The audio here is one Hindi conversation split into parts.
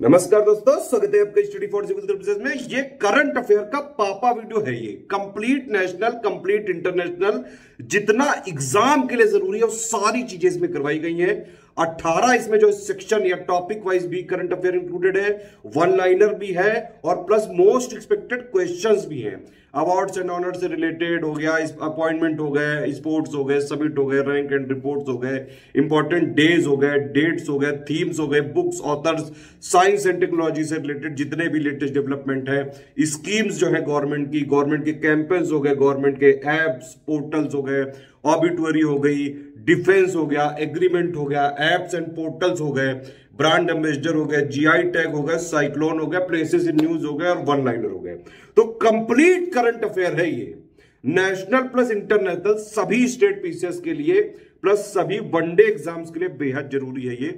नमस्कार दोस्तों, स्वागत है आपका स्टडी फॉर सिविल सर्विसेज में। ये करंट अफेयर का पापा वीडियो है। ये कंप्लीट नेशनल, कंप्लीट इंटरनेशनल, जितना एग्जाम के लिए जरूरी है वो सारी चीजें इसमें करवाई गई हैं। 18 इसमें जो सेक्शन या टॉपिक वाइज भी करंट अफेयर इंक्लूडेड है, वन लाइनर भी है और प्लस मोस्ट एक्सपेक्टेड क्वेश्चंस भी हैं। अवार्ड्स एंड ऑनर से रिलेटेड हो गया, अपॉइंटमेंट हो गए, स्पोर्ट्स हो गए, समिट हो गए, रैंक एंड रिपोर्ट्स हो गए, इंपॉर्टेंट डेज हो गए, डेट्स हो गए, थीम्स हो गए, books, authors, science and technology से रिलेटेड जितने भी लेटेस्ट डेवलपमेंट है, स्कीम्स जो है गवर्नमेंट के कैंपेन्स हो गए, गवर्नमेंट के एप्स, पोर्टल्स हो गए, ऑबिटुअरी हो गई, डिफेंस हो गया, एग्रीमेंट हो गया, एप्स एंड पोर्टल्स हो गए, ब्रांड एम्बेसडर हो गए, जीआई टैग हो गया, साइक्लोन हो गया, प्लेसेस इन न्यूज हो गए और वन लाइनर हो गए। तो कंप्लीट करंट अफेयर है ये, नेशनल प्लस इंटरनेशनल, सभी स्टेट पीसीएस के लिए प्लस सभी वनडे एग्जाम्स के लिए बेहद जरूरी है। ये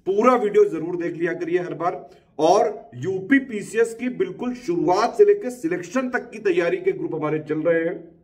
पूरा वीडियो जरूर देख लिया करिए हर बार। और यूपी पीसीएस की बिल्कुल शुरुआत से लेकर सिलेक्शन तक की तैयारी के ग्रुप हमारे चल रहे हैं।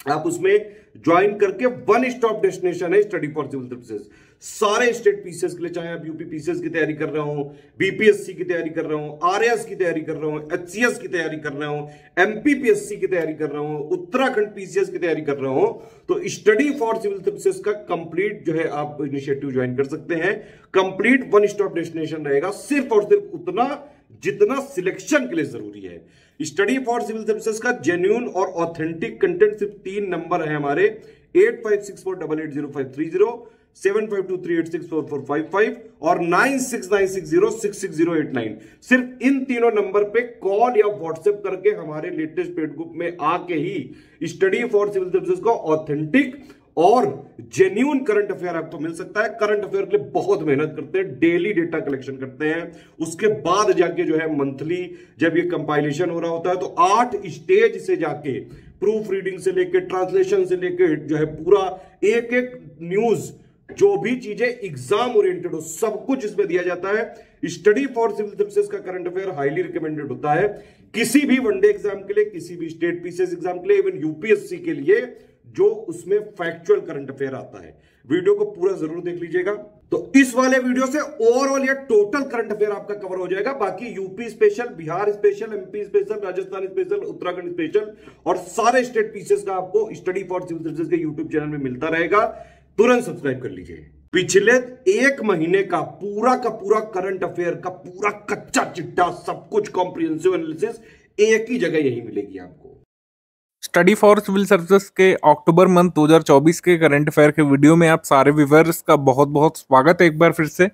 आप उसमें ज्वाइन करके वन स्टॉप डेस्टिनेशन है स्टडी फॉर सिविल सर्विसेज। सारे स्टेट पीसीएस के लिए, चाहे आप यूपी पीसीएस की तैयारी कर रहा हूं, बीपीएससी की तैयारी कर रहा हूं, आरएएस की तैयारी कर रहा हूं, एचसीएस की तैयारी कर रहा हूं, एमपीपीएससी की तैयारी कर रहा हूं, उत्तराखंड पीसीएस की तैयारी कर रहा हूं, तो स्टडी फॉर सिविल सर्विसेज का कंप्लीट जो है आप इनिशिएटिव ज्वाइन कर सकते हैं। कंप्लीट वन स्टॉप डेस्टिनेशन रहेगा, सिर्फ और सिर्फ उतना जितना सिलेक्शन के लिए जरूरी है। स्टडी फॉर सिविल सर्विसेज का जेन्युइन और ऑथेंटिक कंटेंट सिर्फ 3 नंबर है हमारे, 8564880530, 7523864455 और 9696066089। सिर्फ इन तीनों नंबर पे कॉल या व्हाट्सएप करके हमारे लेटेस्ट पेड ग्रुप में आके ही स्टडी फॉर सिविल सर्विसेज को ऑथेंटिक और जेन्युइन करंट अफेयर आपको मिल सकता है। करंट अफेयर के लिए बहुत मेहनत करते हैं, डेली डेटा कलेक्शन करते हैं, उसके बाद जाके जो है मंथली जब ये कंपाइलेशन हो रहा होता है तो 8 स्टेज से जाके प्रूफ रीडिंग से लेके, ट्रांसलेशन से लेके जो है पूरा एक एक न्यूज, जो भी चीजें एग्जाम ओरिएंटेड हो, सब कुछ इसमें दिया जाता है। स्टडी फॉर सिविल सर्विसेज का करंट अफेयर हाईली रिकमेंडेड होता है किसी भी वनडे एग्जाम के लिए, किसी भी स्टेट पीसीएस एग्जाम के लिए, इवन यूपीएससी के लिए, जो उसमें फैक्चुअल करंट अफेयर आता है। वीडियो को पूरा जरूर देख लीजिएगा। तो इस वाले वीडियो से ओवरऑल या टोटल करंट अफेयर आपका कवर हो जाएगा। बाकी UP special, Bihar special, MP special, Rajasthan special, Uttarakhand special और सारे स्टेट पीसीएस का आपको स्टडी फॉर सिविल सर्विसेज के यूट्यूब चैनल में मिलता रहेगा। तुरंत सब्सक्राइब कर लीजिए। पिछले 1 महीने का पूरा करंट अफेयर का पूरा कच्चा चिट्ठा, सब कुछ कॉम्प्रिहेंसिव एनालिसिस एक ही जगह यही मिलेगी आपको। स्टडी फॉर सिविल सर्विसेज के अक्टूबर मंथ 2024 के करंट अफेयर के वीडियो में आप सारे व्यूअर्स का बहुत बहुत स्वागत है एक बार फिर से।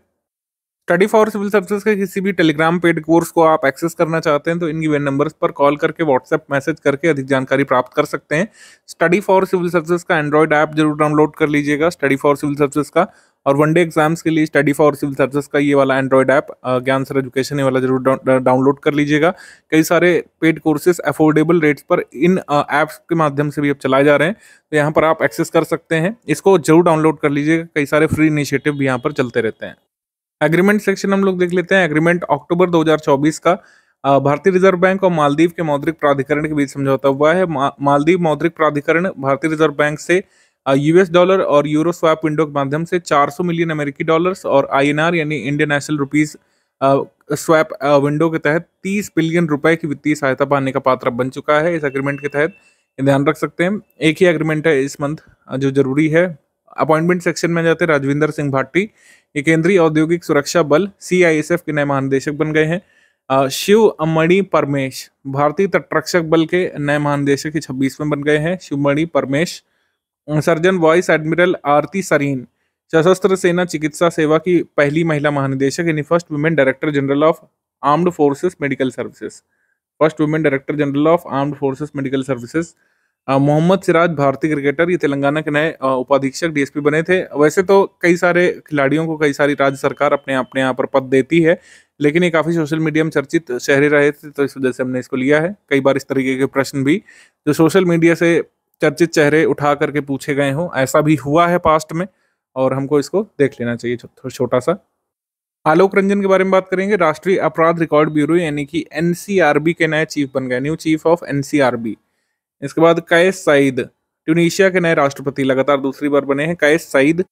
स्टडी फॉर सिविल सर्विसेज के किसी भी टेलीग्राम पेड कोर्स को आप एक्सेस करना चाहते हैं तो इन गिवन नंबर्स पर कॉल करके, व्हाट्सएप मैसेज करके अधिक जानकारी प्राप्त कर सकते हैं। स्टडी फॉर सिविल सर्विसेज का एंड्रॉइड ऐप जरूर डाउनलोड कर लीजिएगा स्टडी फॉर सिविल सर्विसेज का, और वनडे एग्जाम्स के लिए स्टडी फॉर सिविल सर्विसेज का ये वाला एंड्रॉइड ऐप ज्ञान सर एजुकेशन ये वाला जरूर डाउनलोड कर लीजिएगा। कई सारे पेड कोर्सेज अफोर्डेबल रेट्स पर इन ऐप्स के माध्यम से भी अब चलाए जा रहे हैं, तो यहाँ पर आप एक्सेस कर सकते हैं। इसको जरूर डाउनलोड कर लीजिएगा, कई सारे फ्री इनिशिएटिव भी यहाँ पर चलते रहते हैं। एग्रीमेंट सेक्शन हम लोग देख लेते हैं। एग्रीमेंट अक्टूबर 2024 का भारतीय रिजर्व बैंक और मालदीव के मौद्रिक प्राधिकरण के बीच समझौता हुआ है। मालदीव मौद्रिक प्राधिकरण भारतीय रिजर्व बैंक से यूएस डॉलर और यूरो स्वैप विंडो के माध्यम से 400 मिलियन अमेरिकी डॉलर्स और आईएनआर यानी Indian national rupees swap window के तहत 30 बिलियन रुपए की वित्तीय सहायता पाने का पात्र बन चुका है। इस एग्रीमेंट के तहत ध्यान रख सकते हैं, एक ही एग्रीमेंट है इस मंथ जो जरूरी है। अपॉइंटमेंट सेक्शन में जाते हैं। राजविंदर सिंह भाटी ये केंद्रीय औद्योगिक सुरक्षा बल सीआईएसएफ के नए महानिदेशक बन गए हैं। शिवमणि परमेश भारतीय तटरक्षक बल के नए महानिदेशक 26वें बन गए हैं। Shivamani Paramesh. Surgeon vice admiral Arti Sarin सशस्त्र सेना चिकित्सा सेवा की पहली महिला महानिदेशक यानी first women director general of armed forces medical services, first women director general of armed forces medical services. Mohammed Siraj भारतीय क्रिकेटर ये तेलंगाना के नए उपाधीक्षक डीएसपी बने थे। वैसे तो कई सारे खिलाड़ियों को कई सारी राज्य सरकार अपने यहाँ पर पद देती है, लेकिन ये काफ़ी सोशल मीडिया में चर्चित चेहरे रहे थे, तो इस वजह से हमने इसको लिया है। कई बार इस तरीके के प्रश्न भी जो सोशल मीडिया से चर्चित चेहरे उठा करके पूछे गए हों, ऐसा भी हुआ है पास्ट में, और हमको इसको देख लेना चाहिए छोटा सा। आलोक रंजन के बारे में बात करेंगे। राष्ट्रीय अपराध रिकॉर्ड ब्यूरो यानी कि एनसीआरबी के नए चीफ बन गए, न्यू चीफ ऑफ एनसीआरबी। इसके बाद कैस सईद ट्यूनीशिया के नए राष्ट्रपति लगातार दूसरी बार बने हैं। कैस सईद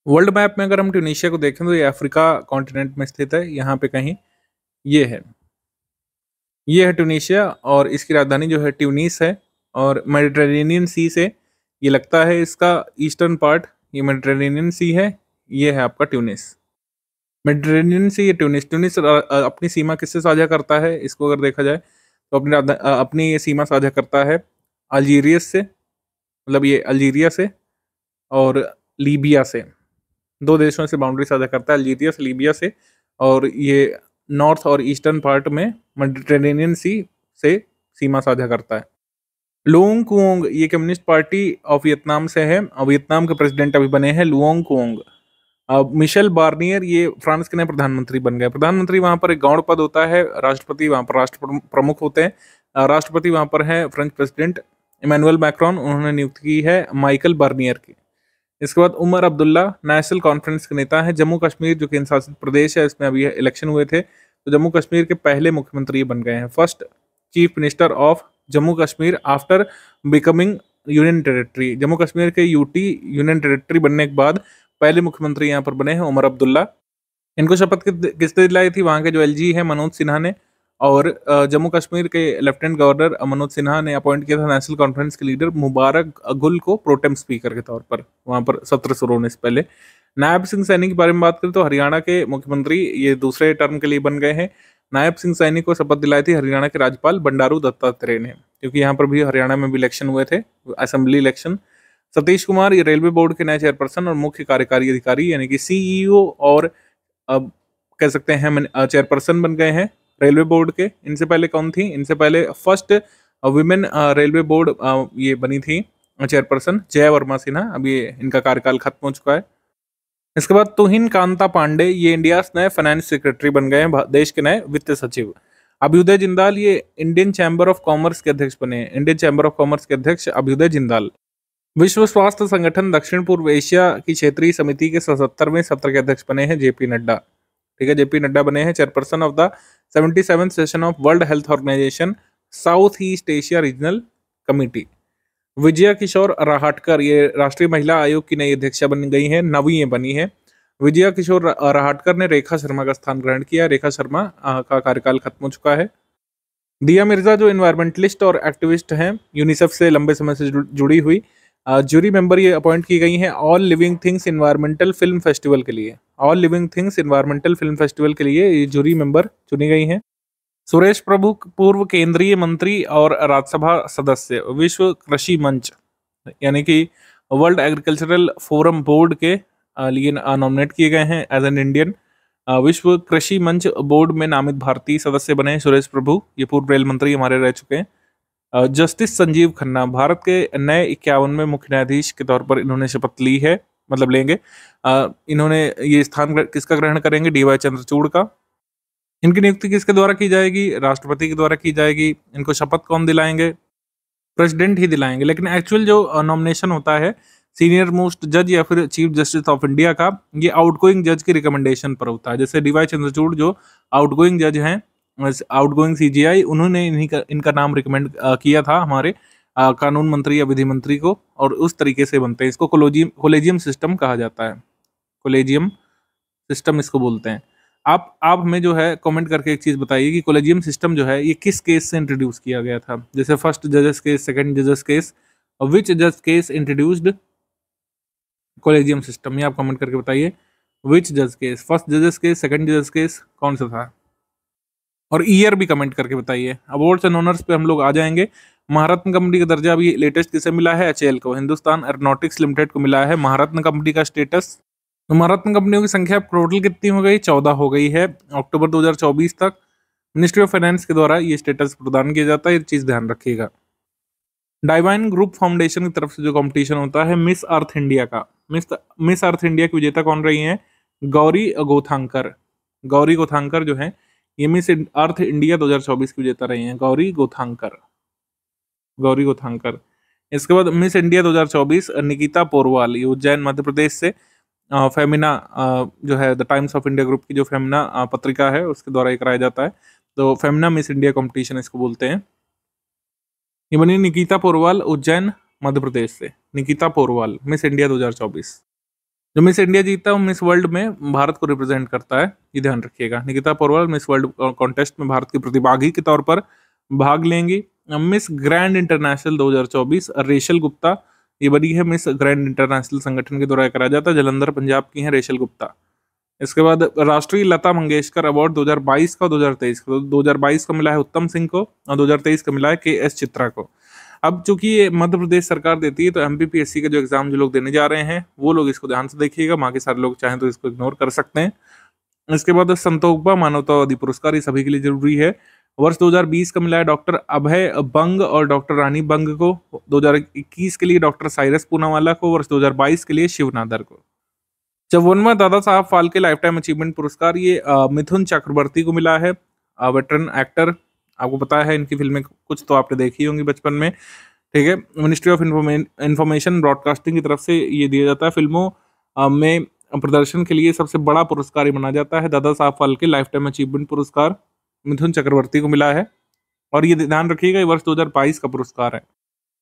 वर्ल्ड मैप में अगर हम ट्यूनीशिया को देखें तो ये अफ्रीका कॉन्टिनेंट में स्थित है, यहाँ पे कहीं ये है ट्यूनीशिया और इसकी राजधानी जो है ट्यूनीस है। और मेडिटेरेनियन सी से ये लगता है, इसका ईस्टर्न पार्ट ये मेडिटेरेनियन सी है, ये है आपका ट्यूनिस। मेडिटेरेनियन सी, ये ट्यूनिस। ट्यूनिस अपनी सीमा किससे साझा करता है, इसको अगर देखा जाए तो अपनी ये सीमा साझा करता है अल्जीरियस से, मतलब ये अल्जीरिया से और लीबिया से। दो देशों से बाउंड्री साझा करता है, अल्जीरिया से, लीबिया से। और ये नॉर्थ और ईस्टर्न पार्ट में मेडिटेरेनियन सी से सीमा साझा करता है। लुओंग कुओंग ये कम्युनिस्ट पार्टी ऑफ वियतनाम से है और वियतनाम के प्रेसिडेंट अभी बने हैं लुओंग कुओंग। मिशेल बार्नियर ये फ्रांस के नए प्रधानमंत्री बन गए। प्रधानमंत्री वहां पर एक गौण पद होता है, राष्ट्रपति वहां पर राष्ट्र प्रमुख होते हैं। राष्ट्रपति वहां पर है फ्रेंच प्रेसिडेंट इमैनुअल मैक्रोन, उन्होंने नियुक्त की है माइकल बार्नियर की। इसके बाद उमर अब्दुल्ला नेशनल कॉन्फ्रेंस के नेता हैं। जम्मू कश्मीर जो केंद्र शासित प्रदेश है, इसमें अभी इलेक्शन हुए थे, तो जम्मू कश्मीर के पहले मुख्यमंत्री बन गए हैं, first chief minister of Jammu Kashmir after becoming union territory. Jammu Kashmir के यूटी यूनियन टेरिटरी बनने के बाद पहले मुख्यमंत्री यहाँ पर बने हैं उमर अब्दुल्ला। इनको शपथ किसने दिलाई थी, वहाँ के जो एलजी है मनोज सिन्हा ने। और जम्मू कश्मीर के लेफ्टिनेंट गवर्नर मनोज सिन्हा ने अपॉइंट किया था नेशनल कॉन्फ्रेंस के लीडर मुबारक गुल को प्रोटेम स्पीकर के तौर पर, वहाँ पर सत्र शुरू होने से पहले। नायब सिंह सैनी के बारे में बात करें तो हरियाणा के मुख्यमंत्री ये दूसरे टर्म के लिए बन गए हैं। नायब सिंह सैनी को शपथ दिलाई थी हरियाणा के राज्यपाल बंडारू दत्तात्रेय ने, क्योंकि यहाँ पर भी हरियाणा में भी इलेक्शन हुए थे, असेंबली इलेक्शन। सतीश कुमार ये रेलवे बोर्ड के नए चेयरपर्सन और मुख्य कार्यकारी अधिकारी यानी कि सीईओ और कह सकते हैं चेयरपर्सन बन गए हैं रेलवे बोर्ड के। इनसे पहले कौन थी, इनसे पहले फर्स्ट विमेन रेलवे बोर्ड ये बनी थी चेयरपर्सन जय वर्मा सिन्हा, अभी इनका कार्यकाल खत्म हो चुका है। इसके बाद तुहिन कांता पांडे ये इंडिया नए फाइनेंस सेक्रेटरी बन गए हैं, देश के नए वित्त सचिव। अभ्युदय जिंदाल ये इंडियन चैम्बर ऑफ कॉमर्स के अध्यक्ष बने हैं, इंडियन चैम्बर ऑफ कॉमर्स के अध्यक्ष अभ्युदय जिंदाल। विश्व स्वास्थ्य संगठन दक्षिण पूर्व एशिया की क्षेत्रीय समिति के 77वें सत्र के अध्यक्ष बने हैं जेपी नड्डा। ठीक है, जेपी नड्डा बने हैं chairperson of the 77th session of World Health Organization South East Asia regional committee. Vijaya Kishore Rahatkar ये राष्ट्रीय महिला आयोग की नई अध्यक्षा बन गई हैं, नवी बनी है। विजया किशोर राहटकर ने रेखा शर्मा का स्थान ग्रहण किया, रेखा शर्मा का कार्यकाल खत्म हो चुका है। दिया मिर्जा जो इन्वायरमेंटलिस्ट और एक्टिविस्ट हैं, यूनिसेफ से लंबे समय से जुड़ी हुई, जूरी मेंबर ये अपॉइंट की गई हैं all living things environmental film festival के लिए। All living things environmental film festival के लिए ये जूरी मेंबर चुनी गई हैं। सुरेश प्रभु पूर्व केंद्रीय मंत्री और राज्यसभा सदस्य, विश्व कृषि मंच यानी कि वर्ल्ड एग्रीकल्चरल फोरम बोर्ड के लिए नॉमिनेट किए गए हैं एज एन इंडियन। विश्व कृषि मंच बोर्ड में नामित भारतीय सदस्य बने हैं सुरेश प्रभु, ये पूर्व रेल मंत्री हमारे रह चुके हैं। जस्टिस संजीव खन्ना भारत के नए 51वें मुख्य न्यायाधीश के तौर पर इन्होंने शपथ ली है, मतलब लेंगे। इन्होंने ये स्थान किसका ग्रहण करेंगे, डीवाई चंद्रचूड़ का। इनकी नियुक्ति किसके द्वारा की जाएगी, राष्ट्रपति के द्वारा की जाएगी। इनको शपथ कौन दिलाएंगे, प्रेसिडेंट ही दिलाएंगे। लेकिन एक्चुअल जो नॉमिनेशन होता है सीनियर मोस्ट जज या फिर चीफ जस्टिस ऑफ इंडिया का, ये आउटगोइंग जज की रिकमेंडेशन पर होता है। जैसे डीवाई चंद्रचूड़ जो आउटगोइंग जज हैं, आउटगोइंग सीजीआई, उन्होंने इनका नाम रिकमेंड किया था हमारे कानून मंत्री या विधि मंत्री को, और उस तरीके से बनते हैं। इसको कोलेजियम सिस्टम कहा जाता है, कोलेजियम सिस्टम इसको बोलते हैं। आप हमें जो है कमेंट करके एक चीज बताइए कि कोलेजियम सिस्टम जो है ये किस केस से इंट्रोड्यूस किया गया था। जैसे फर्स्ट जजेस केस, सेकंड जजेस केस, विच जज केस इंट्रोड्यूस्ड कोलेजियम सिस्टम, ये आप कमेंट करके बताइए। विच जज केस, फर्स्ट जजेस केस, सेकंड जजेस केस, कौन सा था, और ईयर भी कमेंट करके बताइए। अवार्ड्स एंड ऑनर्स पे हम लोग आ जाएंगे। महारत्न कंपनी का दर्जा अभी लेटेस्ट किसे मिला है, एचएएल को, हिंदुस्तान एरोनॉटिक्स लिमिटेड को मिला है महारत्न कंपनी का स्टेटस। तो महारत्न कंपनियों की संख्या टोटल कितनी हो गई, 14 हो गई है अक्टूबर 2024 तक। मिनिस्ट्री ऑफ फाइनेंस के द्वारा ये स्टेटस प्रदान किया जाता है, ये चीज ध्यान रखिएगा। डाइवाइन ग्रुप फाउंडेशन की तरफ से जो कंपटीशन होता है मिस अर्थ इंडिया का, मिस अर्थ इंडिया की विजेता कौन रही है, गौरी गोथांकर। गौरी गोथांकर जो है ये मिस अर्थ इंडिया 2024 की विजेता रही हैं, गौरी गोथांकर, गौरी गोथांकर। इसके बाद मिस इंडिया 2024 निकिता पोरवाल, ये उज्जैन मध्य प्रदेश से। फेमिना जो है the times of India group की जो फेमिना पत्रिका है उसके द्वारा ये कराया जाता है, तो फेमिना मिस इंडिया कंपटीशन इसको बोलते हैं। ये बनी निकिता पोरवाल उज्जैन मध्य प्रदेश से, निकिता पोरवाल मिस इंडिया 2024। जो मिस इंडिया जीतता है वो मिस वर्ल्ड में भारत को रिप्रेजेंट करता है, ये ध्यान रखिएगा। Nikita Porwal Miss World contest में भारत की प्रतिभागी के तौर पर भाग लेंगी। Miss Grand International 2024 Rachel Gupta, ये बनी है मिस ग्रैंड इंटरनेशनल संगठन के द्वारा कराया जाता है, जलंधर पंजाब की है रेशल गुप्ता। इसके बाद राष्ट्रीय लता मंगेशकर अवार्ड 2022 का 2023 का, 2022 का मिला है उत्तम सिंह को और 2023 का मिला है के.एस. चित्रा को। अब चूंकि ये मध्य प्रदेश सरकार देती है तो एमपीपीएससी के जो एग्जाम जो लोग देने जा रहे हैं वो लोग इसको ध्यान से देखिएगा, बाकी सारे लोग चाहें तो इसको इग्नोर कर सकते हैं। इसके बाद संतोखबा मानवतावादी पुरस्कार, ये सभी के लिए जरूरी है। वर्ष 2020 का मिला है डॉक्टर अभय बंग और डॉक्टर रानी बंग को, 2021 के लिए डॉक्टर साइरस पूनावाला को, वर्ष 2022 के लिए शिवनादर को। 54वां Dada Saheb Phalke life time achievement पुरस्कार, ये मिथुन चक्रवर्ती को मिला है, वेटरन एक्टर। आपको पता है इनकी फिल्में कुछ तो आपने देखी होंगी बचपन में, ठीक है। मिनिस्ट्री ऑफ इंफॉर्मेशन ब्रॉडकास्टिंग की तरफ से ये दिया जाता है। फिल्मों में प्रदर्शन के लिए सबसे बड़ा पुरस्कार ये माना जाता है। Dada Saheb Phalke life time achievement पुरस्कार मिथुन चक्रवर्ती को मिला है और ये ध्यान रखिएगा ये वर्ष 2022 का पुरस्कार है।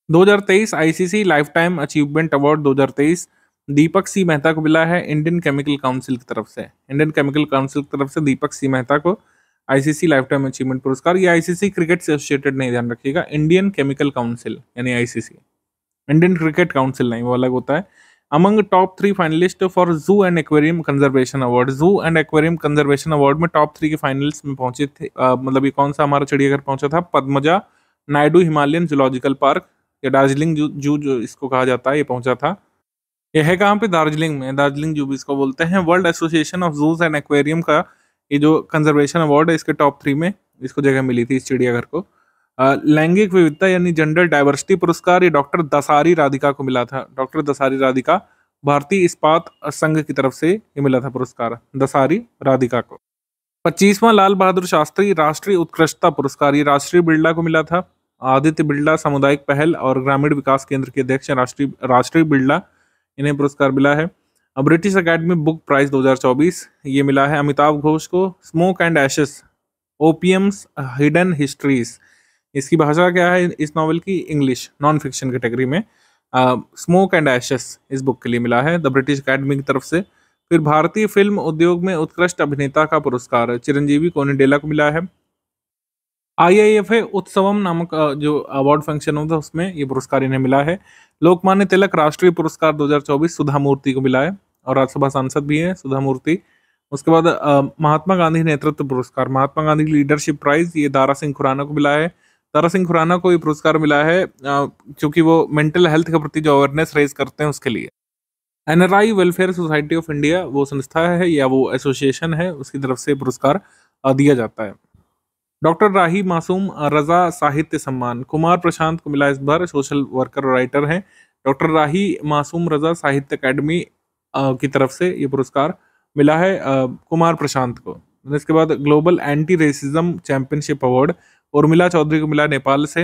2023 ICC life time achievement award 2023 दीपक सी मेहता को मिला है इंडियन केमिकल काउंसिल की तरफ से। इंडियन केमिकल काउंसिल की तरफ से दीपक सी मेहता को आईसीसी लाइफ टाइम अचीवमेंट पुरस्कार। ये आईसीसी क्रिकेट से एसोसिएटेड नहीं, ध्यान रखिएगा, इंडियन केमिकल काउंसिल यानी आईसीसी, इंडियन क्रिकेट काउंसिल नहीं, वो अलग होता है। अमंग टॉप 3 फाइनलिस्ट फॉर जू एंड एक्वेरियम कंजर्वेशन अवार्ड, जू एंड एक्वेरियम कंजर्वेशन अवार्ड में टॉप 3 के फाइनल्स में पहुंचे थे। मतलब ये कौन सा हमारा चिड़ियाघर पहुंचा था? Padmaja Naidu Himalayan zoological park या दार्जिलिंग जू जो इसको कहा जाता है, ये पहुंचा था। यह है कहाँ पे? दार्जिलिंग में, दार्जिलिंग जू भी इसको बोलते हैं। World Association of Zoos and Aquarium का ये जो कंजर्वेशन अवार्ड है इसके टॉप 3 में इसको जगह मिली थी इस चिड़ियाघर को। लैंगिक विविधता यानी जेंडर डाइवर्सिटी पुरस्कार ये डॉक्टर दसारी राधिका को मिला था। डॉक्टर दसारी राधिका, भारतीय इस्पात संघ की तरफ से ये मिला था पुरस्कार दसारी राधिका को। 25वां लाल बहादुर शास्त्री राष्ट्रीय उत्कृष्टता पुरस्कार ये राष्ट्रीय बिरला को मिला था। आदित्य बिरला सामुदायिक पहल और ग्रामीण विकास केंद्र के अध्यक्ष राष्ट्रीय बिरला, इन्हें पुरस्कार मिला है। ब्रिटिश अकेडमी बुक प्राइज 2024 ये मिला है अमिताभ घोष को। Smoke and ashes opium's hidden histories, इसकी भाषा क्या है इस नॉवेल की? इंग्लिश, नॉन फिक्शन कैटेगरी में। स्मोक एंड एशेस इस बुक के लिए मिला है द ब्रिटिश अकेडमी की तरफ से। फिर भारतीय फिल्म उद्योग में उत्कृष्ट अभिनेता का पुरस्कार चिरंजीवी कोनिडेला को मिला है। IIFA उत्सवम नामक जो अवार्ड फंक्शन होता है उसमें ये पुरस्कार इन्हें मिला है। लोकमान्य तिलक राष्ट्रीय पुरस्कार 2024 सुधा मूर्ति को मिला है और राज्यसभा सांसद भी हैं सुधा मूर्ति। उसके बाद महात्मा गांधी नेतृत्व पुरस्कार, महात्मा गांधी लीडरशिप प्राइज ये दारा सिंह खुराना को मिला है। दारा सिंह खुराना को ये पुरस्कार मिला है क्योंकि वो मेंटल हेल्थ के प्रति जो अवेयरनेस रेज करते हैं उसके लिए। NRI welfare society of India वो संस्था है या वो एसोसिएशन है, उसकी तरफ से पुरस्कार दिया जाता है। डॉक्टर राही मासूम रजा साहित्य सम्मान कुमार प्रशांत को मिला इस बार, सोशल वर्कर और राइटर हैं। डॉक्टर राही मासूम रजा साहित्य अकेडमी की तरफ से ये पुरस्कार मिला है कुमार प्रशांत को। इसके बाद Global Anti Racism Championship Award Urmila Chaudhary को मिला नेपाल से।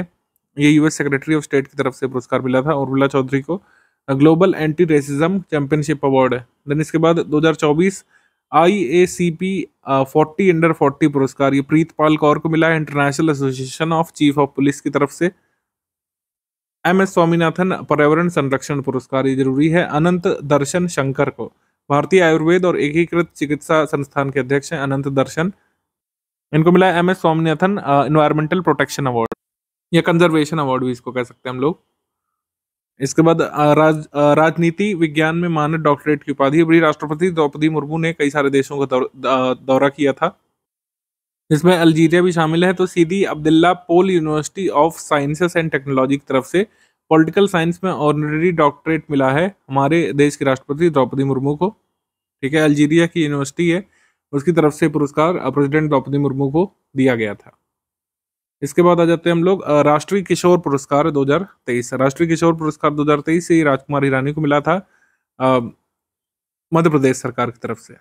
ये यूएस सेक्रेटरी ऑफ स्टेट की तरफ से पुरस्कार मिला था उर्मिला चौधरी को, global Anti Racism Championship award है। देन इसके बाद 2024 IACP 40 अंडर 40 पुरस्कार ये प्रीतपाल कौर को मिला है international association of chief of police की तरफ से। MS स्वामीनाथन पर्यावरण संरक्षण पुरस्कार ये जरूरी है अनंत दर्शन शंकर को, भारतीय आयुर्वेद और एकीकृत चिकित्सा संस्थान के अध्यक्ष हैं अनंत दर्शन, इनको मिला है MS Swaminathan environmental protection award या कंजर्वेशन अवार्ड भी इसको कह सकते हैं हम लोग। इसके बाद राजनीति विज्ञान में मानद डॉक्टरेट की उपाधि बड़ी राष्ट्रपति द्रौपदी मुर्मू ने कई सारे देशों का दौरा किया था, जिसमें अल्जीरिया भी शामिल है। तो सीधी अब्दुल्ला पोल university of sciences and technology की तरफ से पॉलिटिकल साइंस में ऑनररी डॉक्टरेट मिला है हमारे देश की राष्ट्रपति द्रौपदी मुर्मू को, ठीक है। अल्जीरिया की यूनिवर्सिटी है, उसकी तरफ से पुरस्कार प्रेसिडेंट द्रौपदी मुर्मू को दिया गया था। इसके बाद आ जाते हैं हम लोग राष्ट्रीय किशोर पुरस्कार 2023। राष्ट्रीय किशोर पुरस्कार 2023 से राजकुमार हिरानी को मिला था मध्य प्रदेश सरकार की तरफ से।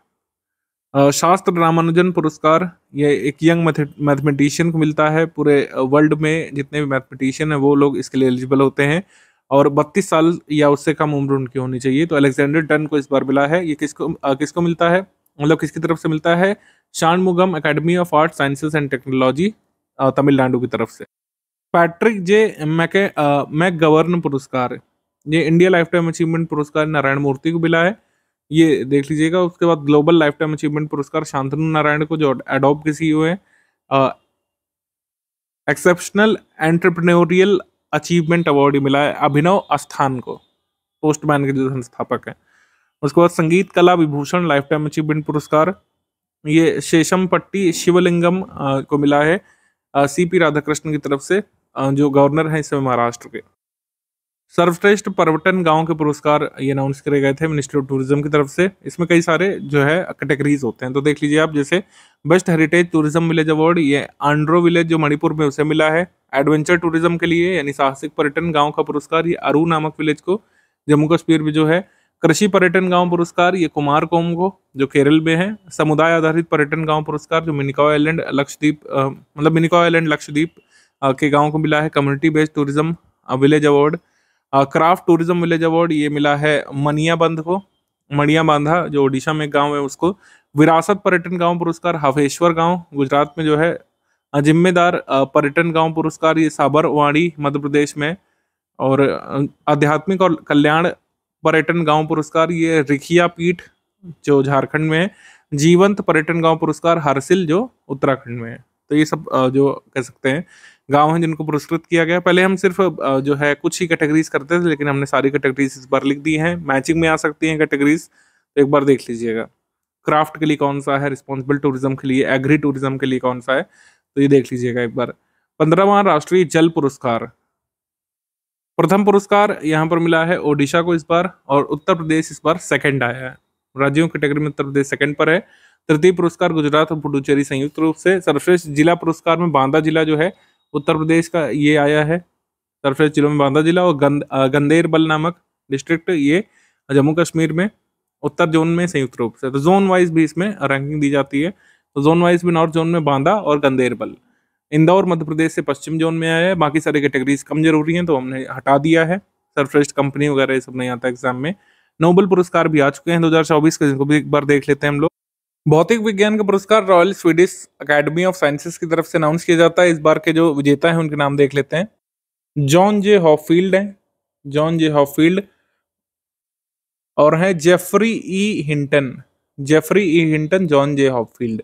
शास्त्र रामानुजन पुरस्कार ये एक यंग मैथमेटिशियन को मिलता है। पूरे वर्ल्ड में जितने भी मैथमेटिशियन हैं वो लोग इसके लिए एलिजिबल होते हैं और 32 साल या उससे कम उम्र उनकी होनी चाहिए। तो अलेक्जेंडर डन को इस बार मिला है। ये किसको मिलता है, मतलब किसकी तरफ से मिलता है? Shanmugam academy of art sciences and technology Tamil Nadu की तरफ से। पैट्रिक जे मैकगवर्न पुरस्कार ये इंडिया लाइफ टाइम अचीवमेंट पुरस्कार नारायण मूर्ति को मिला है। ये देख लीजिएगा। उसके बाद ग्लोबल लाइफ टाइम अचीवमेंट पुरस्कार शांतनु नारायण को, जो एडोब के सीईओ है। एक्सेप्शनल एंटरप्रेन्योरियल अचीवमेंट अवार्ड मिला है अभिनव अस्थान को, पोस्टमैन के जो संस्थापक हैं। उसके बाद संगीत कला विभूषण लाइफ टाइम अचीवमेंट पुरस्कार ये शेषमपट्टी शिवलिंगम को मिला है सीपी राधाकृष्णन की तरफ से, जो गवर्नर हैं इस समय महाराष्ट्र के। सर्वश्रेष्ठ पर्यटन गांव के पुरस्कार ये अनाउंस करे गए थे मिनिस्ट्री ऑफ टूरिज्म की तरफ से। इसमें कई सारे जो है कैटेगरीज होते हैं, तो देख लीजिए आप। जैसे best heritage tourism village award ये आंड्रो विलेज जो मणिपुर में उसे मिला है। एडवेंचर टूरिज्म के लिए यानी साहसिक पर्यटन गांव का पुरस्कार ये अरू नामक विलेज को जम्मू कश्मीर में जो है। कृषि पर्यटन गांव पुरस्कार ये कुमारकोम को जो केरल में है। समुदाय आधारित पर्यटन गांव पुरस्कार जो मिनिकॉय आइलैंड लक्षद्वीप मतलब मिनिकॉय आइलैंड लक्षद्वीप के गांव को मिला है community based tourism village award. Craft tourism village award ये मिला है मणियाबंध को, मणिया बांधा जो ओडिशा में गांव है उसको। विरासत पर्यटन गांव पुरस्कार हफेश्वर गांव गुजरात में जो है। जिम्मेदार पर्यटन गांव पुरस्कार ये साबरवाड़ी मध्य प्रदेश में। और आध्यात्मिक और कल्याण पर्यटन गांव पुरस्कार ये रिखिया पीठ जो झारखंड में है। जीवंत पर्यटन गांव पुरस्कार हरसिल जो उत्तराखंड में है। तो ये सब जो कह सकते हैं गांव हैं जिनको पुरस्कृत किया गया। पहले हम सिर्फ जो है कुछ ही कैटेगरीज करते थे, लेकिन हमने सारी कैटेगरीज इस बार लिख दी हैं। मैचिंग में आ सकती हैं कैटेगरीज, तो एक बार देख लीजिएगा। क्राफ्ट के लिए कौन सा है, रिस्पॉन्सिबल टूरिज्म के लिए, एग्री टूरिज्म के लिए कौन सा है, तो ये देख लीजिएगा एक बार। 15वां राष्ट्रीय जल पुरस्कार, प्रथम पुरस्कार यहाँ पर मिला है ओडिशा को इस बार, और उत्तर प्रदेश इस बार सेकंड आया है। राज्यों की कैटेगरी में उत्तर प्रदेश सेकंड पर है। तृतीय पुरस्कार गुजरात और पुडुचेरी संयुक्त रूप से। सर्वश्रेष्ठ जिला पुरस्कार में बांदा जिला जो है उत्तर प्रदेश का ये आया है। सर्वश्रेष्ठ जिलों में बांदा जिला और गंदेरबल नामक डिस्ट्रिक्ट ये जम्मू कश्मीर में उत्तर जोन में संयुक्त रूप से। तो जोन वाइज भी इसमें रैंकिंग दी जाती है। तो जोन वाइज भी नॉर्थ जोन में बांदा और गंदेरबल। इंदौर मध्य प्रदेश से पश्चिम जोन में आया है। बाकी सारी कैटेगरीज कम जरूरी हैं तो हमने हटा दिया है। सर्वश्रेष्ठ कंपनी वगैरह ये सब नहीं आता एग्जाम में। नोबेल पुरस्कार भी आ चुके हैं 2024 के, जिनको भी एक बार देख लेते हैं हम लोग। भौतिक विज्ञान का पुरस्कार royal Swedish Academy of Sciences की तरफ से अनाउंस किया जाता है। इस बार के जो विजेता हैं उनके नाम देख लेते हैं। जॉन जे हॉफील्ड हैं, जॉन जे हॉफील्ड, और हैं जेफरी ई हिंटन, जेफरी ई हिंटन, जॉन जे हॉफील्ड।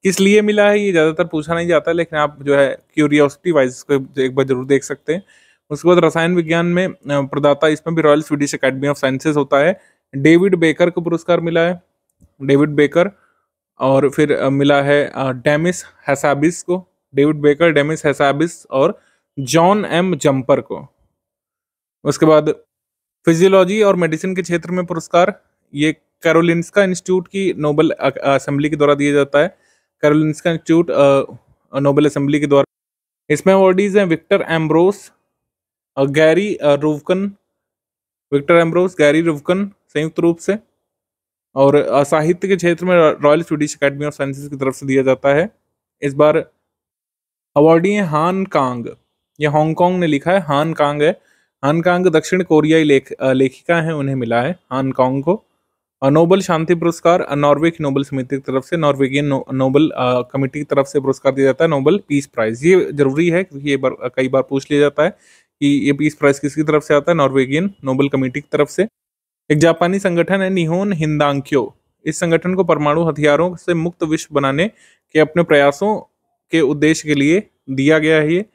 किस लिए मिला है ये ज्यादातर पूछा नहीं जाता, लेकिन आप जो है क्यूरियोसिटी वाइज इसको एक बार जरूर देख सकते हैं। उसके बाद रसायन विज्ञान में प्रदाता इसमें भी royal Swedish Academy of sciences होता है। डेविड बेकर को पुरस्कार मिला है, डेविड बेकर। और फिर मिला है डेमिस हैसाबिस को, डेविड बेकर, डेमिस हैसाबिस और जॉन एम जंपर को। उसके बाद फिजियोलॉजी और मेडिसिन के क्षेत्र में पुरस्कार ये कैरोलिंस्का इंस्टीट्यूट की नोबेल असेंबली के द्वारा दिया जाता है। कैरोलिंस्का इंस्टीट्यूट नोबेल असेंबली के द्वारा। इसमें अवार्डीज हैं Victor Ambros, Gary Ruvkun, Victor Ambros, Gary Ruvkun संयुक्त रूप से। और साहित्य के क्षेत्र में Royal Swedish Academy of Sciences की तरफ से दिया जाता है। इस बार अवार्डी है हान कांग, ये हांगकांग ने लिखा है, हान कांग है। हान कांग दक्षिण कोरियाई लेखिका है, उन्हें मिला है हान कांग को। नोबेल शांति पुरस्कार नॉर्वे की नोबेल समिति की तरफ से, नॉर्वेगियन नोबेल कमेटी की तरफ से पुरस्कार दिया जाता है, नोबेल पीस प्राइज। ये जरूरी है क्योंकि ये कई बार पूछ लिया जाता है कि ये पीस प्राइज किसकी तरफ से आता है, नॉर्वेगियन नोबेल कमेटी की तरफ से। एक जापानी संगठन है निहोन हिंदांक्यो। इस संगठन को परमाणु हथियारों से मुक्त विश्व बनाने के अपने प्रयासों के उद्देश्य के लिए दिया गया है ये।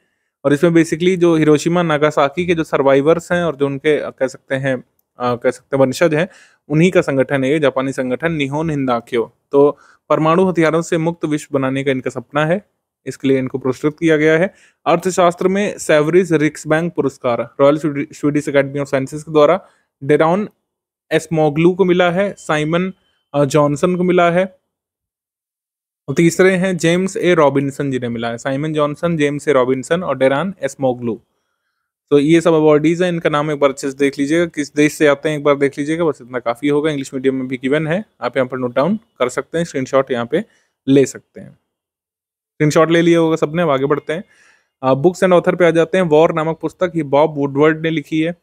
और इसमें बेसिकली जो हिरोशिमा नागासाकी के जो सर्वाइवर्स हैं और जो उनके कह सकते हैं वंशज हैं, उन्हीं का संगठन है ये जापानी संगठन निहोन हिंदांक्यो। तो परमाणु हथियारों से मुक्त विश्व बनाने का इनका सपना है, इसके लिए इनको पुरस्कृत किया गया है। अर्थशास्त्र में सेवरिस रिक्सबैंक पुरस्कार royal Swedish Academy of sciences के द्वारा डेरॉन एस्मोग्लू को मिला है, साइमन जॉनसन को मिला है। और तीसरे हैं जेम्स ए रॉबिन्सन जिन्हें मिला है, साइमन जॉनसन, जेम्स ए रॉबिन्सन और डेरान एस्मोग्लू। तो ये सब अवार्डीज हैं, इनका नाम एक बार अच्छे से देख लीजिएगा, किस देश से आते हैं एक बार देख लीजिएगा, बस इतना काफ़ी होगा। इंग्लिश मीडियम में भी गिवन है, आप यहाँ पर नोट डाउन कर सकते हैं, स्क्रीनशॉट यहाँ पे ले सकते हैं। स्क्रीनशॉट ले लिया होगा सबने, अब आगे बढ़ते हैं। बुक्स एंड ऑथर पे आ जाते हैं। वॉर नामक पुस्तक ये बॉब वुडवर्ड ने लिखी है।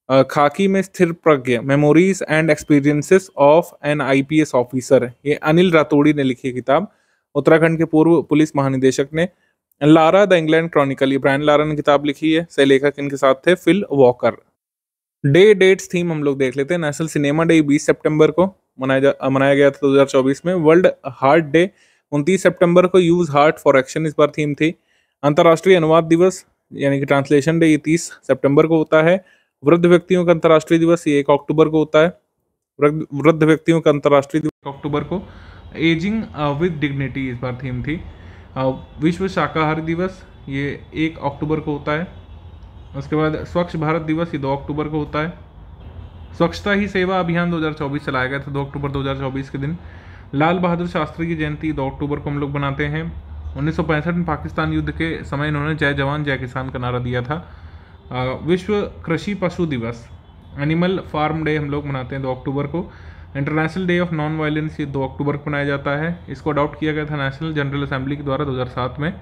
खाकी में स्थिर प्रज्ञ, memories and experiences of an IPS officer, ये अनिल रातोड़ी ने लिखी है किताब, उत्तराखंड के पूर्व पुलिस महानिदेशक ने। लारा द इंग्लैंड क्रॉनिकल, ये ब्रायन लारा ने किताब लिखी है, सह लेखक इनके साथ थे Phil Walker. Day dates theme हम लोग देख लेते हैं। नेशनल सिनेमा डे 20 सितंबर को, मनाया गया था 2024 में। वर्ल्ड हार्ट डे 29 सितंबर को, यूज हार्ट फॉर एक्शन इस बार थीम थी। अंतर्राष्ट्रीय अनुवाद दिवस यानी कि ट्रांसलेशन डे ये 30 सितंबर को होता है। वृद्ध व्यक्तियों का अंतर्राष्ट्रीय दिवस ये 1 अक्टूबर को होता है। वृद्ध व्यक्तियों का अंतर्राष्ट्रीय दिवस 1 अक्टूबर को। एजिंग विद डिग्निटी इस बार थीम थी। विश्व शाकाहारी दिवस ये 1 अक्टूबर को होता है। उसके बाद स्वच्छ भारत दिवस ये 2 अक्टूबर को होता है। स्वच्छता ही सेवा अभियान 2024 चलाया गया था 2 अक्टूबर 2024 के दिन। लाल बहादुर शास्त्री की जयंती 2 अक्टूबर को हम लोग बनाते हैं। 1965 में पाकिस्तान युद्ध के समय इन्होंने जय जवान जय किसान का नारा दिया था। विश्व कृषि पशु दिवस एनिमल फार्म डे हम लोग मनाते हैं 2 अक्टूबर को। International day of non violence ये 2 अक्टूबर को मनाया जाता है। इसको अडॉप्ट किया गया था नेशनल जनरल असेंबली के द्वारा 2007 में।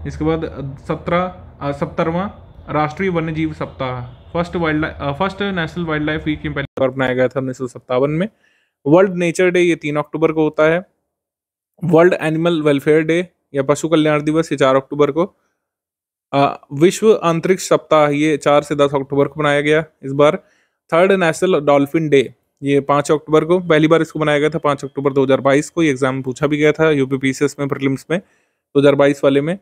इसके बाद 70वां राष्ट्रीय वन्य जीव सप्ताह first National Wildlife Week पहली बार बनाया गया था 1957 में। वर्ल्ड नेचर डे ये 3 अक्टूबर को होता है। वर्ल्ड एनिमल वेलफेयर डे या पशु कल्याण दिवस ये 4 अक्टूबर को। विश्व अंतरिक्ष सप्ताह ये 4 से 10 अक्टूबर को बनाया गया इस बार। थर्ड नेशनल डॉल्फिन डे ये 5 अक्टूबर को, पहली बार इसको बनाया गया था 5 अक्टूबर 2022 को। ये एग्जाम में पूछा भी गया था यूपीपीसीएस में, प्रीलिम्स में 2022 वाले में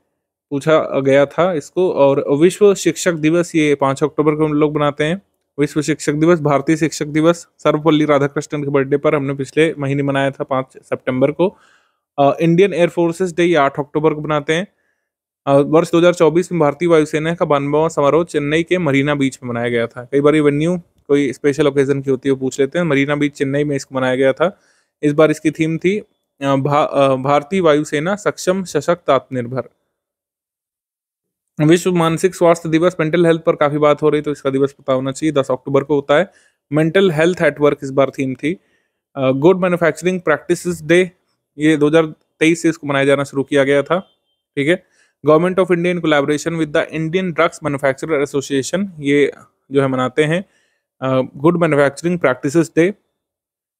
पूछा गया था इसको। और विश्व शिक्षक दिवस ये 5 अक्टूबर को हम लोग बनाते हैं। विश्व शिक्षक दिवस, भारतीय शिक्षक दिवस सर्वपल्ली राधाकृष्णन के बर्थडे पर हमने पिछले महीने मनाया था 5 सितंबर को। इंडियन एयरफोर्सेस डे ये 8 अक्टूबर को बनाते हैं। वर्ष 2024 में भारतीय वायुसेना का 92वां समारोह चेन्नई के मरीना बीच में मनाया गया था। कई बार ये वेन्यू कोई स्पेशल ओकेजन की होती है वो पूछ लेते हैं। मरीना बीच चेन्नई में इसको मनाया गया था। इस बार इसकी थीम थी भारतीय वायुसेना सक्षम सशक्त आत्मनिर्भर। विश्व मानसिक स्वास्थ्य दिवस, मेंटल हेल्थ पर काफी बात हो रही तो इसका दिवस पता होना चाहिए, 10 अक्टूबर को होता है। मेंटल हेल्थ एट वर्क इस बार थीम थी। गुड मैन्युफैक्चरिंग प्रैक्टिसेस डे ये 2023 से इसको मनाया जाना शुरू किया गया था। ठीक है। Government of India in collaboration with the Indian drugs manufacturer association ये जो है मनाते हैं good manufacturing practices day.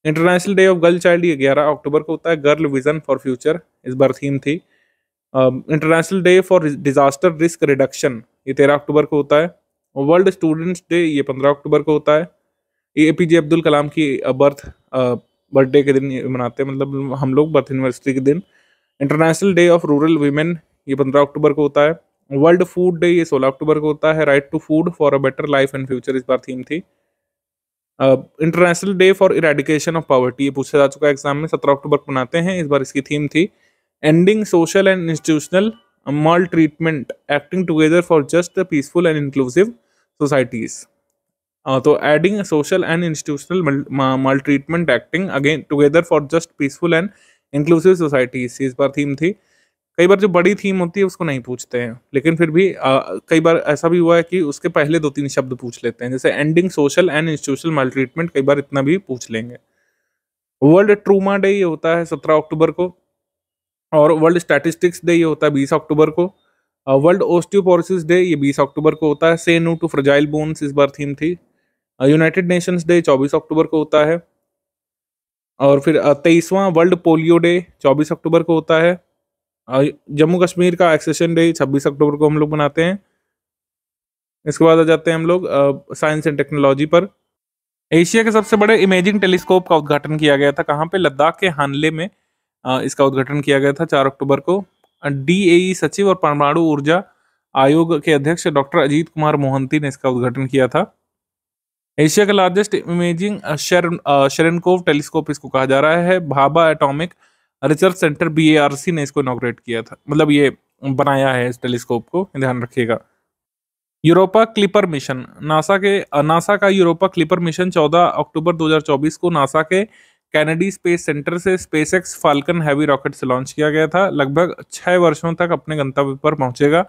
International day of girl child ये 11 अक्टूबर को होता है। गर्ल विजन फॉर फ्यूचर इस बार थीम थी। International Day for disaster risk reduction ये 13 अक्टूबर को होता है। वर्ल्ड स्टूडेंट्स डे ये 15 अक्टूबर को होता है। एपीजे अब्दुल कलाम की बर्थडे के दिन मनाते हैं, मतलब हम लोग बर्थ एनिवर्सरी के दिन। International day of rural women ये 15 अक्टूबर को होता है। वर्ल्ड फूड डे ये 16 अक्टूबर को होता है। Right to food for a better life and future इस बार थीम थी। International Day for Eradication of Poverty ये पूछा जा चुका है एग्जाम में, 17 अक्टूबर को मनाते हैं। इस बार इसकी थीम थी ending social and institutional maltreatment acting together for just peaceful and inclusive societies. तो ending social and institutional maltreatment acting again together for just peaceful and inclusive societies इस बार थीम थी। कई बार जो बड़ी थीम होती है उसको नहीं पूछते हैं, लेकिन फिर भी कई बार ऐसा भी हुआ है कि उसके पहले 2-3 शब्द पूछ लेते हैं, जैसे ending social and institutional mall treatment, कई बार इतना भी पूछ लेंगे। वर्ल्ड ट्रूमा डे ये होता है 17 अक्टूबर को। और वर्ल्ड स्टैटिस्टिक्स डे ये होता है 20 अक्टूबर को। वर्ल्ड ओस्टियोपोरोसिस डे ये 20 अक्टूबर को होता है। से नो टू फ्रेजाइल बोन्स इस बार थीम थी। यूनाइटेड नेशंस डे 24 अक्टूबर को होता है। और फिर 23वां वर्ल्ड पोलियो डे 24 अक्टूबर को होता है। जम्मू कश्मीर का एक्सेशन डे 26 अक्टूबर को हम लोग मनाते हैं। इसके बाद आ जाते हैं हम लोग साइंस एंड टेक्नोलॉजी पर। एशिया के सबसे बड़े इमेजिंग टेलीस्कोप का उद्घाटन किया गया था। कहाँ पे? लद्दाख के हानले में इसका उद्घाटन किया गया था 4 अक्टूबर को। डीएई सचिव और परमाणु ऊर्जा आयोग के अध्यक्ष डॉक्टर अजीत कुमार मोहंती ने इसका उद्घाटन किया था। एशिया का लार्जेस्ट इमेजिंग शेरेनकोव टेलीस्कोप इसको कहा जा रहा है। Bhabha atomic research centre BARC ने इसको इनॉग्रेट किया था, मतलब ये बनाया है इस टेलीस्कोप को, ध्यान रखिएगा। यूरोपा क्लिपर मिशन, नासा का यूरोपा क्लिपर मिशन 14 अक्टूबर 2024 को नासा के कैनेडी स्पेस सेंटर से स्पेसएक्स फाल्कन हैवी रॉकेट से लॉन्च किया गया था। लगभग 6 वर्षों तक अपने गंतव्य पर पहुंचेगा।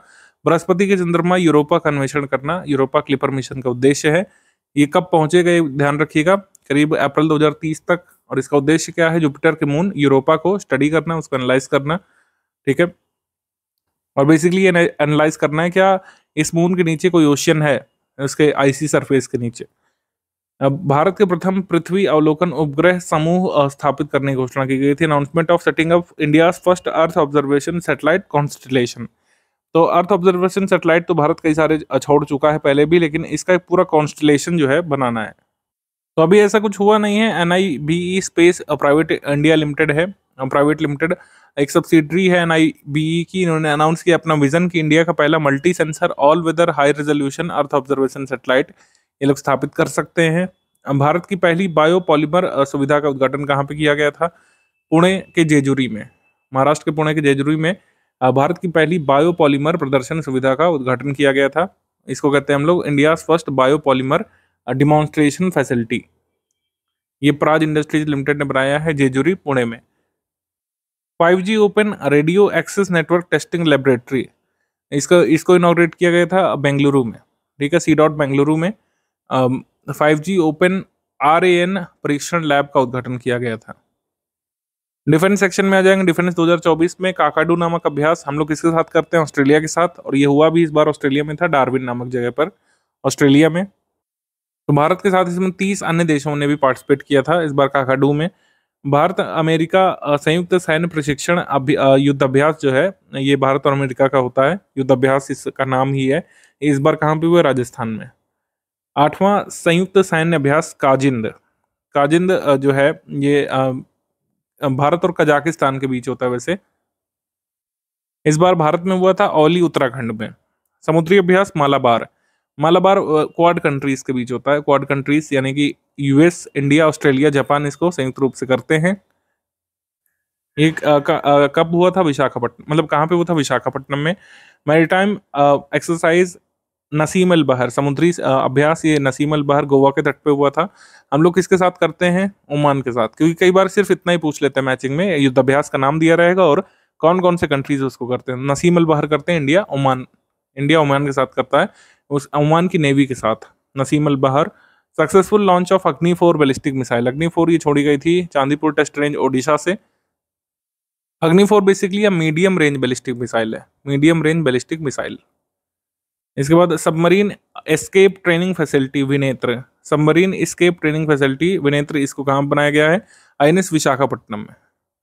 बृहस्पति के चंद्रमा यूरोपा का अन्वेषण करना यूरोपा क्लिपर मिशन का उद्देश्य है। ये कब पहुंचेगा ये ध्यान रखिएगा, करीब अप्रैल 2030 तक। और इसका उद्देश्य क्या है? जुपिटर के मून यूरोपा को स्टडी करना, उसको एनालाइज करना। ठीक है। और बेसिकली ये एनालाइज करना है क्या इस मून के नीचे कोई ओशियन है, उसके आईसी सरफेस के नीचे। अब भारत के प्रथम पृथ्वी अवलोकन उपग्रह समूह स्थापित करने की घोषणा की गई थी। Announcement of setting up India's first earth observation satellite constellation. तो अर्थ ऑब्जर्वेशन सैटेलाइट तो भारत कई सारे छोड़ चुका है पहले भी, लेकिन इसका एक पूरा कॉन्स्टलेशन जो है बनाना है। तो अभी ऐसा कुछ हुआ नहीं है। NIBE space private India limited है, प्राइवेट लिमिटेड एक सब्सिडरी है NIBE की। इन्होंने अनाउंस किया अपना विजन कि इंडिया का पहला multi sensor all weather high resolution earth observation satellite ये लोग स्थापित कर सकते हैं। भारत की पहली बायो पॉलीमर सुविधा का उद्घाटन कहाँ पे किया गया था? पुणे के जेजुरी में, महाराष्ट्र के पुणे के जेजुरी में भारत की पहली बायो पॉलीमर प्रदर्शन सुविधा का उद्घाटन किया गया था। इसको कहते हैं हम लोग India first bio polymer demonstration facility. ये प्राज इंडस्ट्रीज लिमिटेड ने बनाया है जेजुरी पुणे में। 5G open radio access network testing laboratory, इसको इनॉग्रेट किया गया था बेंगलुरु में, ठीक है, C. बेंगलुरु में 5G ओपन RAN परीक्षण लैब का उद्घाटन किया गया था। डिफेंस सेक्शन में आ जाएंगे। डिफेंस 2024 में काकाडू नामक अभ्यास हम लोग किसके साथ करते हैं? ऑस्ट्रेलिया के साथ, और ये हुआ भी इस बार ऑस्ट्रेलिया में था, डार्विन नामक जगह पर ऑस्ट्रेलिया में। तो भारत के साथ इसमें 30 अन्य देशों ने भी पार्टिसिपेट किया था इस बार काकाडू में। भारत अमेरिका संयुक्त सैन्य प्रशिक्षण युद्ध अभ्यास जो है ये भारत और अमेरिका का होता है, युद्ध अभ्यास इसका नाम ही है। इस बार कहाँ पे हुआ? राजस्थान में। 8वां संयुक्त सैन्य अभ्यास काजिंद, काजिंद जो है ये भारत और कजाकिस्तान के बीच होता है। वैसे इस बार भारत में हुआ था औली उत्तराखंड में। समुद्री अभ्यास मालाबार, मालाबार क्वाड कंट्रीज के बीच होता है। क्वाड कंट्रीज यानी कि US, इंडिया, ऑस्ट्रेलिया, जापान इसको संयुक्त रूप से करते हैं। एक कब हुआ था? विशाखापट्टनम, मतलब कहाँ पे हुआ था? विशाखापट्टनम में। मैरीटाइम एक्सरसाइज नसीम अल बहर, समुद्री अभ्यास ये नसीम अल बहर गोवा के तट पे हुआ था। हम लोग किसके साथ करते हैं? ओमान के साथ, क्योंकि कई बार सिर्फ इतना ही पूछ लेते हैं मैचिंग में, युद्ध अभ्यास का नाम दिया रहेगा और कौन कौन से कंट्रीज उसको करते हैं। नसीम अल बहर करते हैं इंडिया, ओमान, इंडिया ओमान के साथ करता है, उस ओमान की नेवी के साथ नसीम अल बहर। सक्सेसफुल लॉन्च ऑफ अग्नि 4 बैलिस्टिक मिसाइल, अग्नि 4 ये छोड़ी गई थी चांदीपुर टेस्ट रेंज ओडिशा से। Agni 4 basically medium range ballistic missile है, मीडियम रेंज बैलिस्टिक मिसाइल। इसके बाद submarine escape training facility Vinetra, submarine escape training facility Vinetra, इसको कहाँ बनाया गया है? INS विशाखापट्टनम में,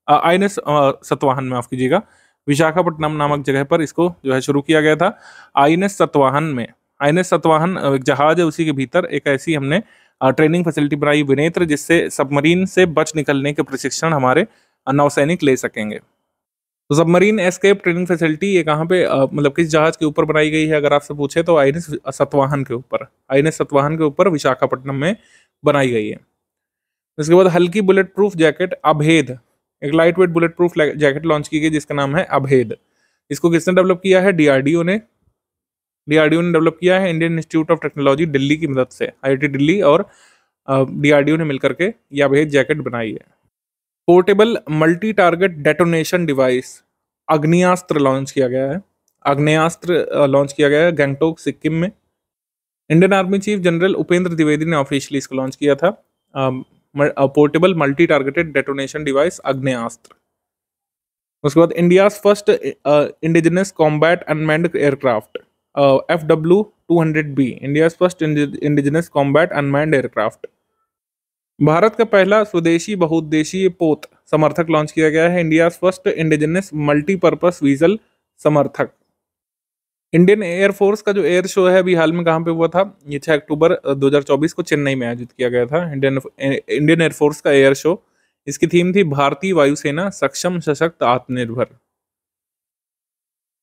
INS सतवाहन में, माफ कीजिएगा, विशाखापट्टनम नामक जगह पर इसको जो है शुरू किया गया था। INS सतवाहन में, INS सतवाहन एक जहाज है, उसी के भीतर एक ऐसी हमने ट्रेनिंग फैसिलिटी बनाई विनेत्र, जिससे सबमरीन से बच निकलने के प्रशिक्षण हमारे नौसैनिक ले सकेंगे। तो सबमरीन एस्केप ट्रेनिंग फैसिलिटी ये कहाँ पे मतलब किस जहाज के ऊपर बनाई गई है अगर आपसे पूछे तो? INS सतवाहन के ऊपर, INS सतवाहन के ऊपर विशाखापट्टनम में बनाई गई है। इसके बाद हल्की बुलेट प्रूफ जैकेट अभेद, एक light weight bullet proof jacket launch की गई जिसका नाम है अभेद। इसको किसने डेवलप किया है? DRDO ने, DRDO ने डेवलप किया है Indian institute of technology Delhi की मदद से, IIT दिल्ली और DRDO ने मिलकर के यह अभेद जैकेट बनाई है। Portable multi target detonation device Agniastra launch किया गया है, अग्नेयास्त्र लॉन्च किया गया है गैंगटोक सिक्किम में। Indian army chief general Upendra Dwivedi ने ऑफिशियली इसको लॉन्च किया था, portable multi targeted detonation device Agneyastra. उसके बाद India first indigenous combat unmanned aircraft FW-200B, India first indigenous combat unmanned aircraft. Bharat का पहला स्वदेशी बहुउद्देशीय पोत समर्थक लॉन्च किया गया है, India first indigenous multipurpose vehicle समर्थक। इंडियन एयरफोर्स का जो एयर शो है अभी हाल में कहाँ पे हुआ था? ये 6 अक्टूबर 2024 को चेन्नई में आयोजित किया गया था इंडियन एयरफोर्स का एयर शो। इसकी थीम थी भारतीय वायुसेना सक्षम सशक्त आत्मनिर्भर।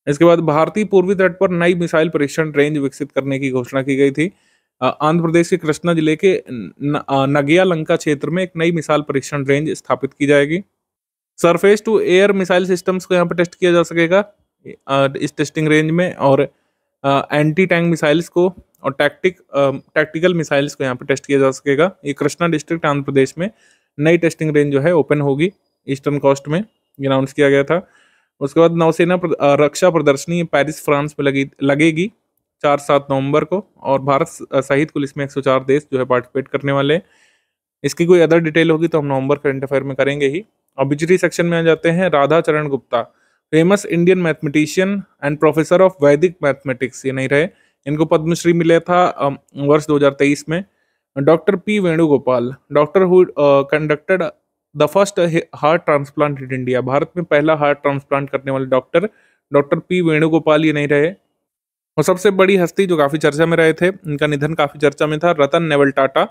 इसके बाद भारतीय पूर्वी तट पर नई मिसाइल परीक्षण रेंज विकसित करने की घोषणा की गई थी। आंध्र प्रदेश के कृष्णा जिले के नगिया लंका क्षेत्र में एक नई मिसाइल परीक्षण रेंज स्थापित की जाएगी। Surface to air missile systems को यहाँ पर टेस्ट किया जा सकेगा इस टेस्टिंग रेंज में, और एंटी टैंक मिसाइल्स को और टैक्टिकल मिसाइल्स को यहाँ पर टेस्ट किया जा सकेगा। ये कृष्णा डिस्ट्रिक्ट आंध्र प्रदेश में नई टेस्टिंग रेंज जो है ओपन होगी ईस्टर्न कोस्ट में, ये अनाउंस किया गया था। उसके बाद नौसेना रक्षा प्रदर्शनी पेरिस फ्रांस में लगेगी 4-7 नवंबर को, और भारत सहित कुल इसमें 104 देश जो है पार्टिसिपेट करने वाले हैं। इसकी कोई अदर डिटेल होगी तो हम नवंबर करंट अफेयर में करेंगे ही। ऑब्जेक्टिव सेक्शन में आ जाते हैं। राधा चरण Gupta, famous Indian mathematician and professor of वैदिक मैथमेटिक्स, ये नहीं रहे, इनको पद्मश्री मिला था वर्ष 2023 में। Doctor P Venugopal, doctor who conducted the first heart transplant in India, Bharat में पहला हार्ट ट्रांसप्लांट करने वाले डॉक्टर P वेणुगोपाल ये नहीं रहे। और सबसे बड़ी हस्ती जो काफी चर्चा में रहे थे, इनका निधन काफी चर्चा में था, रतन नेवल टाटा,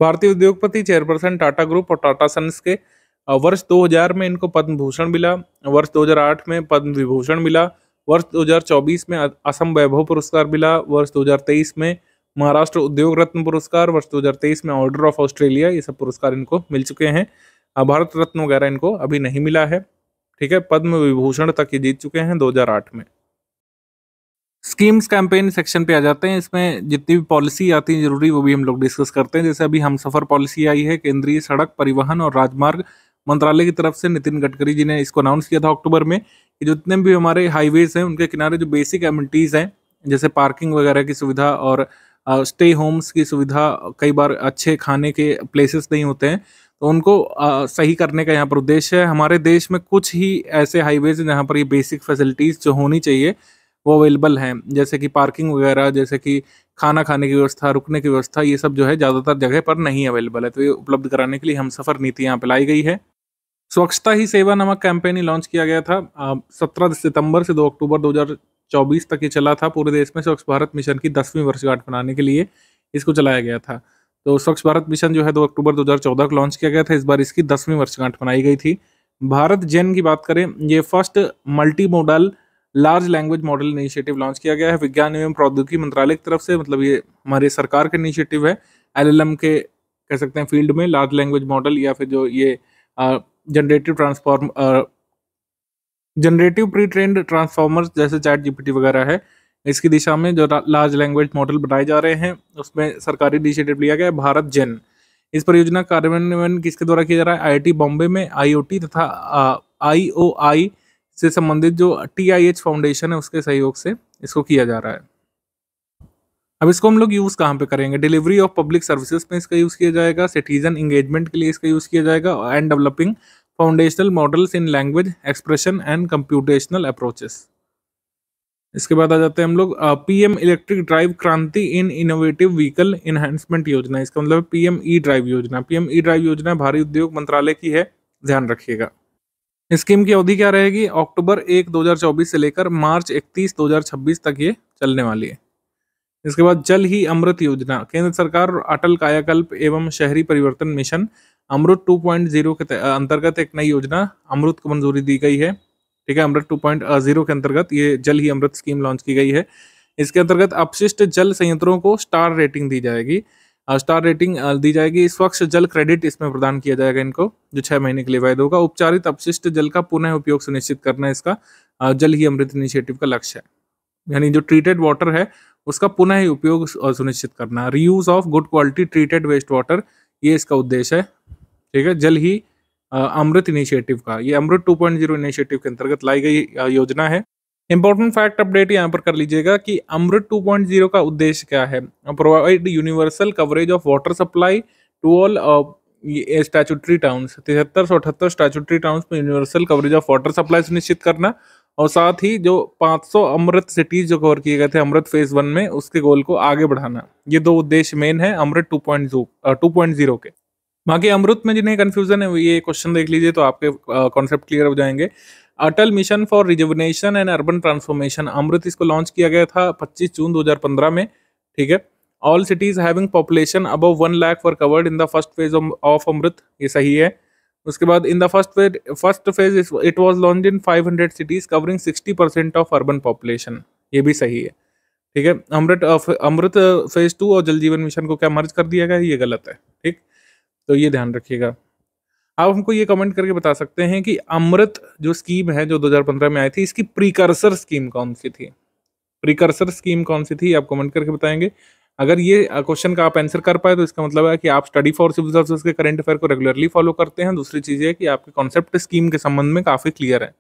भारतीय उद्योगपति चेयरपर्सन टाटा ग्रुप और टाटा सन्स के वर्ष 2000 में इनको पद्म भूषण मिला, वर्ष 2008 में पद्म विभूषण मिला, वर्ष 2024 में असम वैभव पुरस्कार मिला, वर्ष 2023 में महाराष्ट्र उद्योग रत्न पुरस्कार, वर्ष 2023 में ऑर्डर ऑफ ऑस्ट्रेलिया, ये सब पुरस्कार इनको मिल चुके हैं। भारत रत्न वगैरह इनको अभी नहीं मिला है। ठीक है, पद्म विभूषण तक ये जीत चुके हैं 2008 में। स्कीम्स कैंपेन सेक्शन पे आ जाते हैं। इसमें जितनी भी पॉलिसी आती है जरूरी वो भी हम लोग डिस्कस करते हैं। जैसे अभी हम सफ़र पॉलिसी आई है, केंद्रीय सड़क परिवहन और राजमार्ग मंत्रालय की तरफ से नितिन गडकरी जी ने इसको अनाउंस किया था अक्टूबर में कि जितने भी हमारे हाईवेज हैं उनके किनारे जो बेसिक एमिनिटीज़ हैं, जैसे पार्किंग वगैरह की सुविधा और स्टे होम्स की सुविधा, कई बार अच्छे खाने के प्लेसेस नहीं होते हैं, तो उनको सही करने का यहाँ पर उद्देश्य है। हमारे देश में कुछ ही ऐसे हाईवेज हैं जहाँ पर ये बेसिक फैसिलिटीज़ जो होनी चाहिए वो अवेलेबल हैं, जैसे कि पार्किंग वगैरह, जैसे कि खाना खाने की व्यवस्था, रुकने की व्यवस्था, ये सब जो है ज़्यादातर जगह पर नहीं अवेलेबल है। तो ये उपलब्ध कराने के लिए हम सफ़र नीति यहाँ पे लाई गई है। स्वच्छता ही सेवा नामक कैंपेन लॉन्च किया गया था 17 सितंबर से 2 अक्टूबर 2024 तक ये चला था। पूरे देश में स्वच्छ भारत मिशन की 10वीं वर्षगांठ मनाने के लिए इसको चलाया गया था। तो स्वच्छ भारत मिशन जो है 2 अक्टूबर 2014 को लॉन्च किया गया था। इस बार इसकी 10वीं वर्षगांठ मनाई गई थी। भारत जेन की बात करें, ये first multi modal large language model initiative launch किया गया है विज्ञान एवं प्रौद्योगिकी मंत्रालय की तरफ से। मतलब ये हमारे सरकार का इनिशिएटिव है। एलएलएम के कह सकते हैं फील्ड में लार्ज लैंग्वेज मॉडल या फिर जो ये जनरेटिव प्री ट्रेंड ट्रांसफॉर्मर्स जैसे चैट जीपीटी वगैरह है, इसकी दिशा में जो लार्ज लैंग्वेज मॉडल बनाए जा रहे हैं उसमें सरकारी इनिशिएटिव लिया गया है भारत जेन। इस परियोजना का कार्यान्वयन किसके द्वारा किया जा रहा है? आईआईटी बॉम्बे में आईओटी तथा आईओआई से संबंधित जो टीआईएच फाउंडेशन है उसके सहयोग से इसको किया जा रहा है। अब इसको हम लोग यूज़ कहाँ पे करेंगे? डिलीवरी ऑफ पब्लिक सर्विसेज में इसका यूज़ किया जाएगा, सिटीजन इंगेजमेंट के लिए इसका यूज़ किया जाएगा, and developing foundational models in language expression and computational approaches. इसके बाद आ जाते हैं हम लोग पीएम इलेक्ट्रिक ड्राइव क्रांति इन इनोवेटिव व्हीकल इनहेंसमेंट योजना। इसका मतलब पीएम ई ड्राइव योजना। पीएम ई ड्राइव योजना भारी उद्योग मंत्रालय की है, ध्यान रखिएगा। स्कीम की अवधि क्या रहेगी? अक्टूबर 1, 2024 से लेकर मार्च 31, 2026 तक ये चलने वाली है। इसके बाद जल ही अमृत योजना। केंद्र सरकार और अटल कायाकल्प एवं शहरी परिवर्तन मिशन अमृत 2.0 के अंतर्गत एक नई योजना अमृत को मंजूरी दी गई है। ठीक है, अमृत 2.0 के अंतर्गत ये जल ही अमृत स्कीम लॉन्च की गई है। इसके अंतर्गत अपशिष्ट जल संयंत्रों को स्टार रेटिंग दी जाएगी। स्वच्छ जल क्रेडिट इसमें प्रदान किया जाएगा इनको, जो 6 महीने के लिए वैध होगा। उपचारित अपशिष्ट जल का पुनः उपयोग सुनिश्चित करना इसका जल ही अमृत इनिशिएटिव का लक्ष्य है। यानी जो ट्रीटेड वाटर है उसका पुनः ही उपयोग सुनिश्चित करना। Reuse of good quality treated waste water, ये इसका उद्देश्य है। ठीक है, जल ही अमृत इनिशिएटिव का, ये अमृत 2.0 इनिशिएटिव के अंतर्गत लाई गई योजना है। इंपॉर्टेंट फैक्ट अपडेट यहाँ पर कर लीजिएगा कि अमृत 2.0 का उद्देश्य क्या है? Provide universal coverage of water supply to all statutory towns. 73 से 78 स्टैट्यूटरी टाउन्स में universal coverage of water supply सुनिश्चित करना, और साथ ही जो 500 अमृत सिटीज जो कवर किए गए थे अमृत फेज 1 में, उसके गोल को आगे बढ़ाना। ये 2 उद्देश्य मेन है अमृत 2.0 के। बाकी अमृत में जिन्हें कंफ्यूजन है ये क्वेश्चन देख लीजिए तो आपके कॉन्सेप्ट क्लियर हो जाएंगे। Atal mission for rejuvenation and urban transformation, Amrut इसको लॉन्च किया गया था 25 जून 2015 में। ठीक है, all cities having population above 1 lakh were covered in the first phase of Amrut, ये सही है। उसके बाद in the first phase it was launched in 500 cities covering 60% of urban population, ये भी सही है। ठीक है, अमृत फेज 2 और जल जीवन मिशन को क्या मर्ज कर दिया गया, ये गलत है। ठीक, तो ये ध्यान रखिएगा। आप हमको ये कमेंट करके बता सकते हैं कि अमृत जो स्कीम है जो 2015 में आई थी, इसकी प्रीकर्सर स्कीम कौन सी थी? प्रीकर्सर स्कीम कौन सी थी आप कमेंट करके बताएंगे। अगर ये क्वेश्चन का आप आंसर कर पाए तो इसका मतलब है कि आप स्टडी फॉर सिविल सर्विसेज के करंट अफेयर को रेगुलरली फॉलो करते हैं। दूसरी चीज़ है कि आपके कॉन्सेप्ट स्कीम के संबंध में काफ़ी क्लियर है।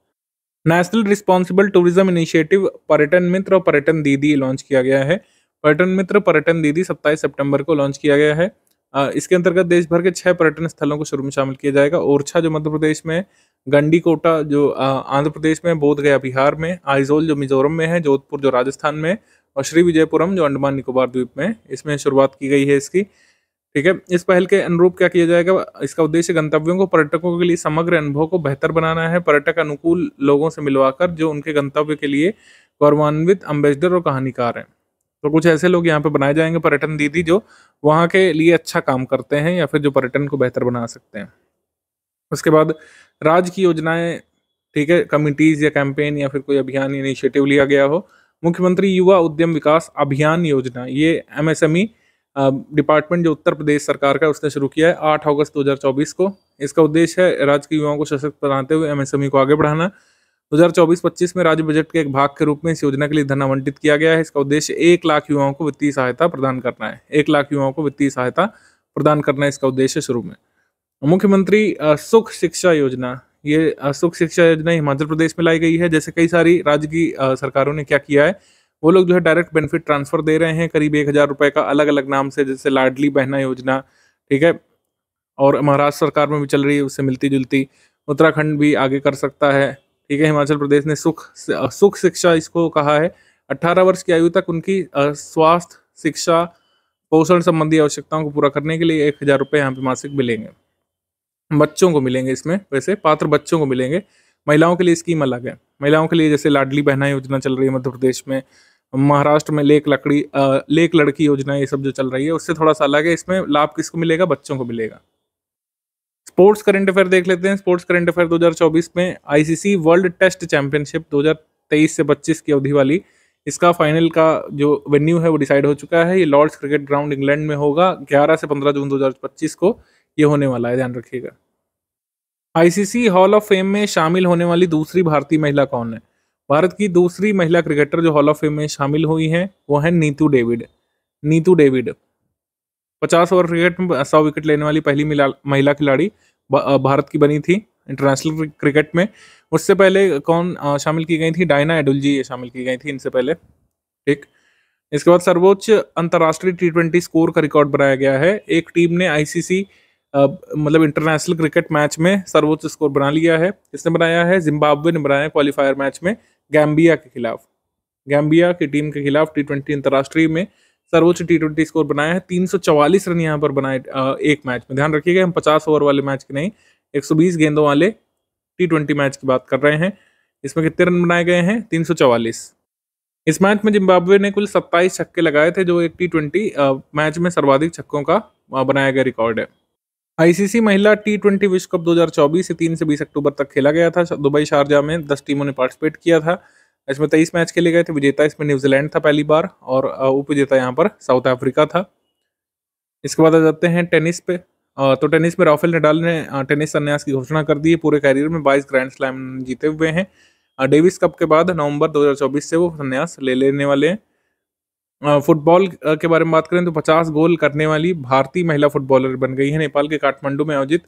नेशनल रिस्पॉन्सिबल टूरिज्म इनिशिएटिव पर्यटन मित्र और पर्यटन दीदी लॉन्च किया गया है। पर्यटन मित्र पर्यटन दीदी 27 सितंबर को लॉन्च किया गया है। इसके अंतर्गत देश भर के 6 पर्यटन स्थलों को शुरू में शामिल किया जाएगा। ओरछा जो मध्य प्रदेश में, गंडीकोटा जो आंध्र प्रदेश में, बोध गया बिहार में, आइजोल जो मिजोरम में है, जोधपुर जो राजस्थान में, और श्री विजयपुरम जो अंडमान निकोबार द्वीप में, इसमें शुरुआत की गई है इसकी। ठीक है, इस पहल के अनुरूप क्या किया जाएगा? इसका उद्देश्य गंतव्यों को पर्यटकों के लिए समग्र अनुभव को बेहतर बनाना है। पर्यटक अनुकूल लोगों से मिलवाकर जो उनके गंतव्य के लिए गौरवान्वित अम्बेसडर और कहानीकार हैं। तो कुछ ऐसे लोग यहाँ पे बनाए जाएंगे पर्यटन दीदी जो वहाँ के लिए अच्छा काम करते हैं या फिर जो पर्यटन को बेहतर बना सकते हैं। उसके बाद राज्य की योजनाएं, ठीक है, कमिटीज या कैंपेन या फिर कोई अभियान या इनिशिएटिव लिया गया हो। मुख्यमंत्री युवा उद्यम विकास अभियान योजना, ये एमएसएमई डिपार्टमेंट जो उत्तर प्रदेश सरकार का, उसने शुरू किया है 8 अगस्त 2024 को। इसका उद्देश्य है राज्य के युवाओं को सशक्त बनाते हुए एमएसएमई को आगे बढ़ाना। 2024-25 में राज्य बजट के एक भाग के रूप में इस योजना के लिए धन आवंटित किया गया है। इसका उद्देश्य 1 लाख युवाओं को वित्तीय सहायता प्रदान करना है। 1 लाख युवाओं को वित्तीय सहायता प्रदान करना है इसका उद्देश्य शुरू में। मुख्यमंत्री सुख शिक्षा योजना, ये सुख शिक्षा योजना हिमाचल प्रदेश में लाई गई है। जैसे कई सारी राज्य की सरकारों ने क्या किया है, वो लोग जो है डायरेक्ट बेनिफिट ट्रांसफर दे रहे हैं करीब 1,000 रुपए का अलग अलग नाम से, जैसे लाडली बहना योजना, ठीक है, और महाराष्ट्र सरकार में भी चल रही है उससे मिलती जुलती। उत्तराखंड भी आगे कर सकता है, ठीक है। हिमाचल प्रदेश ने सुख शिक्षा इसको कहा है। 18 वर्ष की आयु तक उनकी स्वास्थ्य, शिक्षा, पोषण संबंधी आवश्यकताओं को पूरा करने के लिए 1,000 रुपये यहाँ पे मासिक मिलेंगे। बच्चों को मिलेंगे, इसमें वैसे पात्र बच्चों को मिलेंगे। महिलाओं के लिए स्कीम अलग है। महिलाओं के लिए जैसे लाडली बहना योजना चल रही है मध्य प्रदेश में, महाराष्ट्र में लेक लड़की योजना, ये सब जो चल रही है उससे थोड़ा सा अलग है। इसमें लाभ किसको मिलेगा? बच्चों को मिलेगा। स्पोर्ट्स करंट अफेयर देख लेते हैं। स्पोर्ट्स करंट अफेयर 2024 में आईसीसी वर्ल्ड टेस्ट चैंपियनशिप 2023 से 25 की अवधि वाली, इसका फाइनल का जो वेन्यू है वो डिसाइड हो चुका है। ये लॉर्ड्स क्रिकेट ग्राउंड इंग्लैंड में होगा। 11 से 15 जून 2025 को ये होने वाला है, ध्यान रखिएगा। आईसीसी हॉल ऑफ फेम में शामिल होने वाली दूसरी भारतीय महिला कौन है? भारत की दूसरी महिला क्रिकेटर जो हॉल ऑफ फेम में शामिल हुई हैं वो है Neetu David. Neetu David 50 over cricket में 100 विकेट लेने वाली पहली महिला खिलाड़ी भारत की बनी थी इंटरनेशनल क्रिकेट में। उससे पहले कौन शामिल की गई थी? डायना एडुलजी ये शामिल की गई थी इनसे पहले, ठीक। इसके बाद सर्वोच्च अंतर्राष्ट्रीय T20 स्कोर का रिकॉर्ड बनाया गया है। एक टीम ने आईसीसी मतलब इंटरनेशनल क्रिकेट मैच में सर्वोच्च स्कोर बना लिया है। किसने बनाया है? जिम्बाब्वे ने बनाया क्वालिफायर मैच में गैम्बिया के खिलाफ। गैम्बिया की टीम के खिलाफ T20 अंतर्राष्ट्रीय में सर्वोच्च T20 स्कोर बनाया है। 344 रन यहाँ पर बनाए एक मैच में। ध्यान रखिएगा, हम 50 ओवर वाले मैच की नहीं, 120 गेंदों वाले T20 मैच की बात कर रहे हैं। इसमें कितने रन बनाए गए हैं? 344। इस मैच में जिम्बाब्वे ने कुल 27 छक्के लगाए थे, जो एक T20 मैच में सर्वाधिक छक्कों का बनाया गया रिकॉर्ड है। आईसीसी महिला T20 विश्व कप 2024 से 3 से 20 अक्टूबर तक खेला गया था। दुबई शारजा में 10 टीमों ने पार्टिसिपेट किया था। इसमें 23 मैच खेले गए थे। विजेता इसमें न्यूजीलैंड था पहली बार, और उपविजेता यहाँ पर साउथ अफ्रीका था। इसके बाद आ जाते हैं टेनिस पे। तो टेनिस में राफेल नडाल ने टेनिस संन्यास की घोषणा कर दी है। पूरे कैरियर में 22 ग्रैंड स्लैम जीते हुए हैं। डेविस कप के बाद नवंबर 2024 से वो संन्यास ले लेने वाले हैं। फुटबॉल के बारे में बात करें तो 50 गोल करने वाली भारतीय महिला फुटबॉलर बन गई है। नेपाल के काठमांडू में आयोजित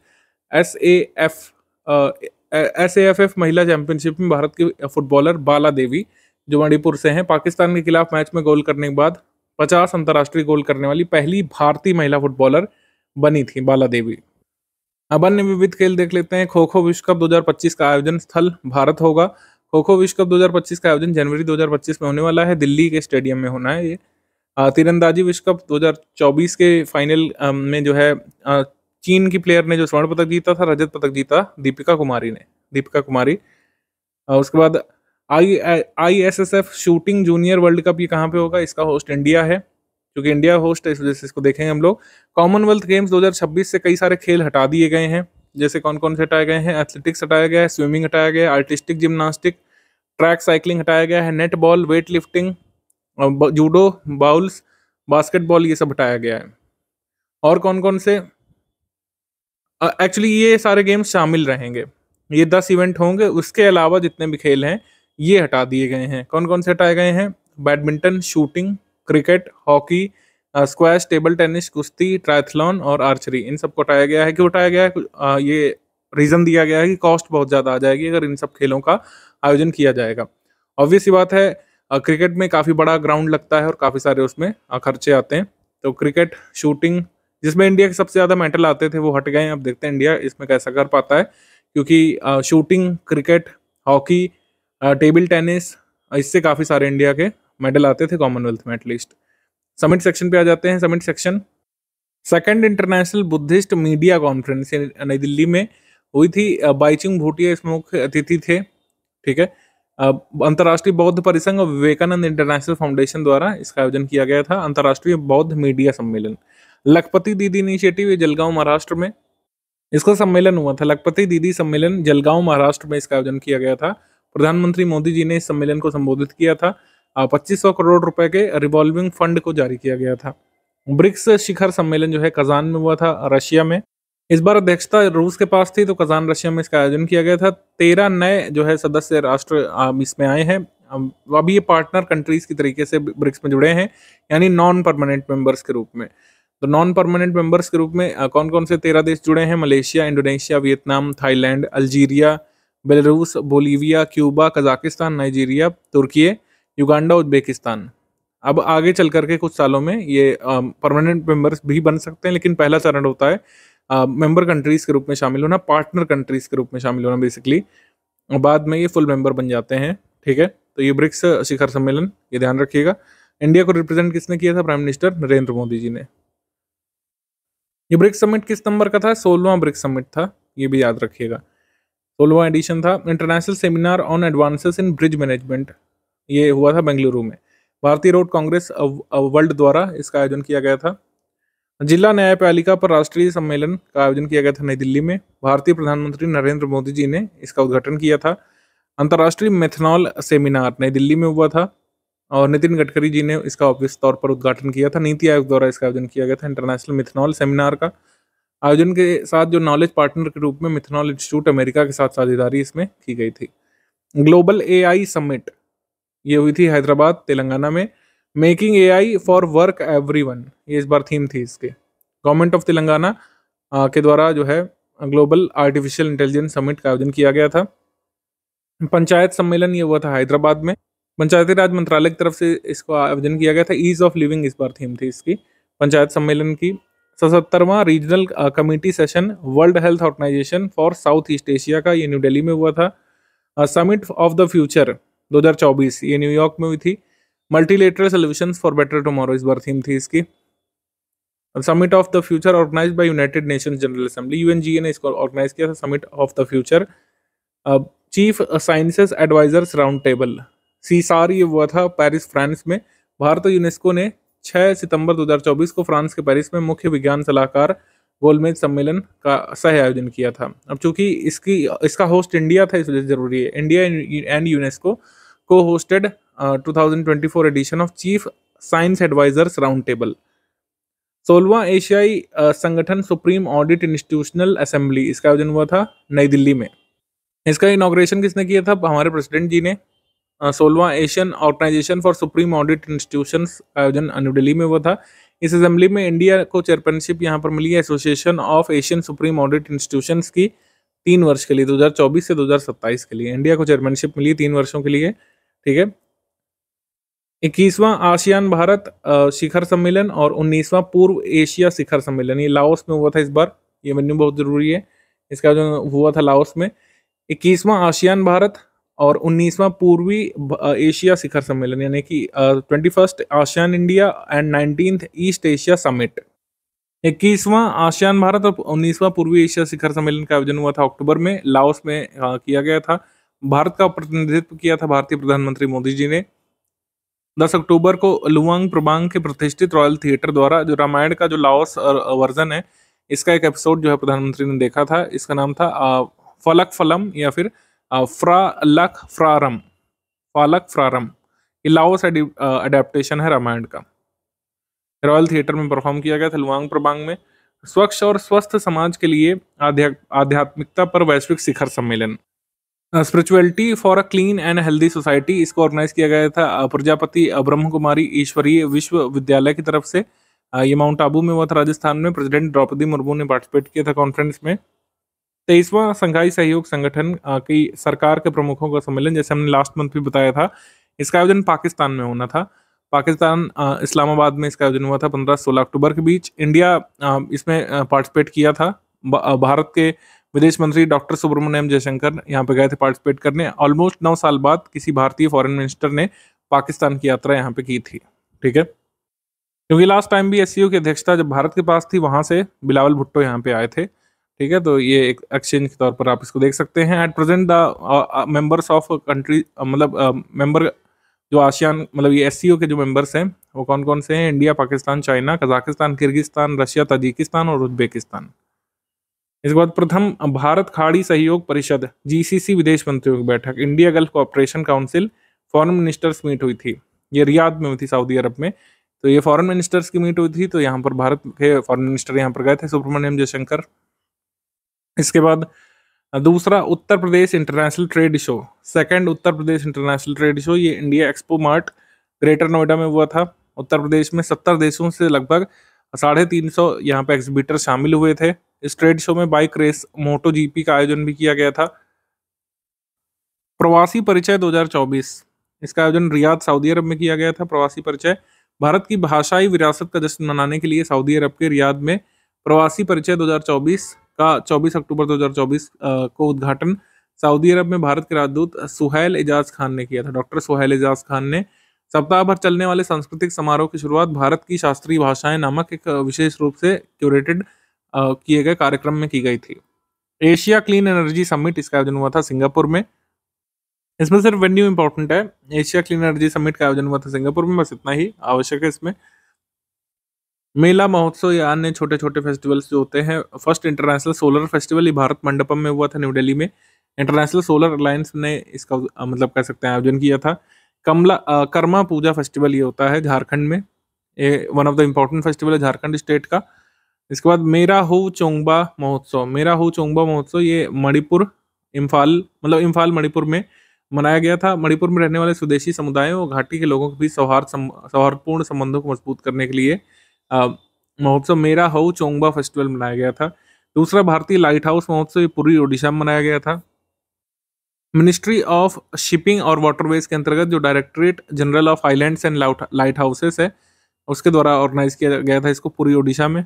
SAFF महिला चैंपियनशिप में भारत की फुटबॉलर बाला देवी, जो मणिपुर से हैं, पाकिस्तान के खिलाफ मैच में गोल करने के बाद 50 अंतर्राष्ट्रीय गोल करने वाली पहली भारतीय महिला फुटबॉलर बनी थी बाला देवी। अब अन्य विविध खेल देख लेते हैं। खो खो विश्व कप 2025 का आयोजन स्थल भारत होगा। खो खो विश्व कप 2025 का आयोजन जनवरी 2025 में होने वाला है। दिल्ली के स्टेडियम में होना है ये। तीरंदाजी विश्व कप 2024 के फाइनल में जो है चीन की प्लेयर ने जो स्वर्ण पदक जीता था, रजत पदक जीता दीपिका कुमारी। उसके बाद ISSF shooting junior world cup ये कहाँ पे होगा? इसका होस्ट इंडिया है, क्योंकि इंडिया होस्ट है इस वजह से इसको देखेंगे हम लोग। कॉमनवेल्थ गेम्स 2026 से कई सारे खेल हटा दिए गए हैं। जैसे कौन कौन से हटाए गए हैं? एथलेटिक्स हटाया गया है, स्विमिंग हटाया गया है, आर्टिस्टिक जिम्नास्टिक, ट्रैक साइकिलिंग हटाया गया है, net ball, weight lifting, judo, bowls, basketball, ये सब हटाया गया है। और कौन कौन से? एक्चुअली ये सारे गेम्स शामिल रहेंगे। ये 10 इवेंट होंगे। उसके अलावा जितने भी खेल हैं ये हटा दिए गए हैं। कौन कौन से हटाए गए हैं? Badminton, shooting, cricket, hockey, squash, table tennis, कुश्ती, ट्रायथलॉन और आर्चरी, इन सबको हटाया गया है। क्यों हटाया गया है? ये रीजन दिया गया है कि कॉस्ट बहुत ज़्यादा आ जाएगी अगर इन सब खेलों का आयोजन किया जाएगा। ऑब्वियस सी बात है, क्रिकेट में काफ़ी बड़ा ग्राउंड लगता है और काफ़ी सारे उसमें खर्चे आते हैं। तो क्रिकेट, शूटिंग, जिसमें इंडिया के सबसे ज़्यादा मेडल आते थे वो हट गए हैं। अब देखते हैं इंडिया इसमें कैसा कर पाता है, क्योंकि shooting, cricket, hockey, table tennis, इससे काफ़ी सारे इंडिया के मेडल आते थे कॉमनवेल्थ में एटलीस्ट। समिट सेक्शन पे आ जाते हैं। Summit section, second international Buddhist media conference नई दिल्ली में हुई थी। बाईचुंग भूटिया इसमें मुख्य अतिथि थे, ठीक है। अंतर्राष्ट्रीय बौद्ध परिसंघ और विवेकानंद इंटरनेशनल फाउंडेशन द्वारा इसका आयोजन किया गया था। अंतर्राष्ट्रीय बौद्ध मीडिया सम्मेलन, लखपति दीदी इनिशिएटिव, जलगांव महाराष्ट्र में इसका सम्मेलन हुआ था। लखपति दीदी सम्मेलन जलगांव महाराष्ट्र में इसका आयोजन किया गया था। प्रधानमंत्री मोदी जी ने इस सम्मेलन को संबोधित किया था। 2500 करोड़ रुपए के रिवॉल्विंग फंड को जारी किया गया था। ब्रिक्स शिखर सम्मेलन जो है कजान में हुआ था, रशिया में। इस बार अध्यक्षता रूस के पास थी, तो कजान रशिया में इसका आयोजन किया गया था। 13 नए जो है सदस्य राष्ट्र इसमें आए हैं। अभी ये पार्टनर कंट्रीज की तरीके से ब्रिक्स में जुड़े हैं, यानी नॉन परमानेंट मेंबर्स के रूप में। तो नॉन परमानेंट मेंबर्स के रूप में कौन कौन से 13 देश जुड़े हैं? Malaysia, Indonesia, Vietnam, Thailand, Algeria, Belarus, Bolivia, Cuba, Kazakhstan, Nigeria, तुर्की, युगांडा, उज्बेकिस्तान। अब आगे चल करके कुछ सालों में ये परमानेंट मेंबर्स भी बन सकते हैं, लेकिन पहला चरण होता है मेंबर कंट्रीज के रूप में शामिल होना, पार्टनर कंट्रीज के रूप में शामिल होना बेसिकली। बाद में ये फुल मेंबर बन जाते हैं, ठीक है। तो ये ब्रिक्स शिखर सम्मेलन, ये ध्यान रखिएगा। इंडिया को रिप्रेजेंट किसने किया था? प्राइम मिनिस्टर नरेंद्र मोदी जी ने। ये ब्रिक्स समिट किस नंबर का था? 16वां ब्रिक्स समिट था, ये भी याद रखिएगा। 16वां एडिशन था। International seminar on advances in bridge management, ये हुआ था बेंगलुरु में। भारतीय रोड कांग्रेस वर्ल्ड द्वारा इसका आयोजन किया गया था। जिला न्यायपालिका पर राष्ट्रीय सम्मेलन का आयोजन किया गया था नई दिल्ली में। भारतीय प्रधानमंत्री नरेंद्र मोदी जी ने इसका उद्घाटन किया था। अंतर्राष्ट्रीय मेथनॉल सेमिनार नई दिल्ली में हुआ था और नितिन गडकरी जी ने इसका ऑफिस तौर पर उद्घाटन किया था। नीति आयोग द्वारा इसका आयोजन किया गया था। इंटरनेशनल मिथनॉल सेमिनार का आयोजन के साथ जो नॉलेज पार्टनर के रूप में मिथनॉल इंस्टीट्यूट अमेरिका के साथ साझेदारी इसमें की गई थी। ग्लोबल एआई समिट, ये हुई थी हैदराबाद, तेलंगाना में। Making AI for work everyone, ये इस बार थीम थी इसके। गवर्नमेंट ऑफ तेलंगाना के द्वारा जो है ग्लोबल आर्टिफिशियल इंटेलिजेंस समिट का आयोजन किया गया था। पंचायत सम्मेलन ये हुआ था हैदराबाद में। पंचायती राज मंत्रालय की तरफ से इसको आयोजन किया गया था। ईज ऑफ लिविंग इस बार थीम थी इसकी, पंचायत सम्मेलन की। 77वां regional committee session World Health Organization for South East Asia का, ये न्यू दिल्ली में हुआ था। समिट ऑफ द फ्यूचर 2024, ये न्यूयॉर्क में हुई थी। Multilateral solutions for better tomorrow इस बार थीम थी इसकी। Summit of the future organized by United Nations General Assembly, UNGA ने इसको ऑर्गेनाइज किया था, summit of the future. Chief sciences advisers round table, CSAR, ये हुआ था पेरिस, फ्रांस में। भारत और यूनेस्को ने 6 सितंबर 2024 को फ्रांस के पेरिस में मुख्य विज्ञान सलाहकार गोलमेज सम्मेलन का सह आयोजन किया था। अब चूंकि इसका होस्ट इंडिया था, इस वजह से जरूरी है। इंडिया एंड यूनेस्को को hosted 2024 edition of chief science advisers round table. 16वां एशियाई संगठन सुप्रीम ऑडिट इंस्टीट्यूशनल असेंबली, इसका आयोजन हुआ था नई दिल्ली में। इसका इनॉग्रेशन किसने किया था? हमारे प्रेसिडेंट जी ने। 16वां Asian organization for supreme audit institutions का आयोजन न्यू दिल्ली में हुआ था। इस असेंबली में इंडिया को चेयरपर्सनशिप यहाँ पर मिली है association of Asian supreme audit institutions की 3 वर्ष के लिए, 2024 से 2027 के लिए इंडिया को चेयरपर्सनशिप मिली है 3 वर्षों के लिए, ठीक है। 21वां आसियान भारत शिखर सम्मेलन और 19वां पूर्व एशिया शिखर सम्मेलन, ये लाओस में हुआ था इस बार, ये मेन्यू बहुत जरूरी है। इसका जो हुआ था लाओस में। 21वां आसियान भारत और 19वां पूर्वी एशिया शिखर सम्मेलन, यानी कि 21st ASEAN India and 19th East Asia summit. 21वां आसियान भारत और 19वां पूर्वी एशिया शिखर सम्मेलन का आयोजन हुआ था अक्टूबर में, लाओस में किया गया था। भारत का प्रतिनिधित्व किया था भारतीय प्रधानमंत्री मोदी जी ने। 10 अक्टूबर को लुवांग प्रबांग के प्रतिष्ठित रॉयल थिएटर द्वारा जो रामायण का जो लाओस वर्जन है, इसका एक एपिसोड जो है प्रधानमंत्री ने देखा था। इसका नाम था फलक फलम या फिर फ्रालक फ्रारम, फालक फ्रारम। ये लाओस अडेप्टेशन है रामायण का। रॉयल थिएटर में परफॉर्म किया गया था लुवांग प्रबांग में। स्वच्छ और स्वस्थ समाज के लिए आध्यात्मिकता पर वैश्विक शिखर सम्मेलन, spirituality for a clean and healthy society, इसको ऑर्गेनाइज किया गया था प्रजापति ब्रह्म कुमारी ईश्वरीय विश्वविद्यालय की तरफ से। ये माउंट आबू में हुआ था राजस्थान में। प्रेसिडेंट द्रौपदी मुर्मू ने पार्टिसिपेट किया था कॉन्फ्रेंस में। 23वां संघाई सहयोग संगठन की सरकार के प्रमुखों का सम्मेलन, जैसे हमने लास्ट मंथ भी बताया था, इसका आयोजन पाकिस्तान में होना था। पाकिस्तान इस्लामाबाद में इसका आयोजन हुआ था 15-16 अक्टूबर के बीच। इंडिया इसमें पार्टिसिपेट किया था। भारत के विदेश मंत्री डॉक्टर सुब्रमण्यम जयशंकर यहाँ पे गए थे पार्टिसिपेट करने। ऑलमोस्ट 9 साल बाद किसी भारतीय फॉरेन मिनिस्टर ने पाकिस्तान की यात्रा यहाँ पे की थी, ठीक है। क्योंकि लास्ट टाइम भी एससीओ की अध्यक्षता जब भारत के पास थी, वहां से बिलावल भुट्टो यहाँ पे आए थे, ठीक है, तो ये एक एक्सचेंज के तौर पर आप इसको देख सकते हैं। At present the members of country, मतलब मेंबर जो आसियान, मतलब ये एससीओ के जो मेंबर्स हैं वो कौन कौन से हैं? India, Pakistan, China, Kazakhstan, Kyrgyzstan, Russia, Tajikistan और उज्बेकिस्तान। इसके बाद प्रथम भारत खाड़ी सहयोग परिषद जीसीसी विदेश मंत्रियों की बैठक, India Gulf Cooperation Council Foreign Ministers Meet हुई थी। ये रियाद में हुई थी, सऊदी अरब में। तो ये फॉरेन मिनिस्टर्स की मीट हुई थी, तो यहाँ पर भारत के फॉरेन मिनिस्टर यहाँ पर गए थे, सुब्रमण्यम जयशंकर। इसके बाद दूसरा Uttar Pradesh international trade show, second Uttar Pradesh international trade show, ये India expo mart greater Noida में हुआ था। उत्तर प्रदेश में 70 देशों से लगभग 350 यहाँ पे एग्जिबिटर शामिल हुए थे। इस ट्रेड शो में बाइक रेस मोटो जीपी का आयोजन भी किया गया था। प्रवासी परिचय 2024, इसका आयोजन रियाद सऊदी अरब में किया गया था। प्रवासी परिचय भारत की भाषाई विरासत का जश्न मनाने के लिए सऊदी अरब के रियाद में प्रवासी परिचय 2024 का 24 अक्टूबर 2024 को उद्घाटन सऊदी अरब में भारत के राजदूत सुहैल एजाज खान ने किया था। डॉक्टर सुहैल एजाज खान ने सप्ताह भर चलने वाले सांस्कृतिक समारोह की शुरुआत भारत की शास्त्रीय भाषाएं नामक एक विशेष रूप से क्यूरेटेड किए गए कार्यक्रम में की गई थी। एशिया क्लीन एनर्जी समिट, इसका आयोजन हुआ था सिंगापुर में। इसमें सिर्फ वेन्यू इंपॉर्टेंट है। एशिया क्लीन एनर्जी समिट का आयोजन हुआ था सिंगापुर में, बस इतना ही आवश्यक है इसमें। मेला महोत्सव या अन्य छोटे छोटे फेस्टिवल्स जो होते हैं, फर्स्ट इंटरनेशनल सोलर फेस्टिवल ये भारत मंडपम में हुआ था न्यू दिल्ली में। इंटरनेशनल सोलर अलायंस ने इसका मतलब कह सकते हैं आयोजन किया था। कर्मा पूजा फेस्टिवल ये होता है झारखंड में, ये one of the important festival है झारखंड स्टेट का। इसके बाद मेरा हु चोंगबा महोत्सव, मेरा हु चोंगबा महोत्सव ये मणिपुर, इम्फाल, मतलब इम्फाल मणिपुर में मनाया गया था। मणिपुर में रहने वाले स्वदेशी समुदायों और घाटी के लोगों के बीच सौहार्दपूर्ण संबंधों को मजबूत करने के लिए महोत्सव मेरा हउ चोंगबा फेस्टिवल मनाया गया था। दूसरा भारतीय लाइट हाउस महोत्सव पूरी ओडिशा में मनाया गया था। मिनिस्ट्री ऑफ शिपिंग और वाटरवेज के अंतर्गत जो directorate general of islands and light houses है उसके द्वारा ऑर्गेनाइज किया गया था इसको पूरी ओडिशा में।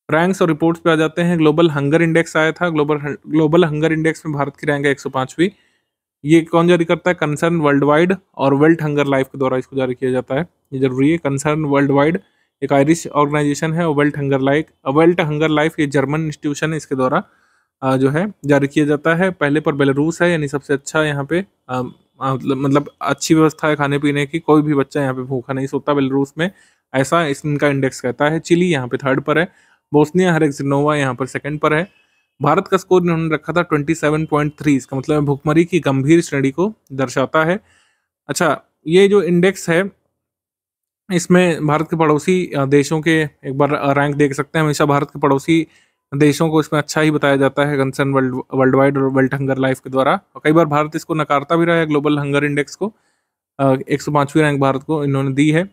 रैंक्स और रिपोर्ट्स पे आ जाते हैं। ग्लोबल हंगर इंडेक्स आया था। ग्लोबल हंगर इंडेक्स में भारत की रैंक है 105वीं। ये कौन जारी करता है? कंसर्न वर्ल्ड वाइड और वर्ल्ड हंगर लाइफ के द्वारा इसको जारी किया जाता है, ये जरूरी है। कंसर्न वर्ल्ड वाइड एक आयरिश ऑर्गेनाइजेशन है और वर्ल्ड हंगर लाइफ ये जर्मन इंस्टीट्यूशन है, इसके द्वारा जो है जारी किया जाता है। पहले पर बेलारूस है, यानी सबसे अच्छा यहाँ पे मतलब अच्छी व्यवस्था है खाने पीने की, कोई भी बच्चा यहाँ पे भूखा नहीं सोता बेलारूस में, ऐसा इनका इंडेक्स कहता है। चिली यहाँ पे थर्ड पर है। बोस्निया हेर्जेगोविना यहाँ पर सेकंड पर है। भारत का स्कोर इन्होंने रखा था 27.3, इसका मतलब भूखमरी की गंभीर श्रेणी को दर्शाता है। अच्छा, ये जो इंडेक्स है इसमें भारत के पड़ोसी देशों के एक बार रैंक देख सकते हैं। हमेशा भारत के पड़ोसी देशों को इसमें अच्छा ही बताया जाता है कंसर्न वर्ल्ड वाइड और वर्ल्ड हंगर लाइफ के द्वारा। और कई बार भारत इसको नकारता भी रहा है, ग्लोबल हंगर इंडेक्स को। 105वीं रैंक भारत को इन्होंने दी है।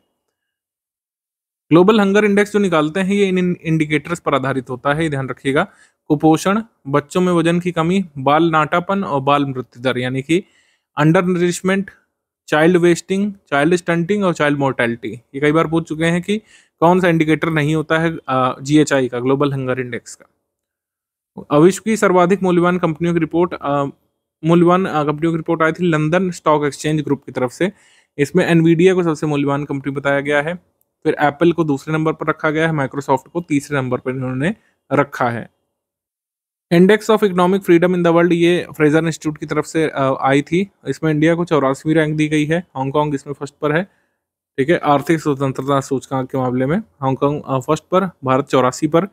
ग्लोबल हंगर इंडेक्स जो निकालते हैं ये इन इंडिकेटर्स पर आधारित होता है, ध्यान रखिएगा। कुपोषण, बच्चों में वजन की कमी, बाल नाटापन और बाल मृत्यु दर यानी कि under nourishment, child wasting, child stunting और चाइल्ड मोर्टेलिटी। ये कई बार पूछ चुके हैं कि कौन सा इंडिकेटर नहीं होता है GHI का, ग्लोबल हंगर इंडेक्स का। विश्व की सर्वाधिक मूल्यवान कंपनियों की रिपोर्ट आई थी लंदन स्टॉक एक्सचेंज ग्रुप की तरफ से। इसमें एनवीडिया को सबसे मूल्यवान कंपनी बताया गया है, फिर एप्पल को दूसरे नंबर पर रखा गया है, माइक्रोसॉफ्ट को तीसरे नंबर पर इन्होंने रखा है। Index of economic freedom in the world ये फ्रेजर इंस्टीट्यूट की तरफ से आई थी। इसमें इंडिया को 84वीं रैंक दी गई है। हांगकांग इसमें फर्स्ट पर है, ठीक है। आर्थिक स्वतंत्रता सूचकांक के मामले में हांगकांग फर्स्ट पर, भारत 84 पर।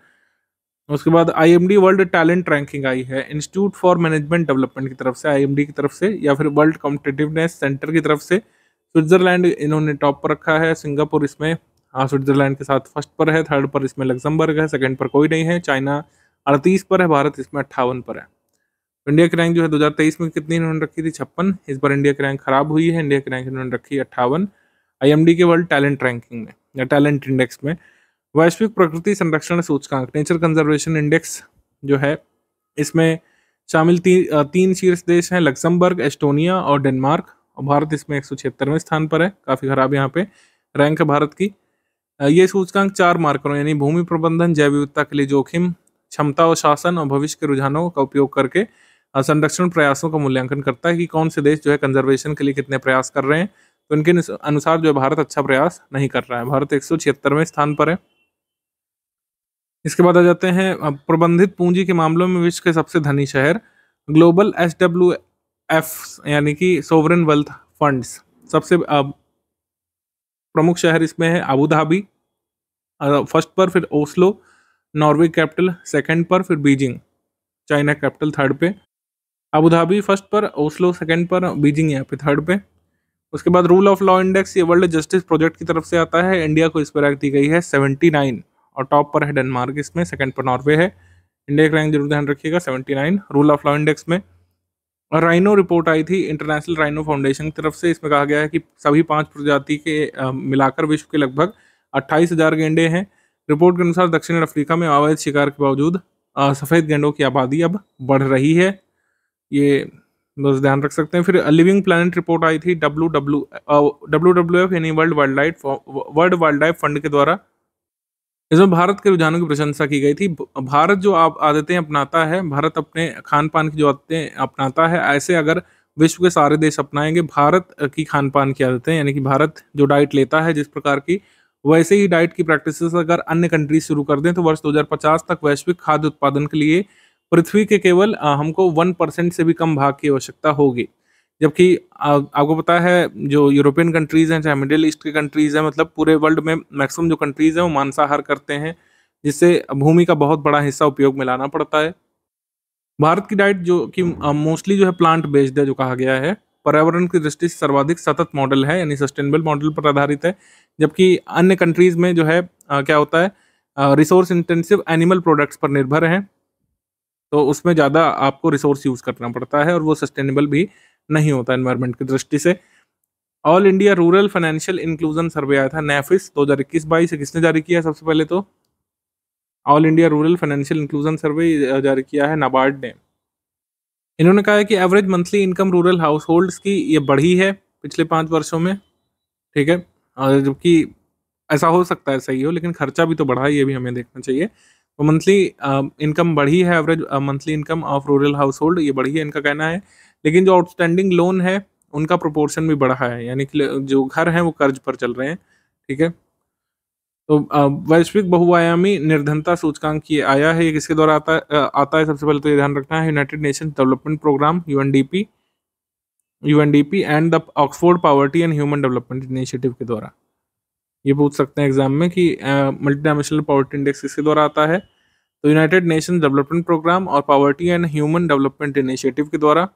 उसके बाद IMD वर्ल्ड टैलेंट रैंकिंग आई है इंस्टीट्यूट फॉर मैनेजमेंट डेवलपमेंट की तरफ से, IMD की तरफ से, या फिर वर्ल्ड कॉम्पिटिटिवनेस सेंटर की तरफ से। स्विट्जरलैंड इन्होंने टॉप पर रखा है। सिंगापुर इसमें स्विट्जरलैंड के साथ फर्स्ट पर है। थर्ड पर इसमें लग्जमबर्ग है, सेकंड पर कोई नहीं है। चाइना 38 पर है, भारत इसमें 58 पर है। इंडिया की रैंक जो है 2023 में कितनी इन्होंने रखी थी? 56। इस बार इंडिया की रैंक खराब हुई है, इंडिया की रैंक इन्होंने रखी 58 IMD के वर्ल्ड टैलेंट रैंकिंग में या टैलेंट इंडेक्स में। वैश्विक प्रकृति संरक्षण सूचकांक नेचर कंजर्वेशन इंडेक्स जो है इसमें शामिल तीन शीर्ष देश हैं, लग्जमबर्ग, एस्टोनिया और डेनमार्क। और भारत इसमें 176वें स्थान पर है, काफ़ी खराब यहाँ पे रैंक है भारत की। ये सूचकांक 4 मार्करों यानी भूमि प्रबंधन, जैव विविधता के लिए जोखिम, क्षमता और शासन और भविष्य के रुझानों का उपयोग करके संरक्षण प्रयासों का मूल्यांकन करता है कि कौन से देश जो है कंजर्वेशन के लिए कितने प्रयास कर रहे हैं। तो इनके अनुसार जो है भारत अच्छा प्रयास नहीं कर रहा है। भारत 176वें स्थान पर है। इसके बाद आ जाते हैं प्रबंधित पूंजी के मामलों में विश्व के सबसे धनी शहर। ग्लोबल SWF यानी कि सोवरेन वेल्थ फंड्स, सबसे प्रमुख शहर इसमें है अबू धाबी फर्स्ट पर, फिर ओस्लो नॉर्वे कैपिटल सेकंड पर, फिर बीजिंग चाइना कैपिटल थर्ड पे। अबू धाबी फर्स्ट पर, ओस्लो सेकंड पर, बीजिंग यहाँ पे थर्ड पे। उसके बाद रूल ऑफ लॉ इंडेक्स, ये वर्ल्ड जस्टिस प्रोजेक्ट की तरफ से आता है। इंडिया को इस पर रैंक दी गई है 79 और टॉप पर है डेनमार्क, इसमें सेकंड पर नॉर्वे है। इंडिया का रैंक जरूर ध्यान रखिएगा 79 रूल ऑफ लॉ इंडेक्स में। और राइनो रिपोर्ट आई थी इंटरनेशनल राइनो फाउंडेशन की तरफ से। इसमें कहा गया है कि सभी 5 प्रजाति के मिलाकर विश्व के लगभग 28,000 गेंडे हैं। रिपोर्ट के अनुसार दक्षिण अफ्रीका में अवैध शिकार के बावजूद सफ़ेद गेंडों की आबादी अब बढ़ रही है, ये बस ध्यान रख सकते हैं। फिर लिविंग प्लैनेट रिपोर्ट आई थी WWF यानी वर्ल्ड वाइल्ड लाइफ फंड के द्वारा। इसमें भारत के रुझानों की प्रशंसा की गई थी। भारत जो आप आदतें अपनाता है, भारत अपने खान पान की जो आदतें अपनाता है, ऐसे अगर विश्व के सारे देश अपनाएंगे भारत की खान पान की आदतें, यानी कि भारत जो डाइट लेता है जिस प्रकार की, वैसे ही डाइट की प्रैक्टिसेस अगर अन्य कंट्रीज शुरू कर दें तो वर्ष 2050 तक वैश्विक खाद्य उत्पादन के लिए पृथ्वी के केवल हमको 1% से भी कम भाग की आवश्यकता होगी। जबकि आपको पता है जो यूरोपियन कंट्रीज हैं, चाहे मिडिल ईस्ट की कंट्रीज हैं, मतलब पूरे वर्ल्ड में मैक्सिमम जो कंट्रीज हैं वो मांसाहार करते हैं, जिससे भूमि का बहुत बड़ा हिस्सा उपयोग में लाना पड़ता है। भारत की डाइट जो कि मोस्टली जो है प्लांट बेस्ड है, जो कहा गया है, पर्यावरण की दृष्टि से सर्वाधिक सतत मॉडल है, यानी सस्टेनेबल मॉडल पर आधारित है। जबकि अन्य कंट्रीज में जो है क्या होता है, रिसोर्स इंटेंसिव एनिमल प्रोडक्ट्स पर निर्भर हैं, तो उसमें ज़्यादा आपको रिसोर्स यूज़ करना पड़ता है और वो सस्टेनेबल भी नहीं होता एनवायरनमेंट की दृष्टि से। All India rural financial inclusion survey आया था NAFIS 2021-22, किसने जारी किया? सबसे पहले तो all India rural financial inclusion survey जारी किया है नाबार्ड ने। इन्होंने कहा है कि average monthly income rural households की ये बढ़ी है पिछले 5 वर्षों में, ठीक है। और जबकि ऐसा हो सकता है सही हो, लेकिन खर्चा भी तो बढ़ा है, ये भी हमें देखना चाहिए। तो मंथली इनकम बढ़ी है, average monthly income of rural house hold ये बढ़ी है, इनका कहना है। लेकिन जो आउटस्टैंडिंग लोन है उनका प्रोपोर्शन भी बढ़ा है, यानी कि जो घर हैं वो कर्ज पर चल रहे हैं, ठीक है। तो वैश्विक बहुआयामी निर्धनता सूचकांक ये आया है, ये किसके द्वारा आता है? सबसे पहले तो ये ध्यान रखना है, United Nation Development Programme UNDP and the Oxford Poverty and Human Development Initiative के द्वारा। ये पूछ सकते हैं एग्जाम में कि मल्टी डायमेंशनल पॉवर्टी इंडेक्स किसके द्वारा आता है? तो यूनाइटेड नेशन डेवलपमेंट प्रोग्राम और poverty and Human Development Initiative के द्वारा।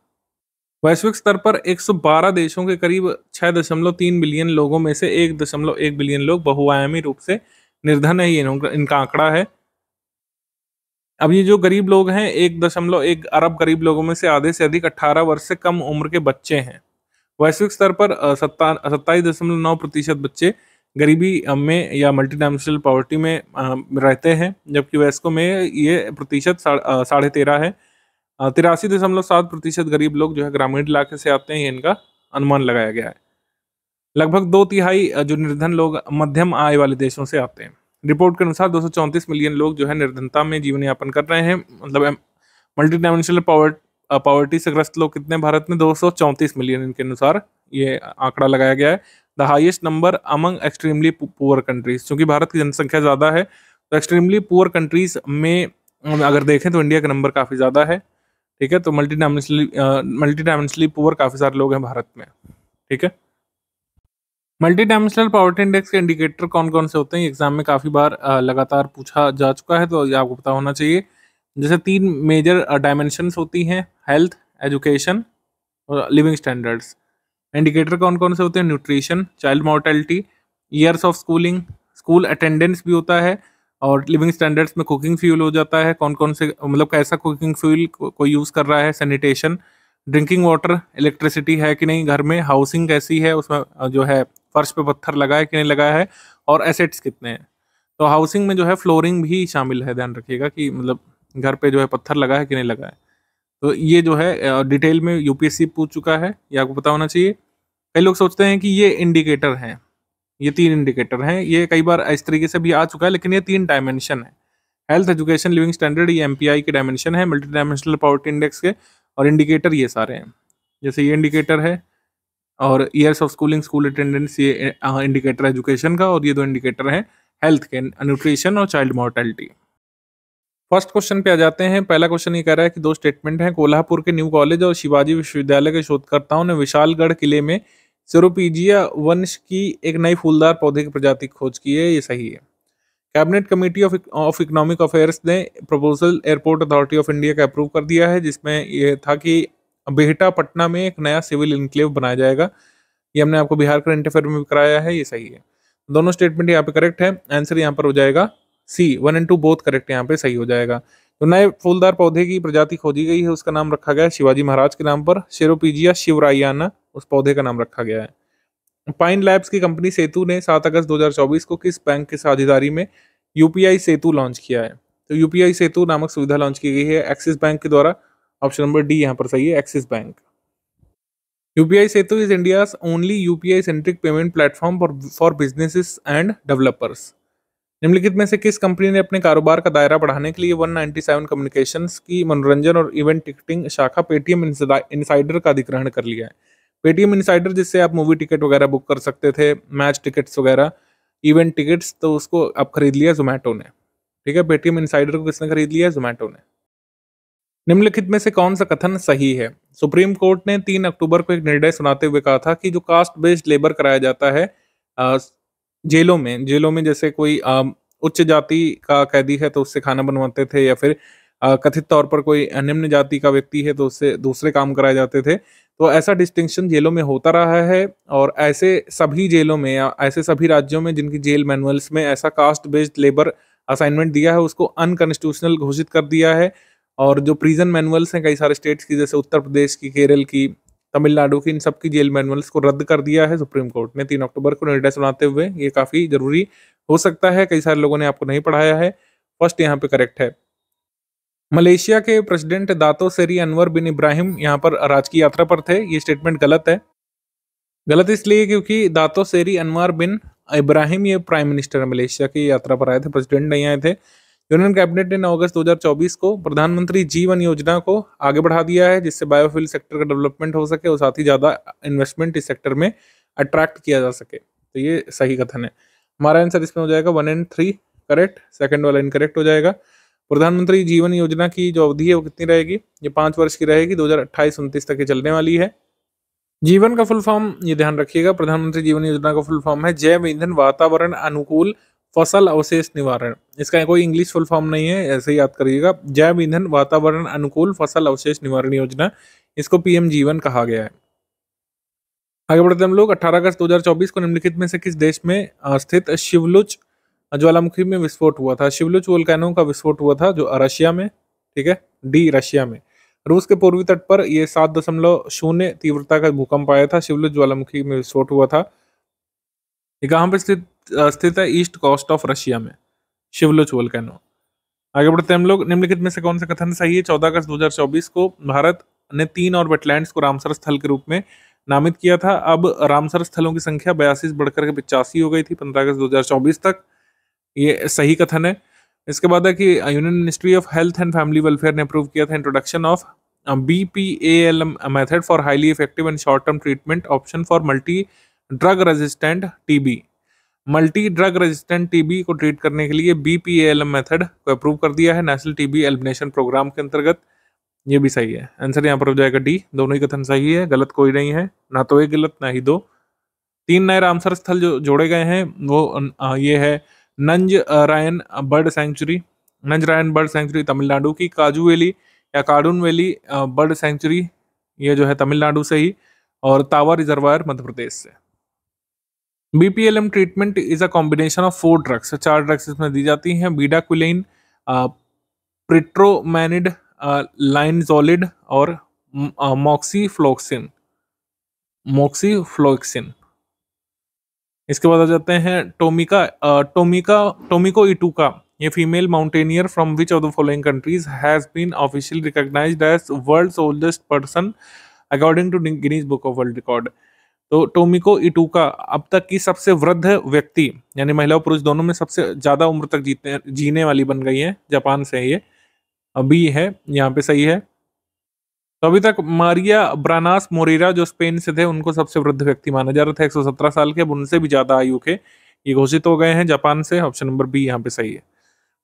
वैश्विक स्तर पर 112 देशों के करीब 6.3 बिलियन लोगों में से 1.1 बिलियन लोग बहुआयामी रूप से निर्धन है, ये इनका आंकड़ा है। अब ये जो गरीब लोग हैं, 1.1 अरब गरीब लोगों में से आधे से अधिक 18 वर्ष से कम उम्र के बच्चे हैं। वैश्विक स्तर पर 27.9% बच्चे गरीबी में या मल्टी डायमेंशनल पॉवर्टी में रहते हैं, जबकि वयस्कों में ये प्रतिशत 13.5 है। 83.7% गरीब लोग जो है ग्रामीण इलाके से आते हैं, ये इनका अनुमान लगाया गया है। लगभग 2/3 जो निर्धन लोग मध्यम आय वाले देशों से आते हैं। रिपोर्ट के अनुसार 234 मिलियन लोग जो है निर्धनता में जीवन यापन कर रहे हैं। मतलब मल्टी डायमेंशनल पॉवर्टी से ग्रस्त लोग कितने भारत में? 234 मिलियन इनके अनुसार ये आंकड़ा लगाया गया है। The highest number among extremely poor countries, क्योंकि भारत की जनसंख्या ज़्यादा है तो एक्सट्रीमली पुअर कंट्रीज में अगर देखें तो इंडिया का नंबर काफ़ी ज़्यादा है, ठीक है। तो मल्टी डायमेंशनली पुअर काफ़ी सारे लोग हैं भारत में, ठीक है। मल्टी डायमेंशनल पॉवर्टी इंडेक्स के इंडिकेटर कौन कौन से होते हैं? एग्जाम में काफ़ी बार लगातार पूछा जा चुका है, तो ये आपको पता होना चाहिए। जैसे 3 मेजर डायमेंशंस होती हैं, हेल्थ, एजुकेशन और लिविंग स्टैंडर्ड्स। इंडिकेटर कौन कौन से होते हैं? Nutrition, child mortality, years of schooling, school attendance भी होता है, और लिविंग स्टैंडर्ड्स में कुकिंग फ्यूल हो जाता है। कौन कौन से, मतलब कैसा कुकिंग फ्यूल कोई यूज़ कर रहा है, सैनिटेशन, ड्रिंकिंग वाटर, इलेक्ट्रिसिटी है कि नहीं घर में, हाउसिंग कैसी है, उसमें जो है फर्श पे पत्थर लगा है कि नहीं लगा है, और एसेट्स कितने हैं। तो हाउसिंग में जो है फ्लोरिंग भी शामिल है, ध्यान रखिएगा कि मतलब घर पे जो है पत्थर लगा है कि नहीं लगा है। तो ये जो है डिटेल में यूपीएससी पूछ चुका है, ये आपको पता होना चाहिए। कई लोग सोचते हैं कि ये इंडिकेटर हैं, ये 3 इंडिकेटर हैं, ये कई बार इस तरीके से भी आ चुका है, लेकिन ये 3 डायमेंशन है। हेल्थ, एजुकेशन, लिविंग स्टैंडर्ड, ये MPI के डायमेंशन है, मल्टी डायमेंशनल पॉवर्टी इंडेक्स के। और इंडिकेटर ये सारे हैं, जैसे ये इंडिकेटर है, और years of schooling, school attendance, ये इंडिकेटर एजुकेशन का, और ये 2 इंडिकेटर हैं हेल्थ के, न्यूट्रिशन और चाइल्ड मोर्टेलिटी। फर्स्ट क्वेश्चन पे आ जाते हैं। पहला क्वेश्चन ये कह रहा है कि दो स्टेटमेंट हैं। कोल्हापुर के न्यू कॉलेज और शिवाजी विश्वविद्यालय के शोधकर्ताओं ने विशालगढ़ किले में सिरोपीजिया वंश की एक नई फूलदार पौधे की प्रजाति की खोज की है, ये सही है। Cabinet committee of economic affairs ने proposal airport authority of India का अप्रूव कर दिया है, जिसमें ये था कि बेहटा पटना में एक नया सिविल इनक्लेव बनाया जाएगा। ये हमने आपको बिहार करंट अफेयर में भी कराया है, ये सही है। दोनों स्टेटमेंट यहाँ पे करेक्ट है। आंसर यहाँ पर हो जाएगा सी, 1 और 2 बोथ करेक्ट यहाँ पे सही हो जाएगा। तो नए फूलदार पौधे की प्रजाति खोजी गई है, उसका नाम रखा गया है शिवाजी महाराज के नाम पर। शेरोपीजिया शिवरायाना उस पौधे का नाम रखा गया है। पाइन लैब्स की कंपनी सेतु ने 7 अगस्त 2024 को किस बैंक की साझेदारी में यूपीआई सेतु लॉन्च किया है? तो यूपीआई सेतु नामक सुविधा लॉन्च की गई है एक्सिस बैंक के द्वारा। ऑप्शन नंबर डी यहाँ पर सही है, axis bank. UPI Setu is India's only UPI centric payment platform for businesses and developers. निम्नलिखित में से किस कंपनी ने अपने कारोबार का दायरा बढ़ाने के लिए 197 कम्युनिकेशंस की मनोरंजन और इवेंट टिकटिंग शाखा पेटीएम इनसाइडर का अधिग्रहण कर लिया है? पेटीएम इनसाइडर, जिससे आप मूवी टिकट वगैरह बुक कर सकते थे, मैच टिकट्स वगैरह, इवेंट टिकट्स, तो उसको अब खरीद लिया जोमेटो ने। ठीक है, पेटीएम इनसाइडर को किसने खरीद लिया? जोमेटो ने। निम्नलिखित में से कौन सा कथन सही है? सुप्रीम कोर्ट ने 3 अक्टूबर को एक निर्णय सुनाते हुए कहा था कि जो कास्ट बेस्ड लेबर कराया जाता है जेलों में जैसे कोई उच्च जाति का कैदी है तो उससे खाना बनवाते थे, या फिर कथित तौर पर कोई निम्न जाति का व्यक्ति है तो उससे दूसरे काम कराए जाते थे। तो ऐसा डिस्टिंक्शन जेलों में होता रहा है, और ऐसे सभी जेलों में या ऐसे सभी राज्यों में जिनकी जेल मैनुअल्स में ऐसा कास्ट बेस्ड लेबर असाइनमेंट दिया है उसको अनकॉन्स्टिट्यूशनल घोषित कर दिया है। और जो प्रिजन मैनुअल्स हैं कई सारे स्टेट्स की, जैसे उत्तर प्रदेश की, केरल की, तमिलनाडु की, इन सब की जेल मैनुअल्स को रद्द कर दिया है सुप्रीम कोर्ट ने 3 अक्टूबर को निर्णय सुनाते हुए। ये काफी जरूरी हो सकता है, कई सारे लोगों ने आपको नहीं पढ़ाया है। फर्स्ट यहाँ पे करेक्ट है। मलेशिया के प्रेसिडेंट दातो सेरी अनवर बिन इब्राहिम यहाँ पर राजकीय यात्रा पर थे, ये स्टेटमेंट गलत है। गलत इसलिए क्योंकि दातो सेरी अनवर बिन इब्राहिम ये प्राइम मिनिस्टर है मलेशिया की, यात्रा पर आए थे, प्रेसिडेंट नहीं आए थे। यूनियन कैबिनेट ने 9 अगस्त 2024 को प्रधानमंत्री जीवन योजना को आगे बढ़ा दिया है, जिससे बायोफ्यूल सेक्टर का डेवलपमेंट हो सके और साथ ही ज्यादा इन्वेस्टमेंट इस सेक्टर में अट्रैक्ट किया जा सके। तो ये सही कथन है। हमारा आंसर इसमें हो जाएगा 1 और 3 करेक्ट, सेकंड वाला इनकरेक्ट हो जाएगा। प्रधानमंत्री जीवन योजना की जो अवधि है वो कितनी रहेगी? ये 5 वर्ष की रहेगी, 2028-29 तक ये चलने वाली है। जीवन का फुल फॉर्म ये ध्यान रखिएगा, प्रधानमंत्री जीवन योजना का फुल फॉर्म है जैव ईंधन वातावरण अनुकूल फसल अवशेष निवारण। इसका कोई इंग्लिश फुल फॉर्म नहीं है, ऐसे ही याद करिएगा, जैव ईंधन वातावरण अनुकूल फसल अवशेष निवारण योजना, इसको पीएम जीवन कहा गया है। आगे बढ़ते हम लोग। 18 अगस्त 2024 को निम्नलिखित में से किस देश में स्थित शिवलुच ज्वालामुखी में विस्फोट हुआ था? शिवलुच वोल्केनो का विस्फोट हुआ था, जो रशिया में, ठीक है, डी रशिया में। रूस के पूर्वी तट पर यह 7.0 तीव्रता का भूकंप आया था, शिवलुच ज्वालामुखी में विस्फोट हुआ था। ये कहाँ पे स्थित है? ईस्ट कोस्ट ऑफ रशिया में, शिवलुच वोल्केनो। आगे बढ़ते हैं हम लोग। निम्नलिखित में से कौन सा कथन सही है? 14 अगस्त 2024 को भारत ने 3 और वेटलैंड्स को रामसर स्थल के रूप में नामित किया था। अब रामसर स्थलों की संख्या 82 बढ़कर के 85 हो गई थी 15 अगस्त 2024 तक। ये सही कथन है। इसके बाद है कि union ministry of health and family welfare ने अप्रूव किया था introduction of BPALM method for highly effective and short term treatment option for multi drug resistant TB. Multi drug resistant TB को ट्रीट करने के लिए BPALM मेथड को अप्रूव कर दिया है नेशनल टीबी एलिमिनेशन प्रोग्राम के अंतर्गत। ये भी सही है, आंसर यहाँ पर हो जाएगा डी। दोनों ही कथन सही है, गलत कोई नहीं है, ना तो एक गलत ना ही दो। 3 नए रामसर स्थल जो जोड़े गए हैं वो ये है Nanjarayan bird sanctuary, Nanjarayan bird sanctuary Tamil Nadu की, काजू वैली या कार्डून वैली बर्ड सेंचुरी ये जो है तमिलनाडु से ही, और तावा रिजर्वायर मध्य प्रदेश से। BPALM treatment is a combination of 4 drugs, 4 drugs इसमें दी जाती हैं, बीडाक्विलिन, प्रिट्रोमैनिड, लाइनजोलिड और मोक्सीफ्लोक्सिन। इसके बाद आ जाते हैं टोमिको इटूका। ये female mountaineer from which of the following countries has been officially recognised as world's oldest person according to Guinness book of world record. तो टोमिको इटूका अब तक की सबसे वृद्ध व्यक्ति, यानी महिला और पुरुष दोनों में सबसे ज्यादा उम्र तक जीने वाली बन गई है, जापान से ये अभी है, यहाँ पे सही है। तो अभी तक मारिया ब्रानास मोरेरा जो स्पेन से थे उनको सबसे वृद्ध व्यक्ति माना जा रहा था, 117 साल के, अब उनसे भी ज्यादा आयु के ये घोषित हो गए हैं जापान से। ऑप्शन नंबर बी यहाँ पे सही है।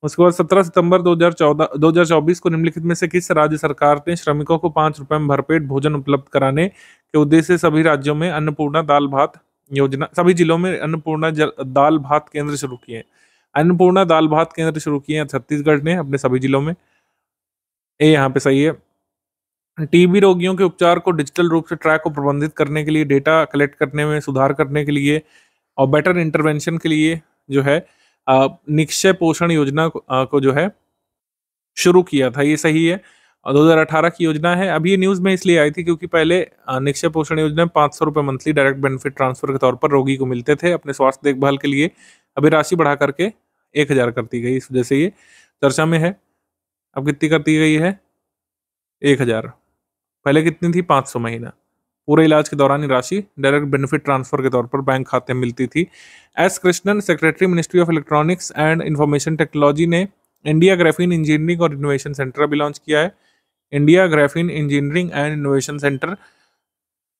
उसके बाद 17 सितंबर 2024 को निम्नलिखित में से किस राज्य सरकार ने श्रमिकों को 5 रुपए में भरपेट भोजन उपलब्ध कराने के उद्देश्य से सभी राज्यों में अन्नपूर्णा दाल भात योजना, सभी जिलों में अन्नपूर्णा दाल भात केंद्र शुरू किए हैं। अन्नपूर्णा दाल भात केंद्र शुरू किए हैं छत्तीसगढ़ ने अपने सभी जिलों में। ए यहाँ पे सही है। टीबी रोगियों के उपचार को डिजिटल रूप से ट्रैक को प्रबंधित करने के लिए, डेटा कलेक्ट करने में सुधार करने के लिए और बेटर इंटरवेंशन के लिए जो है निक्षय पोषण योजना को जो है शुरू किया था। ये सही है। 2018 की योजना है। अभी ये न्यूज में इसलिए आई थी क्योंकि पहले निक्षय पोषण योजना में 500 रुपये मंथली डायरेक्ट बेनिफिट ट्रांसफर के तौर पर रोगी को मिलते थे अपने स्वास्थ्य देखभाल के लिए। अभी राशि बढ़ा करके 1000 कर दी गई, इस वजह से ये चर्चा में है। अब कितनी कर दी गई है? 1000। पहले कितनी थी? 500 महीना। पूरे इलाज के दौरान ही राशि डायरेक्ट बेनिफिट ट्रांसफर के तौर पर बैंक खाते में मिलती थी। S Krishnan, secretary ministry of electronics and information technology ने इंडिया ग्राफीन इंजीनियरिंग और इनोवेशन सेंटर अभी लॉन्च किया है। India graphene engineering and innovation centre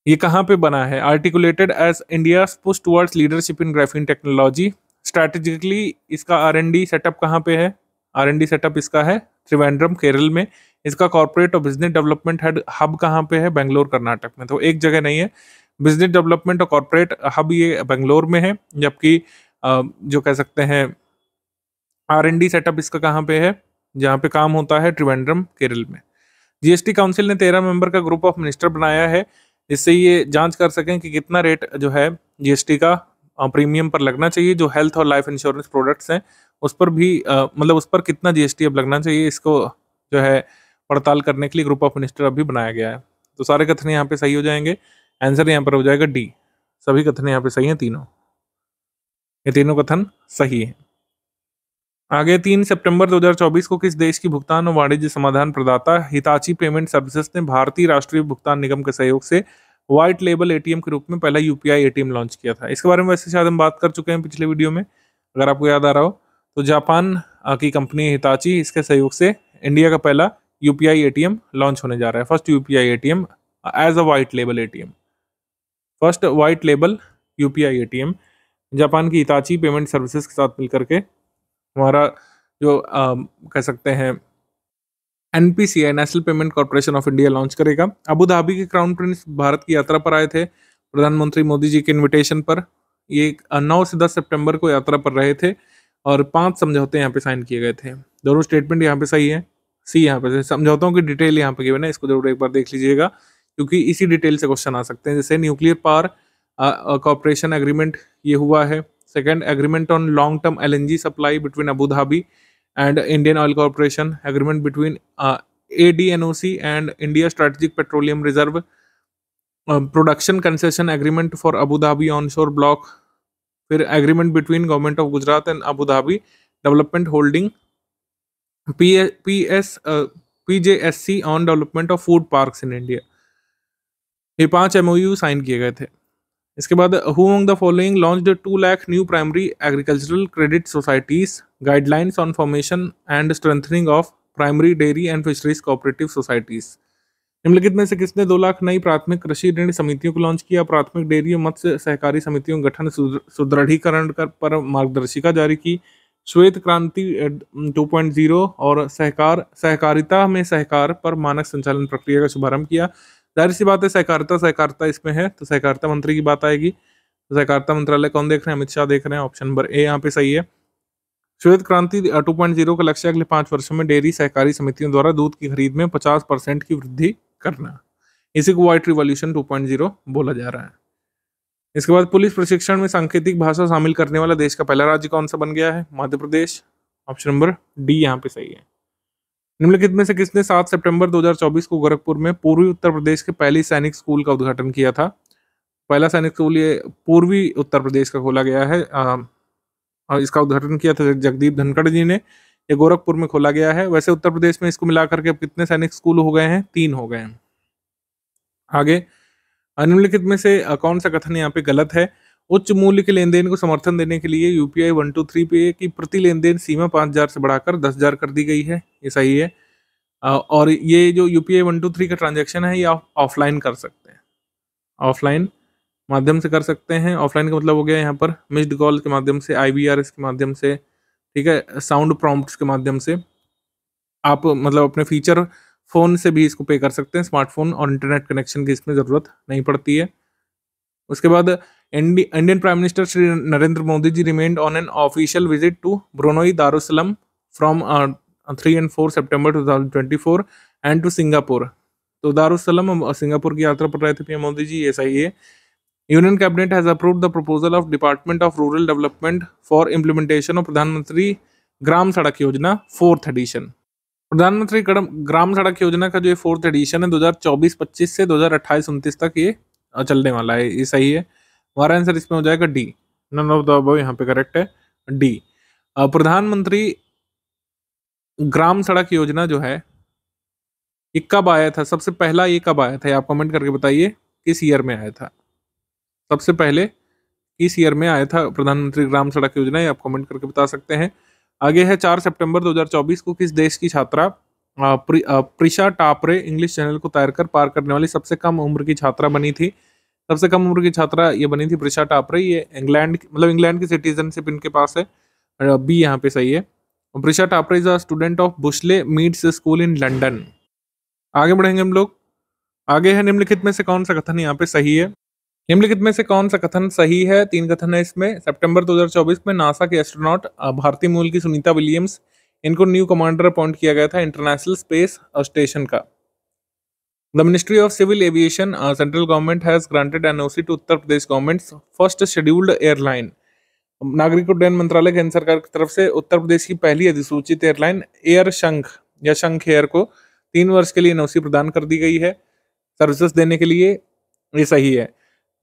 ये कहाँ पे बना है? Articulated as India push towards leadership in graphene technology. Strategically इसका R&D सेटअप कहाँ पे है? R&D सेटअप इसका है त्रिवेंद्रम, केरल में। इसका कॉर्पोरेट और बिजनेस डेवलपमेंट हेड हब कहाँ पे है? बेंगलोर, कर्नाटक में। तो एक जगह नहीं है। बिजनेस डेवलपमेंट और कॉर्पोरेट हब ये बेंगलोर में है, जबकि जो कह सकते हैं R&D सेटअप इसका कहाँ पे है, जहाँ पे काम होता है? त्रिवेंद्रम, केरल में। जीएसटी काउंसिल ने 13 मेंबर का ग्रुप ऑफ मिनिस्टर बनाया है, जिससे ये जांच कर सकें कि कितना रेट जो है जीएसटी का प्रीमियम पर लगना चाहिए। जो हेल्थ और लाइफ इंश्योरेंस प्रोडक्ट्स हैं उस पर भी मतलब उस पर कितना जीएसटी अब लगना चाहिए, इसको जो है पड़ताल करने के लिए ग्रुप ऑफ मिनिस्टर अभी बनाया गया है। तो सारे कथन यहाँ पे सही हो जाएंगे। आंसर यहाँ पर हो जाएगा डी। सभी कथन यहाँ पे सही हैं, तीनों। ये तीनों कथन सही है। आगे 3 सितंबर 2024 को किस देश की भुगतान और वाणिज्य समाधान प्रदाता हिताची पेमेंट सर्विसेज ने भारतीय राष्ट्रीय भुगतान निगम के सहयोग से व्हाइट लेबल एटीएम के रूप में पहला यूपीआई एटीएम लॉन्च किया था? इसके बारे में वैसे शायद हम बात कर चुके हैं पिछले वीडियो में, अगर आपको याद आ रहा हो तो। जापान की कंपनी हिताची, इसके सहयोग से इंडिया का पहला यूपीआई एटीएम लॉन्च होने जा रहा है। First UPI ATM as a white label ATM, first white label UPI ATM Japan की हिताची पेमेंट सर्विसेज के साथ मिलकर के हमारा जो कह सकते हैं NPCI, national payment corporation of India launch करेगा। अबू धाबी के क्राउन प्रिंस भारत की यात्रा पर आए थे प्रधानमंत्री मोदी जी के इनविटेशन पर। ये 9 से 10 सितंबर को यात्रा पर रहे थे और 5 समझौते यहाँ पे साइन किए गए थे। दोनों स्टेटमेंट यहाँ पे सही है। सी यहाँ पे समझौतों की डिटेल यहाँ पे गिवन है, इसको जरूर एक बार देख लीजिएगा क्योंकि इसी डिटेल से क्वेश्चन आ सकते हैं। जैसे न्यूक्लियर पावर कॉर्पोरेशन एग्रीमेंट ये हुआ है। Second, agreement on long term LNG supply between Abu Dhabi and Indian Oil Corporation, agreement between ADNOC and India Strategic Petroleum Reserve, production concession agreement for Abu Dhabi onshore block, फिर agreement between Government of Gujarat and Abu Dhabi Development Holding PJSC on development of food parks in India। ये 5 MOU साइन किए गए थे। इसके बाद who among the following launched 2 lakh new primary agricultural credit societies, guidelines on formation and strengthening of primary dairy and fisheries cooperative societies. निम्नलिखित में से किसने 2 लाख नई प्राथमिक कृषि ऋण समितियों को लॉन्च किया? प्राथमिक डेयरी और मत्स्य सहकारी समितियों का गठन सुदृढ़ीकरण पर मार्गदर्शिका जारी की। श्वेत क्रांति 2.0 और सहकारिता में सहकार पर मानक संचालन प्रक्रिया का शुभारंभ किया। जाहिर सी बात है सहकारिता इसमें है तो सहकारिता मंत्री की बात आएगी। तो सहकारिता मंत्रालय कौन देख रहे हैं? अमित शाह देख रहे हैं। ऑप्शन नंबर ए यहाँ पे सही है। श्वेत क्रांति 2.0 का लक्ष्य अगले 5 वर्षों में डेयरी सहकारी समितियों द्वारा दूध की खरीद में 50% की वृद्धि करना। इसी को व्हाइट रिवॉल्यूशन 2.0 बोला जा रहा है। इसके बाद पुलिस प्रशिक्षण में सांकेतिक भाषा शामिल करने वाला देश का पहला राज्य कौन सा बन गया है? Madhya Pradesh. Option number D यहाँ पे सही है। निम्नलिखित में से किसने 7 सितंबर 2024 को गोरखपुर में पूर्वी उत्तर प्रदेश के पहली सैनिक स्कूल का उद्घाटन किया था? पहला सैनिक स्कूल ये पूर्वी उत्तर प्रदेश का खोला गया है और इसका उद्घाटन किया था जगदीप धनखड़ जी ने। ये गोरखपुर में खोला गया है। वैसे उत्तर प्रदेश में इसको मिलाकर के अब कितने सैनिक स्कूल हो गए हैं? 3 हो गए हैं। आगे निम्नलिखित में से कौन सा कथन यहाँ पे गलत है? उच्च मूल्य के लेन देन को समर्थन देने के लिए UPI 123 पे की प्रति लेन देन सीमा 5000 से बढ़ाकर 10,000 कर दी गई है। ये सही है। और ये जो UPI 123 का ट्रांजैक्शन है ये आप ऑफलाइन कर सकते हैं, ऑफलाइन माध्यम से कर सकते हैं। ऑफलाइन का मतलब हो गया यहाँ पर मिस्ड कॉल के माध्यम से, IVRS के माध्यम से, ठीक है, साउंड प्रॉम्प्ट्स के माध्यम से आप मतलब अपने फीचर फ़ोन से भी इसको पे कर सकते हैं, स्मार्टफ़ोन और इंटरनेट कनेक्शन की इसमें ज़रूरत नहीं पड़ती है। उसके बाद Indian prime minister Shri Narendra Modi ji remained on an official visit to Brunei Darussalam from 3 and 4 सितंबर 2024 एंड टू सिंगापुर। तो दारुसलाम और सिंगापुर की यात्रा पर रहे थे पीएम मोदी जी, ये सही है। Union cabinet has approved the proposal of department of rural development for implementation of प्रधानमंत्री ग्राम सड़क योजना 4th एडिशन। प्रधानमंत्री ग्राम सड़क योजना का जो ये 4th एडिशन है 2024-25 से 2028-29 तक ये चलने वाला है, ये सही है। हमारा आंसर इसमें हो जाएगा D, none of the above यहाँ पे करेक्ट है, डी। प्रधानमंत्री ग्राम सड़क योजना जो है ये कब आया था, सबसे पहला ये कब आया था, ये आप कमेंट करके बताइए किस ईयर में आया था, सबसे पहले किस ईयर में आया था प्रधानमंत्री ग्राम सड़क योजना, ये आप कमेंट करके बता सकते हैं। आगे है 4 सितंबर 2024 को किस देश की छात्रा प्रिशा टापरे इंग्लिश चैनल को तैरकर पार करने वाली सबसे कम उम्र की छात्रा बनी थी। सबसे कम उम्र की छात्रा ये बनी थी प्रिशा टापरे, ये इंग्लैंड मतलब इंग्लैंड की सिटीजनशिप इनके पास है, बी यहाँ पे सही है। Prisha Tapre is a student of Bushey Meads school in London. आगे बढ़ेंगे हम लोग, आगे है निम्नलिखित में से कौन सा कथन यहाँ पे सही है, निम्नलिखित में से कौन सा कथन सही है, 3 कथन है इसमें। सितंबर 2024 में नासा के एस्ट्रोनॉट भारतीय मूल की सुनीता विलियम्स, इनको न्यू कमांडर अपॉइंट किया गया था इंटरनेशनल स्पेस स्टेशन का। The ministry of civil aviation central government has granted NOC to Uttar Pradesh government's first scheduled airline. नागरिक उड्डयन मंत्रालय केंद्र सरकार की तरफ से उत्तर प्रदेश की पहली अधिसूचित एयरलाइन एयर शंख या शंख एयर को 3 वर्ष के लिए एनओसी प्रदान कर दी गई है सर्विसेज देने के लिए, ये सही है।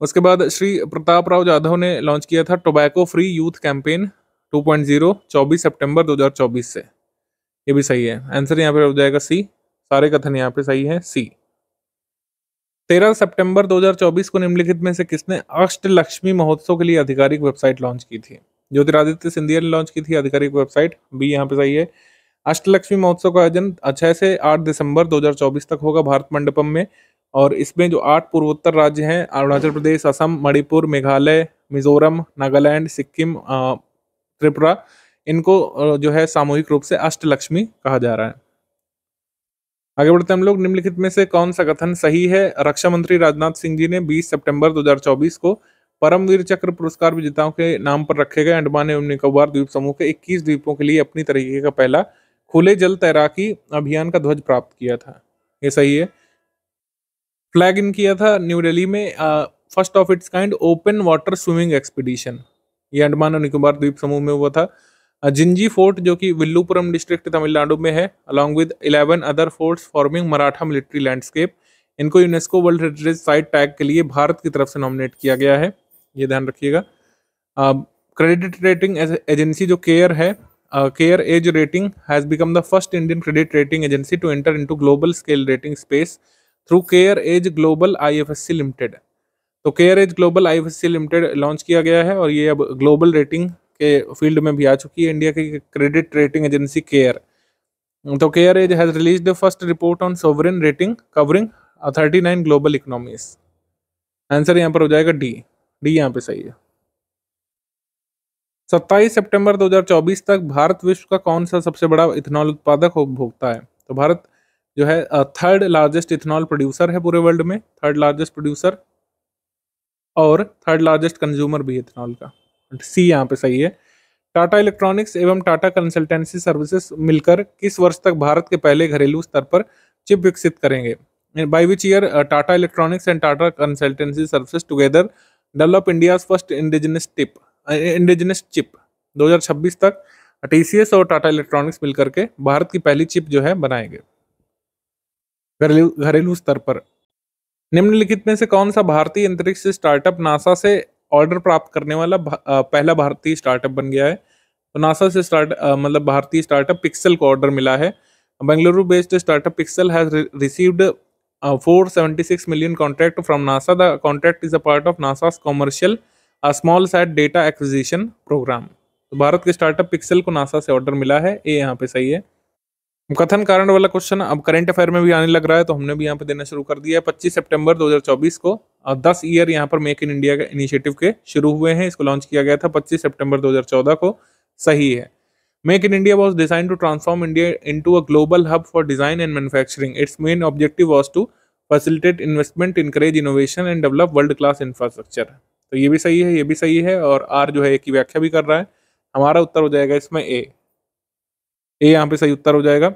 उसके बाद श्री प्रताप राव जाधव ने लॉन्च किया था टोबैको फ्री यूथ कैंपेन 2.0 24 सितंबर 2024 से, ये भी सही है। आंसर यहाँ पे हो जाएगा सी, सारे कथन यहाँ पे सही है, सी। 13 सितंबर 2024 को निम्नलिखित में से किसने अष्टलक्ष्मी महोत्सव के लिए आधिकारिक वेबसाइट लॉन्च की थी। ज्योतिरादित्य सिंधिया ने लॉन्च की थी आधिकारिक वेबसाइट, बी यहाँ पे सही है। अष्टलक्ष्मी महोत्सव का आयोजन 6 से 8 दिसंबर 2024 तक होगा भारत मंडपम में, और इसमें जो 8 पूर्वोत्तर राज्य हैं अरुणाचल प्रदेश, असम, मणिपुर, मेघालय, मिजोरम, नागालैंड, सिक्किम, त्रिपुरा, इनको जो है सामूहिक रूप से अष्टलक्ष्मी कहा जा रहा है। आगे बढ़ते हैं हम लोग, निम्नलिखित में से कौन सा कथन सही है। रक्षा मंत्री राजनाथ सिंह जी ने 20 सितंबर 2024 को परमवीर चक्र पुरस्कार विजेताओं के नाम पर रखे गए अंडमान एवं निकोबार द्वीप समूह के 21 द्वीपों के लिए अपनी तरीके का पहला खुले जल तैराकी अभियान का ध्वज प्राप्त किया था, ये सही है। फ्लैग इन किया था न्यू दिल्ली में first of its kind open water swimming expedition, ये अंडमान और निकोबार द्वीप समूह में हुआ था। जिंजी फोर्ट जो कि विल्लुपुरम डिस्ट्रिक्ट तमिलनाडु में है, along with 11 other forts forming Maratha military landscape, इनको UNESCO world heritage site tag के लिए भारत की तरफ से नॉमिनेट किया गया है, ये ध्यान रखिएगा। क्रेडिट रेटिंग एजेंसी जो केयर है, Care edge rating has become the first Indian credit rating agency to enter into global scale rating space through Care edge global IFSC limited. तो care edge global IFSC limited launch किया गया है और ये अब ग्लोबल रेटिंग के फील्ड में भी आ चुकी है, इंडिया की क्रेडिट रेटिंग एजेंसी केयर। तो care as has released the first report on sovereign rating covering 39 global economies. Answer यहाँ पर हो जाएगा डी, डी यहाँ पे सही है। 27 सितंबर 2024 तक भारत विश्व का कौन सा सबसे बड़ा इथेनॉल उत्पादक उपभोक्ता है। तो भारत जो है 3rd लार्जेस्ट इथेनॉल प्रोड्यूसर है पूरे वर्ल्ड में, 3rd लार्जेस्ट प्रोड्यूसर और 3rd लार्जेस्ट कंज्यूमर भी इथेनॉल का, सी यहाँ पे सही है। टाटा इलेक्ट्रॉनिक्स एवं टाटा कंसल्टेंसी सर्विसेज मिलकर किस वर्ष तक भारत के पहले घरेलू स्तर पर चिप विकसित करेंगे। By which year Tata electronics and Tata consultancy services together develop India's first indigenous chip. 2026 तक TCS और टाटा इलेक्ट्रॉनिक्स मिलकर के भारत की पहली चिप जो है बनाएंगे घरेलू स्तर पर। निम्नलिखित में से कौन सा भारतीय अंतरिक्ष स्टार्टअप नासा से ऑर्डर प्राप्त करने वाला पहला भारतीय स्टार्टअप बन गया है। तो नासा से मतलब भारतीय स्टार्टअप पिक्सल को ऑर्डर मिला है। Bengaluru based startup Pixxel has received 476 million contract from NASA. The contract is a part of NASA's commercial small sat data acquisition programme. तो भारत के स्टार्टअप पिक्सल को नासा से ऑर्डर मिला है, ए यहाँ पे सही है। कथन कारण वाला क्वेश्चन अब करंट अफेयर में भी आने लग रहा है, तो हमने भी यहाँ पे देना शुरू कर दिया है। 25 सितंबर 2024 को 10 ईयर यहाँ पर मेक इन इंडिया के इनिशिएटिव के शुरू हुए हैं। इसको लॉन्च किया गया था 25 सितंबर 2014 को, सही है। Make in India was designed to transform India into a global hub for design and manufacturing. Its main objective was to facilitate investment, encourage innovation and develop world class infrastructure. तो ये भी सही है, ये भी सही है, और आर जो है ए की व्याख्या भी कर रहा है। हमारा उत्तर हो जाएगा इसमें ए यहाँ पे सही उत्तर हो जाएगा।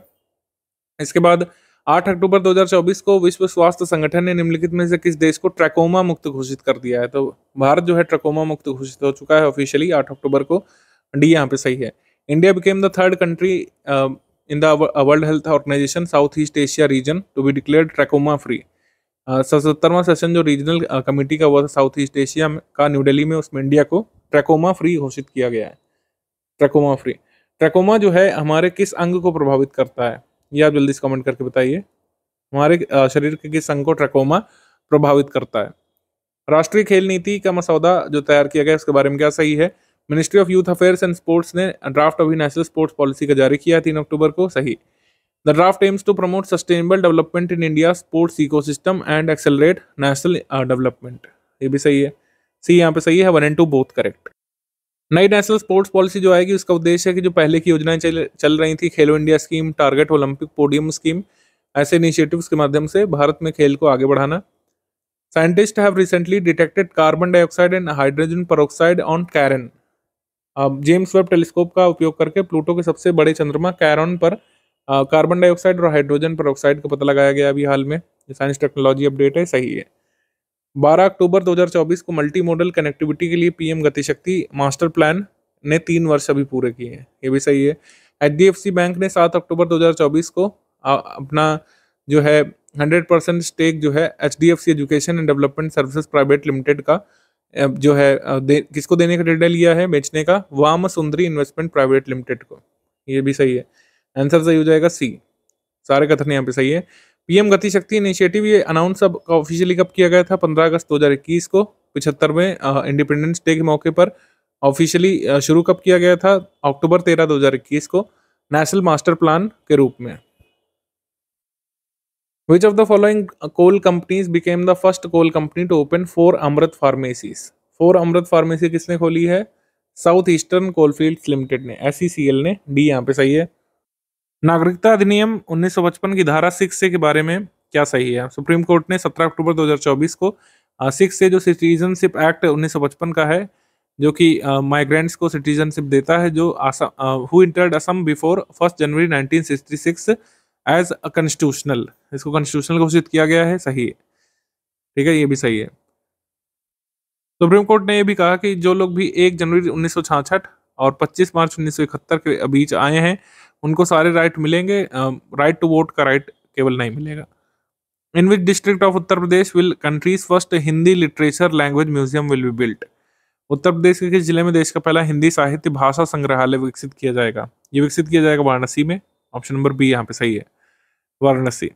इसके बाद 8 अक्टूबर 2024 को विश्व स्वास्थ्य संगठन ने निम्नलिखित में से किस देश को ट्रैकोमा मुक्त घोषित कर दिया है? तो भारत जो है ट्रैकोमा मुक्त घोषित हो चुका है ऑफिशियली 8 अक्टूबर को। डी यहाँ पे सही है। India became the third country in the World Health Organization South East Asia region to be declared trachoma free. 77वां सेशन जो रीजनल कमेटी का हुआ था साउथ ईस्ट एशिया का न्यू दिल्ली में, उसमें इंडिया को ट्रैकोमा फ्री घोषित किया गया है। Trachoma free. ट्रैकोमा जो है हमारे किस अंग को प्रभावित करता है? ये आप जल्दी से कमेंट करके बताइए। हमारे शरीर के किस अंग को ट्रैकोमा प्रभावित करता है? राष्ट्रीय खेल नीति का मसौदा जो तैयार किया गया है उसके बारे में क्या सही है? Ministry of youth affairs and sports ने ड्राफ्ट अभी नेशनल स्पोर्ट्स पॉलिसी का जारी किया 3 अक्टूबर को, सही। The draft aims to promote sustainable development in India sports ecosystem and accelerate national development, ये भी सही है। सी यहाँ पे सही है, 1 और 2 बोथ करेक्ट। नई नेशनल स्पोर्ट्स पॉलिसी जो आएगी उसका उद्देश्य है कि जो पहले की योजनाएं चल रही थी, खेलो India scheme, target Olympic podium scheme, ऐसे इनिशिएटिव्स के माध्यम से भारत में खेल को आगे बढ़ाना। Scientist have recently detected carbon dioxide and hydrogen peroxide on Charon. James Webb telescope का उपयोग करके प्लूटो के सबसे बड़े चंद्रमा कैरन पर कार्बन डाइऑक्साइड और हाइड्रोजन पेरोक्साइड का पता लगाया गया अभी हाल में। साइंस टेक्नोलॉजी अपडेट है, सही है। 12 अक्टूबर 2024 को मल्टी मॉडल कनेक्टिविटी के लिए पीएम गतिशक्ति मास्टर प्लान ने 3 वर्ष अभी पूरे किए हैं, ये भी सही है। HDFC बैंक ने 7 अक्टूबर 2024 को अपना जो है 100% स्टेक जो है HDFC education and development services private limited का जो है किसको देने का निर्णय लिया है बेचने का? वाम सुंदरी इन्वेस्टमेंट प्राइवेट लिमिटेड को, ये भी सही है। आंसर सही हो जाएगा सी, सारे कथन यहाँ पे सही है। पीएम गतिशक्ति इनिशिएटिव ये अनाउंस अब ऑफिशियली कब किया गया था? 15 अगस्त 2021 को 75वें इंडिपेंडेंस डे के मौके पर ऑफिशियली शुरू कब किया गया था? अक्टूबर 13, 2021 को नेशनल मास्टर प्लान के रूप में। Which of the following coal companies became the first coal company to open 4 Amrit pharmacies? 4 Amrit pharmacy किसने खोली है? साउथ ईस्टर्न कोलफील्ड्स लिमिटेड ने, SECL ने। डी यहाँ पे सही है। नागरिकता अधिनियम 1955 की धारा 6 के बारे में क्या सही है? सुप्रीम कोर्ट ने 17 अक्टूबर 2024 को 6 से जो सिटीजनशिप एक्ट 1955 का है, जो कि माइग्रेंट्स को सिटीजनशिप देता है जो who entered Assam before 1 January 1966 as a constitutional, इसको कॉन्स्टिट्यूशनल घोषित किया गया है, सही है। ठीक है, ये भी सही है। सुप्रीम कोर्ट ने यह भी कहा कि जो लोग भी 1 जनवरी 1966 और 25 मार्च 1971 के बीच आए हैं उनको सारे राइट मिलेंगे, राइट टू वोट का राइट केवल नहीं मिलेगा। In which district of Uttar Pradesh will country's first Hindi literature language museum will be built? Uttar Pradesh के किस जिले में देश का पहला हिंदी साहित्य भाषा संग्रहालय विकसित किया जाएगा? ये विकसित किया जाएगा वाराणसी में, ऑप्शन नंबर बी यहाँ पे सही है, वाराणसी।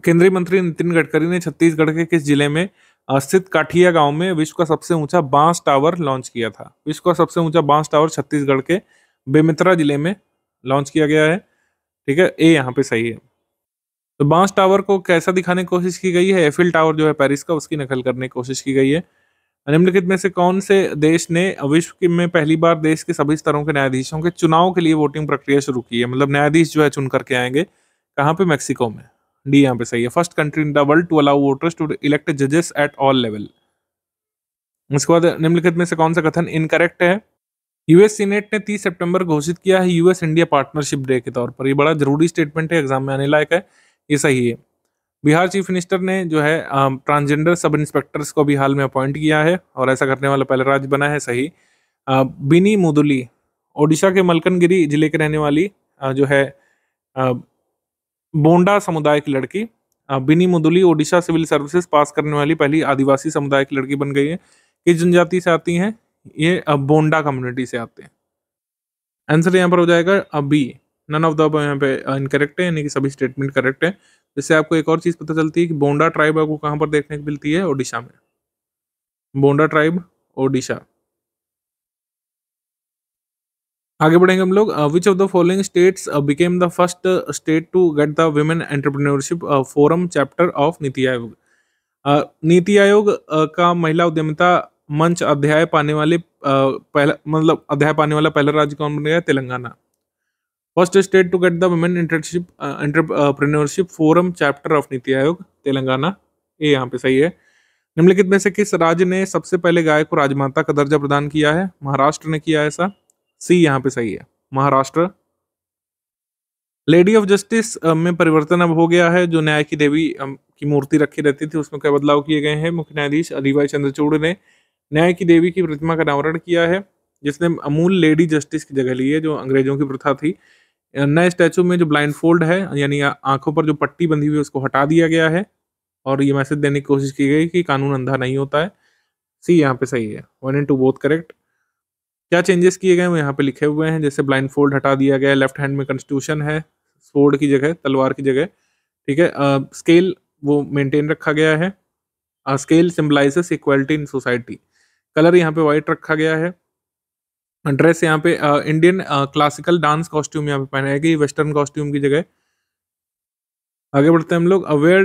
केंद्रीय मंत्री नितिन गडकरी ने छत्तीसगढ़ के किस जिले में स्थित काठिया गांव में विश्व का सबसे ऊंचा बांस टावर लॉन्च किया था? विश्व का सबसे ऊंचा बांस टावर छत्तीसगढ़ के बेमित्रा जिले में लॉन्च किया गया है। ठीक है, ए यहाँ पे सही है। तो बांस टावर को कैसा दिखाने की कोशिश की गई है? एफिल टावर जो है पेरिस का, उसकी नकल करने की कोशिश की गई है। निम्नलिखित में से कौन से देश ने विश्व में पहली बार देश के सभी स्तरों के न्यायाधीशों के चुनाव के लिए वोटिंग प्रक्रिया शुरू की है? मतलब न्यायाधीश जो है चुन करके आएंगे, कहाँ पे? मैक्सिको में। डी यहाँ पे सही है। First country in the world to allow voters to elect जजेस एट ऑल लेवल। इसके बाद निम्नलिखित में से कौन सा कथन इनकरेक्ट है? यूएस सीनेट ने 30 सितंबर घोषित किया है यूएस इंडिया पार्टनरशिप डे के तौर पर। ये बड़ा जरूरी स्टेटमेंट है, एग्जाम में आने लायक है, ये सही है। बिहार चीफ मिनिस्टर ने जो है ट्रांसजेंडर सब इंस्पेक्टर्स को भी हाल में अपॉइंट किया है और ऐसा करने वाला पहला राज्य बना है, सही। बिनी मुदुली ओडिशा के मलकनगिरी जिले के रहने वाली जो है बोंडा समुदाय की लड़की बिनी मुदुली ओडिशा सिविल सर्विसेज पास करने वाली पहली आदिवासी समुदाय की लड़की बन गई है। किस जनजाति से आती हैं? ये बोंडा कम्युनिटी से आते हैं। आंसर यहाँ पर हो जाएगा बी, नन ऑफ द यहाँ पे इनकरेक्ट है, यानी कि सभी स्टेटमेंट करेक्ट है। जिससे आपको एक और चीज पता चलती है कि बोंडा ट्राइब आपको कहाँ पर देखने को मिलती है? ओडिशा में। बोंडा ट्राइब ओडिशा। आगे बढ़ेंगे हम लोग। Which of the following states became the first state to get the women entrepreneurship forum chapter of NITI Aayog? NITI Aayog का महिला उद्यमिता मंच अध्याय पाने वाले पहला मतलब अध्याय पाने वाला पहला राज्य कौन बन गया? Telangana. First state to get the women entrepreneurship forum chapter of NITI Aayog, Telangana. ये यहाँ पे सही है। निम्नलिखित में से किस राज्य ने सबसे पहले गाय को राजमाता का दर्जा प्रदान किया है? महाराष्ट्र ने किया ऐसा। सी यहाँ पे सही है, महाराष्ट्र। लेडी ऑफ जस्टिस में परिवर्तन अब हो गया है। जो न्याय की देवी की मूर्ति रखी रहती थी उसमें क्या बदलाव किए गए हैं? मुख्य न्यायाधीश डीवाई चंद्रचूड़ ने न्याय की देवी की प्रतिमा का अनावरण किया है, जिसने अमूल लेडी जस्टिस की जगह ली है, जो अंग्रेजों की प्रथा थी। नए स्टैचू में जो ब्लाइंड फोल्ड है, यानी आंखों पर जो पट्टी बंधी हुई है, उसको हटा दिया गया है और ये मैसेज देने की कोशिश की गई कि कानून अंधा नहीं होता है। सी यहाँ पे सही है, 1 and 2 बोथ करेक्ट। क्या चेंजेस किए गए वो यहाँ पे लिखे हुए हैं, जैसे ब्लाइंड फोल्ड हटा दिया गया है, लेफ्ट हैंड में कॉन्स्टिट्यूशन है, स्वॉर्ड की जगह तलवार की जगह, ठीक है। स्केल वो मेंटेन रखा गया है, scale symbolizes equality in society. Colour यहाँ पे व्हाइट रखा गया है। ड्रेस यहाँ पे इंडियन क्लासिकल डांस कॉस्ट्यूम यहाँ पे पहनाया गया, वेस्टर्न कॉस्ट्यूम की जगह। आगे बढ़ते हैं हम लोग। Where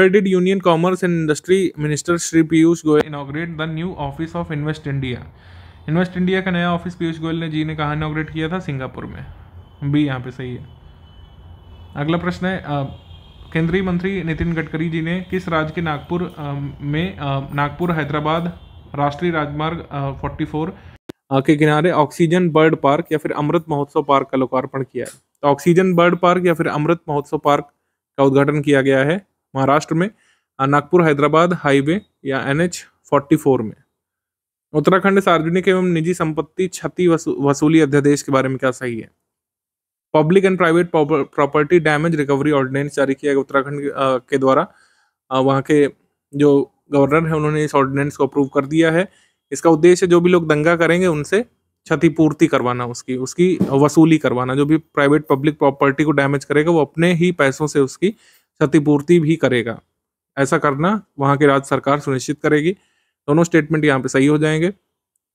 did union commerce and industry minister Shri Piyush Goyal inaugurate the new office of Invest India? Invest India का नया ऑफिस पीयूष गोयल ने कहाँ इनॉग्रेट किया था? सिंगापुर में। बी यहाँ पे सही है। अगला प्रश्न है, केंद्रीय मंत्री नितिन गडकरी जी ने किस राज्य के नागपुर हैदराबाद राष्ट्रीय राजमार्ग 44 के किनारे ऑक्सीजन बर्ड पार्क या फिर अमृत महोत्सव पार्क का लोकार्पण किया है? तो ऑक्सीजन बर्ड पार्क या फिर अमृत महोत्सव पार्क का उद्घाटन किया गया है महाराष्ट्र में, नागपुर हैदराबाद हाईवे या NH44 में। उत्तराखंड सार्वजनिक एवं निजी संपत्ति क्षति वसूली अध्यादेश के बारे में क्या सही है? Public and private property damage recovery ordinance जारी किया गया उत्तराखंड के द्वारा। वहाँ के जो गवर्नर है उन्होंने इस ऑर्डिनेंस को अप्रूव कर दिया है। इसका उद्देश्य जो भी लोग दंगा करेंगे उनसे क्षतिपूर्ति करवाना, उसकी वसूली करवाना। जो भी प्राइवेट पब्लिक प्रॉपर्टी को डैमेज करेगा वो अपने ही पैसों से उसकी क्षतिपूर्ति भी करेगा। ऐसा करना वहाँ की राज्य सरकार सुनिश्चित करेगी। दोनों स्टेटमेंट यहाँ पे सही हो जाएंगे।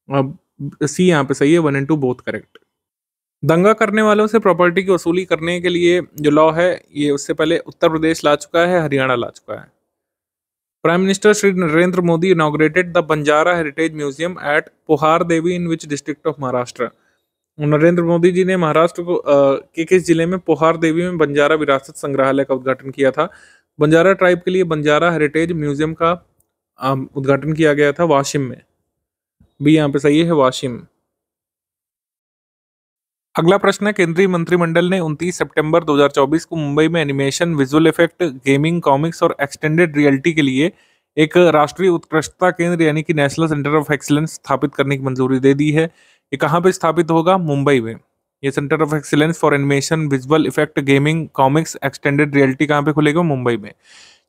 अब सी यहाँ पे सही है, 1 and 2 बोथ करेक्ट। दंगा करने वालों से प्रॉपर्टी की वसूली करने के लिए जो लॉ है ये उससे पहले उत्तर प्रदेश ला चुका है, हरियाणा ला चुका है। Prime minister Shri Narendra Modi inaugurated the Banjara heritage museum at Pohara Devi in which district of Maharashtra? Narendra Modi ji ने महाराष्ट्र को के किस जिले में पोहार देवी में बंजारा विरासत संग्रहालय का उद्घाटन किया था? बंजारा ट्राइब के लिए बंजारा हेरिटेज म्यूजियम का उद्घाटन किया गया था वाशिम में। बी यहाँ पे सही है, वाशिम। अगला प्रश्न है, केंद्रीय मंत्रिमंडल ने 29 सितंबर 2024 को मुंबई में animation, visual effect, gaming, comics और एक्सटेंडेड रियलिटी के लिए एक राष्ट्रीय उत्कृष्टता केंद्र यानी कि नेशनल सेंटर ऑफ एक्सीलेंस स्थापित करने की मंजूरी दे दी है। ये कहाँ पे स्थापित होगा? मुंबई में। ये centre of excellence for animation, visual effect, gaming, comics, extended reality कहाँ पे खुलेगा? मुंबई में।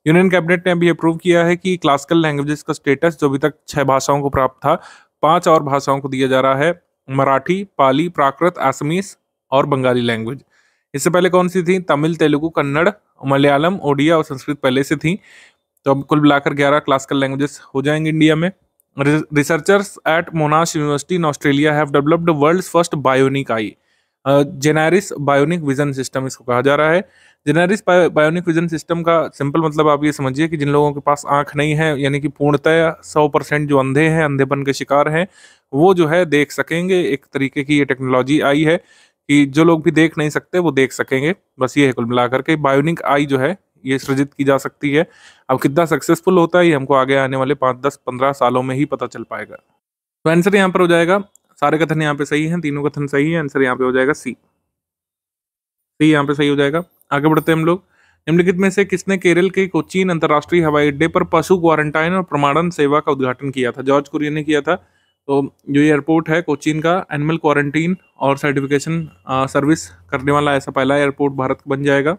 यूनियन कैबिनेट ने अभी अप्रूव किया है कि क्लासिकल लैंग्वेजेस का स्टेटस जो अभी तक 6 भाषाओं को प्राप्त था, 5 और भाषाओं को दिया जा रहा है, मराठी, पाली, प्राकृत, असमीज और बंगाली लैंग्वेज। इससे पहले कौन सी थी? तमिल, तेलुगु, कन्नड़, मलयालम, ओडिया और संस्कृत पहले से थी। तो अब कुल मिलाकर 11 क्लासिकल लैंग्वेजेस हो जाएंगे इंडिया में। Researchers at Monash University in Australia have developed world's first bionic eye, Gennaris bionic vision system इसको कहा जा रहा है। जेनेरिस बायोनिक विजन सिस्टम का सिंपल मतलब आप ये समझिए कि जिन लोगों के पास आंख नहीं है, यानी कि पूर्णतः 100% जो अंधे हैं, अंधेपन के शिकार हैं, वो जो है देख सकेंगे। एक तरीके की ये टेक्नोलॉजी आई है कि जो लोग भी देख नहीं सकते वो देख सकेंगे। बस ये है कुल मिलाकर के बायोनिक आई जो है ये सृजित की जा सकती है। अब कितना सक्सेसफुल होता है ये हमको आगे आने वाले 5, 10, 15 सालों में ही पता चल पाएगा। तो आंसर यहाँ पर हो जाएगा, सारे कथन यहाँ पे सही हैं, तीनों कथन सही है। आंसर यहाँ पे हो जाएगा सी यहाँ पे सही हो जाएगा। आगे बढ़ते हैं हम लोग। निम्नलिखित में से किसने केरल के कोचीन अंतर्राष्ट्रीय हवाई अड्डे पर पशु क्वारंटाइन और प्रमाणन सेवा का उद्घाटन किया था? जॉर्ज कुरियन ने किया था। तो जो ये एयरपोर्ट है कोचीन का, एनिमल क्वारंटीन और सर्टिफिकेशन सर्विस करने वाला ऐसा पहला एयरपोर्ट भारत का बन जाएगा।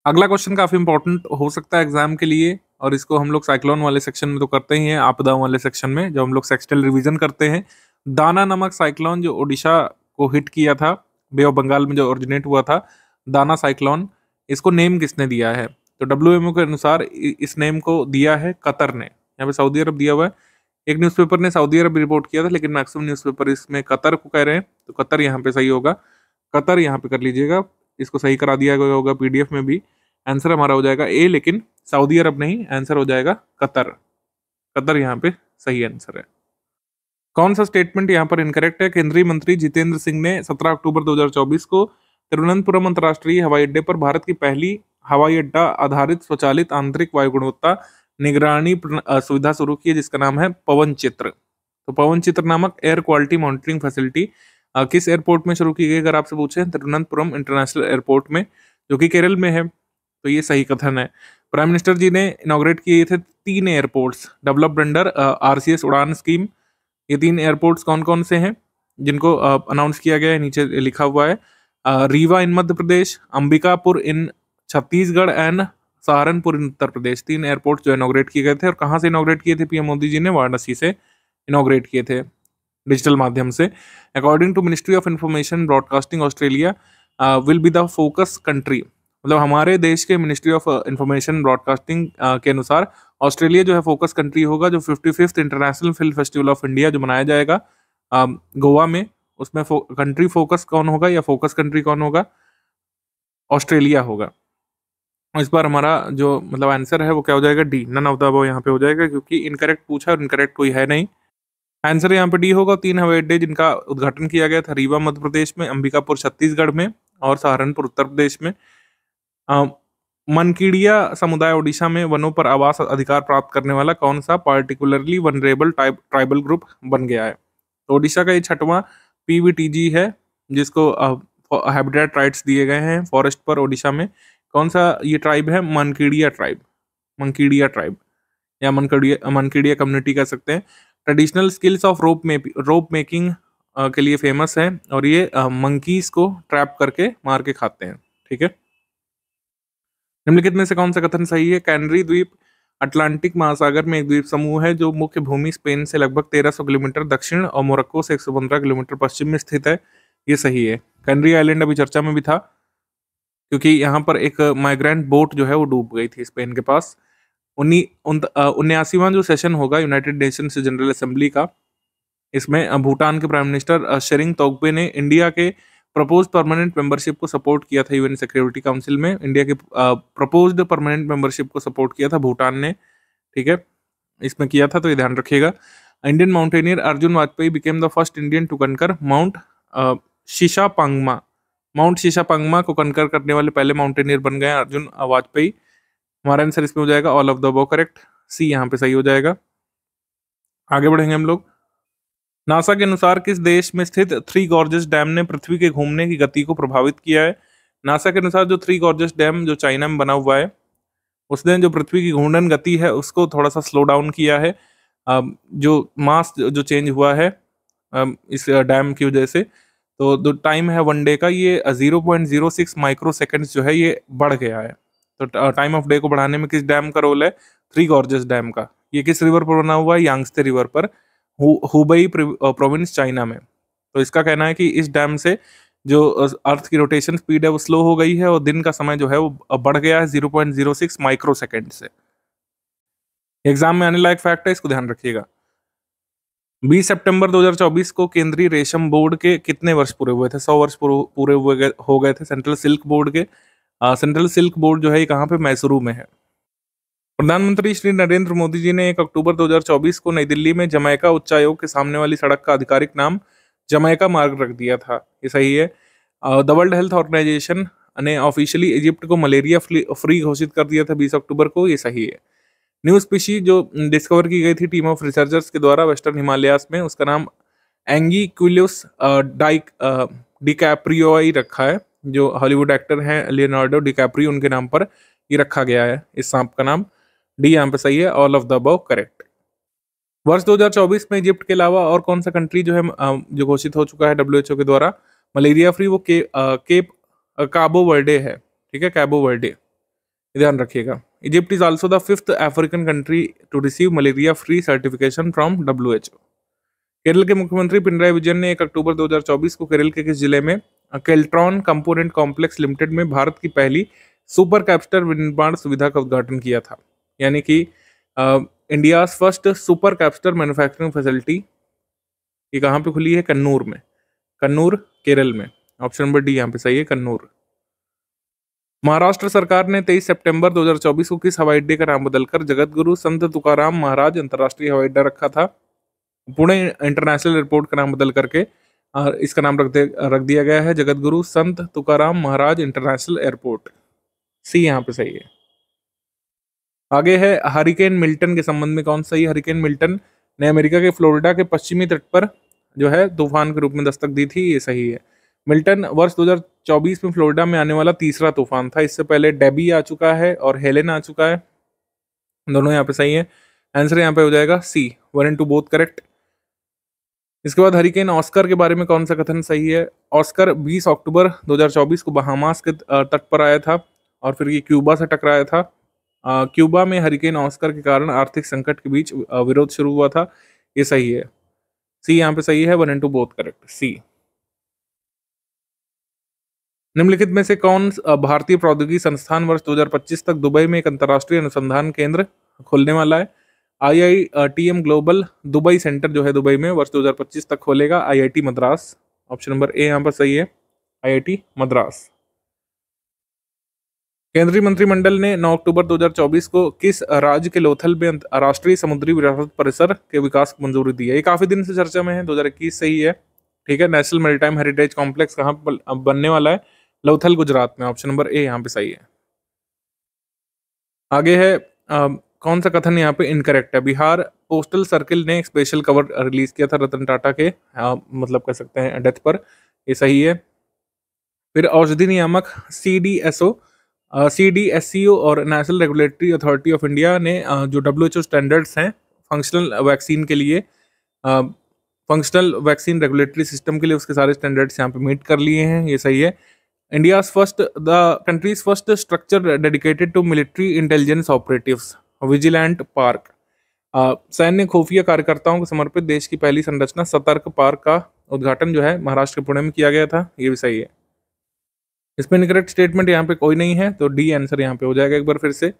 अगला क्वेश्चन काफी इंपॉर्टेंट हो सकता है एग्जाम के लिए, और इसको हम लोग साइक्लोन वाले सेक्शन में तो करते ही हैं, आपदाओं वाले सेक्शन में जब हम लोग सेक्सटल रिवीजन करते हैं। दाना नामक साइक्लोन जो ओडिशा को हिट किया था, बे ऑफ बंगाल में जो ओरिजिनेट हुआ था, दाना साइक्लोन, इसको नेम किसने दिया है? तो WMO के अनुसार इस नेम को दिया है कतर ने। यहाँ पे सऊदी अरब दिया हुआ है। एक न्यूज़पेपर ने सऊदी अरब रिपोर्ट किया था, लेकिन मैक्सिमम न्यूज़पेपर इसमें कतर को कह रहे हैं, तो कतर यहाँ पे सही होगा। कतर यहाँ पे कर लीजिएगा, इसको सही करा दिया गया होगा PDF में भी। आंसर हमारा हो जाएगा ए, लेकिन सऊदी अरब नहीं, आंसर हो जाएगा कतर। कतर यहाँ पे सही आंसर है। कौन सा स्टेटमेंट यहाँ पर इनकरेक्ट है? केंद्रीय मंत्री जितेंद्र सिंह ने 17 अक्टूबर 2024 को तिरुवनंतपुरम अंतर्राष्ट्रीय हवाई अड्डे पर भारत की पहली हवाई अड्डा आधारित स्वचालित आंतरिक वायु गुणवत्ता निगरानी सुविधा शुरू की है, जिसका नाम है पवन चित्र। तो पवन चित्र नामक एयर क्वालिटी मॉनिटरिंग फैसिलिटी किस एयरपोर्ट में शुरू की गई? अगर आपसे पूछे, तिरुवनंतपुरम इंटरनेशनल एयरपोर्ट में, जो कि केरल में है। तो ये सही कथन है। प्राइम मिनिस्टर जी ने इनॉग्रेट किए थे 3 एयरपोर्ट्स डेवलप्ड अंडर RCS उड़ान स्कीम। ये 3 एयरपोर्ट्स कौन कौन से हैं जिनको अनाउंस किया गया है? नीचे लिखा हुआ है, Rewa in Madhya Pradesh, Ambikapur in Chhattisgarh and Saharanpur in Uttar Pradesh. 3 airport जो इनॉग्रेट किए गए थे। और कहाँ से इनॉग्रेट किए थे? पीएम मोदी जी ने वाराणसी से इनॉग्रेट किए थे, डिजिटल माध्यम से। According to ministry of information broadcasting Australia will be the focus country. मतलब हमारे देश के मिनिस्ट्री ऑफ इंफॉर्मेशन ब्रॉडकास्टिंग के अनुसार ऑस्ट्रेलिया जो है फोकस कंट्री होगा। जो 55th international film festival of India जो मनाया जाएगा गोवा में, उसमें कंट्री फोकस कौन होगा या फोकस कंट्री कौन होगा? ऑस्ट्रेलिया होगा। इस बार हमारा जो मतलब आंसर है वो क्या हो जाएगा? D, none of the above यहाँ पे हो जाएगा, क्योंकि इनकरेक्ट पूछा और इनकरेक्ट कोई है नहीं। आंसर यहाँ पे डी होगा। 3 हवाई अड्डे जिनका उद्घाटन किया गया था, रीवा मध्य प्रदेश में, अंबिकापुर छत्तीसगढ़ में और सहारनपुर उत्तर प्रदेश में। मनकीड़िया समुदाय ओडिशा में वनों पर आवास अधिकार प्राप्त करने वाला कौन सा पार्टिकुलरली वनरेबल ट्राइबल ग्रुप बन गया है? तो ओडिशा का ये 6वां PVTG है जिसको हैबिटेट राइट्स दिए गए हैं फॉरेस्ट पर ओडिशा में। कौन सा ये ट्राइब है? मनकीड़िया ट्राइब, मंकीड़िया ट्राइब या मनकीड़िया कम्युनिटी कह सकते हैं। Traditional skills of rope making के लिए फेमस है और ये मंकीज को ट्रैप करके मार के खाते हैं। ठीक है, निम्नलिखित में से कौन सा कथन सही है? कैनरी द्वीप अटलांटिक महासागर में एक द्वीप समूह है जो मुख्य भूमि स्पेन से लगभग 1300 किलोमीटर दक्षिण और मोरक्को से 115 किलोमीटर पश्चिम में स्थित है। ये सही है। कैनरी आइलैंड अभी चर्चा में भी था, क्योंकि यहाँ पर एक माइग्रेंट बोट जो है वो डूब गई थी स्पेन के पास। 79वां जो सेशन होगा यूनाइटेड नेशंस जनरल असेंबली का, इसमें भूटान के प्राइम मिनिस्टर शेरिंग तोब्गे ने इंडिया के प्रपोज परमानेंट मेंबरशिप को सपोर्ट किया था यूएन सिक्योरिटी काउंसिल में। इंडिया के प्रपोज्ड परमानेंट मेंबरशिप को सपोर्ट किया था भूटान ने। ठीक है, इसमें किया था, तो ये ध्यान रखिएगा। Indian mountaineer Arjun Vajpai became the first Indian to conquer Mount Shishapangma. Mount Shishapangma को कनकर करने वाले पहले माउंटेनियर बन गए अर्जुन वाजपेयी। हमारा आंसर इसमें हो जाएगा all of the above correct, C यहाँ पे सही हो जाएगा। आगे बढ़ेंगे हम लोग। नासा के अनुसार किस देश में स्थित 3 गॉर्जेस डैम ने पृथ्वी के घूमने की गति को प्रभावित किया है? नासा के अनुसार जो 3 गॉर्जेस डैम जो चाइना में बना हुआ है, उसने जो पृथ्वी की घूर्णन गति है उसको थोड़ा सा स्लो डाउन किया है। जो मास जो चेंज हुआ है इस डैम की वजह से, तो जो टाइम है 1 डे का, ये 0.06 माइक्रो सेकेंड्स जो है ये बढ़ गया है। तो टाइम ऑफ डे को बढ़ाने में किस डैम का रोल है? 3 गॉर्जेस डैम का। ये किस रिवर पर बना हुआ है? यांगत्से रिवर पर, हुबई प्रोविंस चाइना में। तो इसका कहना है कि इस डैम से जो अर्थ की रोटेशन स्पीड है वो स्लो हो गई है और दिन का समय जो है वो बढ़ गया है 0.06 माइक्रो सेकेंड से। एग्जाम में आने लायक फैक्ट है, इसको ध्यान रखिएगा। 20 सितंबर 2024 को केंद्रीय रेशम बोर्ड के कितने वर्ष पूरे हुए थे? 100 वर्ष पूरे हो गए थे सेंट्रल सिल्क बोर्ड के। सेंट्रल सिल्क बोर्ड जो है कहाँ पे? मैसूरू में है। प्रधानमंत्री श्री नरेंद्र मोदी जी ने 1 अक्टूबर 2024 को नई दिल्ली में जमैका उच्चायोग के सामने वाली सड़क का आधिकारिक नाम जमैका मार्ग रख दिया था। ये सही है। द वर्ल्ड हेल्थ ऑर्गेनाइजेशन ने ऑफिशियली इजिप्ट को मलेरिया फ्री घोषित कर दिया था 20 अक्टूबर को। ये सही है। न्यू स्पीशी जो डिस्कवर की गई थी टीम ऑफ रिसर्चर्स के द्वारा वेस्टर्न हिमालयास में, उसका नाम एंगीक्विलस डिकैप्रियोई रखा है। जो हॉलीवुड एक्टर हैं लियोनार्डो डिकैप्रियो, उनके नाम पर ये रखा गया है इस सांप का नाम। डी यहाँ पे सही है, all of the above correct. वर्ष 2024 में इजिप्ट के अलावा और कौन सा कंट्री जो है जो घोषित हो चुका है WHO के द्वारा मलेरिया फ्री? वो केप काबो वर्डे है। ठीक है, काबो वर्डे, ध्यान रखिएगा। Egypt is also the 5th African country to receive malaria free certification from WHO। Kerala के मुख्यमंत्री पिनराई विजयन ने 1 अक्टूबर 2024 को केरल के किस जिले में केल्ट्रॉन कंपोनेंट कॉम्प्लेक्स लिमिटेड में भारत की पहली सुपर कैप्स्टर विनिर्माण सुविधा का उद्घाटन किया था? यानी कि India first super कैप्स्टर manufacturing facility ये कहाँ पे खुली है? कन्नूर में, कन्नूर केरल में। ऑप्शन नंबर डी यहाँ पे सही है, कन्नूर। महाराष्ट्र सरकार ने 23 सितंबर 2024 को किस हवाई अड्डे का नाम बदलकर जगत गुरु संत तुकाराम महाराज अंतर्राष्ट्रीय हवाई अड्डा रखा था? पुणे इंटरनेशनल एयरपोर्ट का नाम बदल करके इसका नाम रख दिया गया है जगत गुरु संत तुकाराम महाराज इंटरनेशनल एयरपोर्ट। सी यहाँ पे सही है। आगे है हरिकेन मिल्टन के संबंध में कौन सही? हरिकेन मिल्टन ने अमेरिका के फ्लोरिडा के पश्चिमी तट पर जो है तूफान के रूप में दस्तक दी थी, ये सही है। मिल्टन वर्ष 2024 में फ्लोरिडा में आने वाला तीसरा तूफान था। इससे पहले डेबी आ चुका है और हेलेन आ चुका है, दोनों यहाँ पे सही है। आंसर यहाँ पे हो जाएगा सी, 1 and 2 बोथ करेक्ट। इसके बाद हरिकेन ऑस्कर के बारे में कौन सा कथन सही है? ऑस्कर 20 अक्टूबर 2024 को बहामास के तट पर आया था और फिर ये क्यूबा से टकराया था। क्यूबा में हरिकेन ऑस्कर के कारण आर्थिक संकट के बीच विरोध शुरू हुआ था, ये सही है। सी यहाँ पे सही है, 1 and 2 बोथ करेक्ट, सी। निम्नलिखित में से कौन भारतीय प्रौद्योगिकी संस्थान वर्ष 2025 तक दुबई में एक अंतर्राष्ट्रीय अनुसंधान केंद्र खोलने वाला है? IITM ग्लोबल दुबई सेंटर जो है दुबई में वर्ष 2025 तक खोलेगा IIT Madras. Option number A यहाँ पर सही है, IIT मद्रास। केंद्रीय मंत्रिमंडल ने 9 अक्टूबर 2024 को किस राज्य के लोथल में राष्ट्रीय समुद्री विरासत परिसर के विकास को मंजूरी दी है? ये काफी दिन से चर्चा में है, 2021 सही है, ठीक है। नेशनल मैरीटाइम हेरिटेज कॉम्प्लेक्स कहाँ बनने वाला है? लोथल गुजरात में। ऑप्शन नंबर ए यहाँ पे सही है। आगे है कौन सा कथन यहाँ पे इनकरेक्ट है? बिहार पोस्टल सर्किल ने एक स्पेशल कवर रिलीज किया था रतन टाटा के मतलब कह सकते हैं डेथ पर, ये सही है। फिर औषधि नियामक CDSCO और national regulatory authority of India ने जो WHO स्टैंडर्ड्स हैं फंक्शनल वैक्सीन के लिए, फंक्शनल वैक्सीन रेगुलेटरी सिस्टम के लिए, उसके सारे स्टैंडर्ड्स यहाँ पे मीट कर लिए हैं, ये सही है। The country's first structure dedicated to military intelligence operatives vigilant park, सैन्य खुफिया कार्यकर्ताओं को समर्पित देश की पहली संरचना सतर्क पार्क का उद्घाटन जो है महाराष्ट्र के पुणे में किया गया था, ये भी सही है। इसमें इनकरेक्ट स्टेटमेंट यहाँ पे कोई नहीं है, तो डी आंसर यहाँ पे हो जाएगा एक बार फिर से।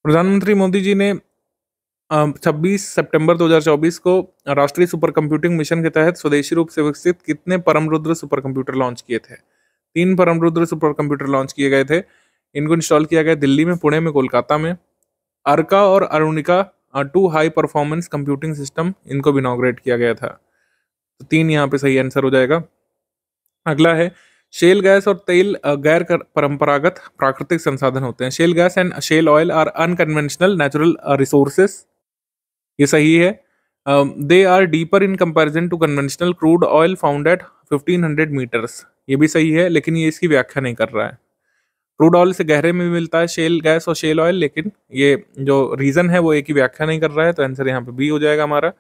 प्रधानमंत्री मोदी जी ने 26 सितंबर 2024 को राष्ट्रीय सुपर कंप्यूटिंग मिशन के तहत स्वदेशी रूप से विकसित कितने परम रुद्र सुपर कंप्यूटर लॉन्च किए थे? 3 परम रुद्र सुपर कंप्यूटर लॉन्च किए गए थे। इनको इंस्टॉल किया गया दिल्ली में, पुणे में, कोलकाता में। अर्का और अरुणिका 2 हाई परफॉर्मेंस कंप्यूटिंग सिस्टम, इनको भी इनॉग्रेट किया गया था। तो 3 यहाँ पे सही आंसर हो जाएगा। अगला है शेल गैस और तेल गैर परंपरागत प्राकृतिक संसाधन होते हैं। Shale gas and shale oil are unconventional natural resources, ये सही है। They are deeper in comparison to conventional crude oil found at 1500 metres, ये भी सही है, लेकिन ये इसकी व्याख्या नहीं कर रहा है। क्रूड ऑयल से गहरे में भी मिलता है शेल गैस और शेल ऑयल, लेकिन ये जो रीजन है वो एक ही व्याख्या नहीं कर रहा है, तो आंसर यहाँ पे बी हो जाएगा हमारा।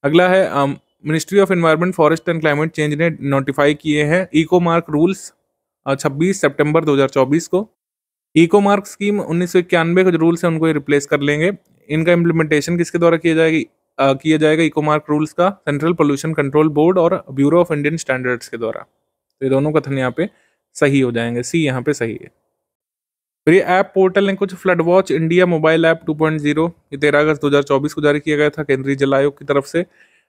अगला है ministry of environment forest and climate change ने नोटिफाई किए हैं इको मार्क रूल्स 26 सितंबर 2024 को। इको मार्क स्कीम 1991 के जो रूल्स हैं उनको रिप्लेस कर लेंगे। इनका इम्प्लीमेंटेशन किसके द्वारा किया जाएगा इको मार्क रूल्स का? सेंट्रल पोल्यूशन कंट्रोल बोर्ड और ब्यूरो ऑफ इंडियन स्टैंडर्ड्स के द्वारा। तो ये दोनों कथन यहाँ पे सही हो जाएंगे, सी यहाँ पे सही है। फिर ये ऐप पोर्टल ने कुछ flood watch India mobile app 2.0 ये 13 अगस्त 2024 को जारी किया गया था केंद्रीय जल आयोग की तरफ से।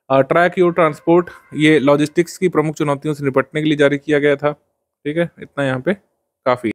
ट्रैक योर ट्रांसपोर्ट ये लॉजिस्टिक्स की प्रमुख चुनौतियों से निपटने के लिए जारी किया गया था, ठीक है। इतना यहाँ पे काफी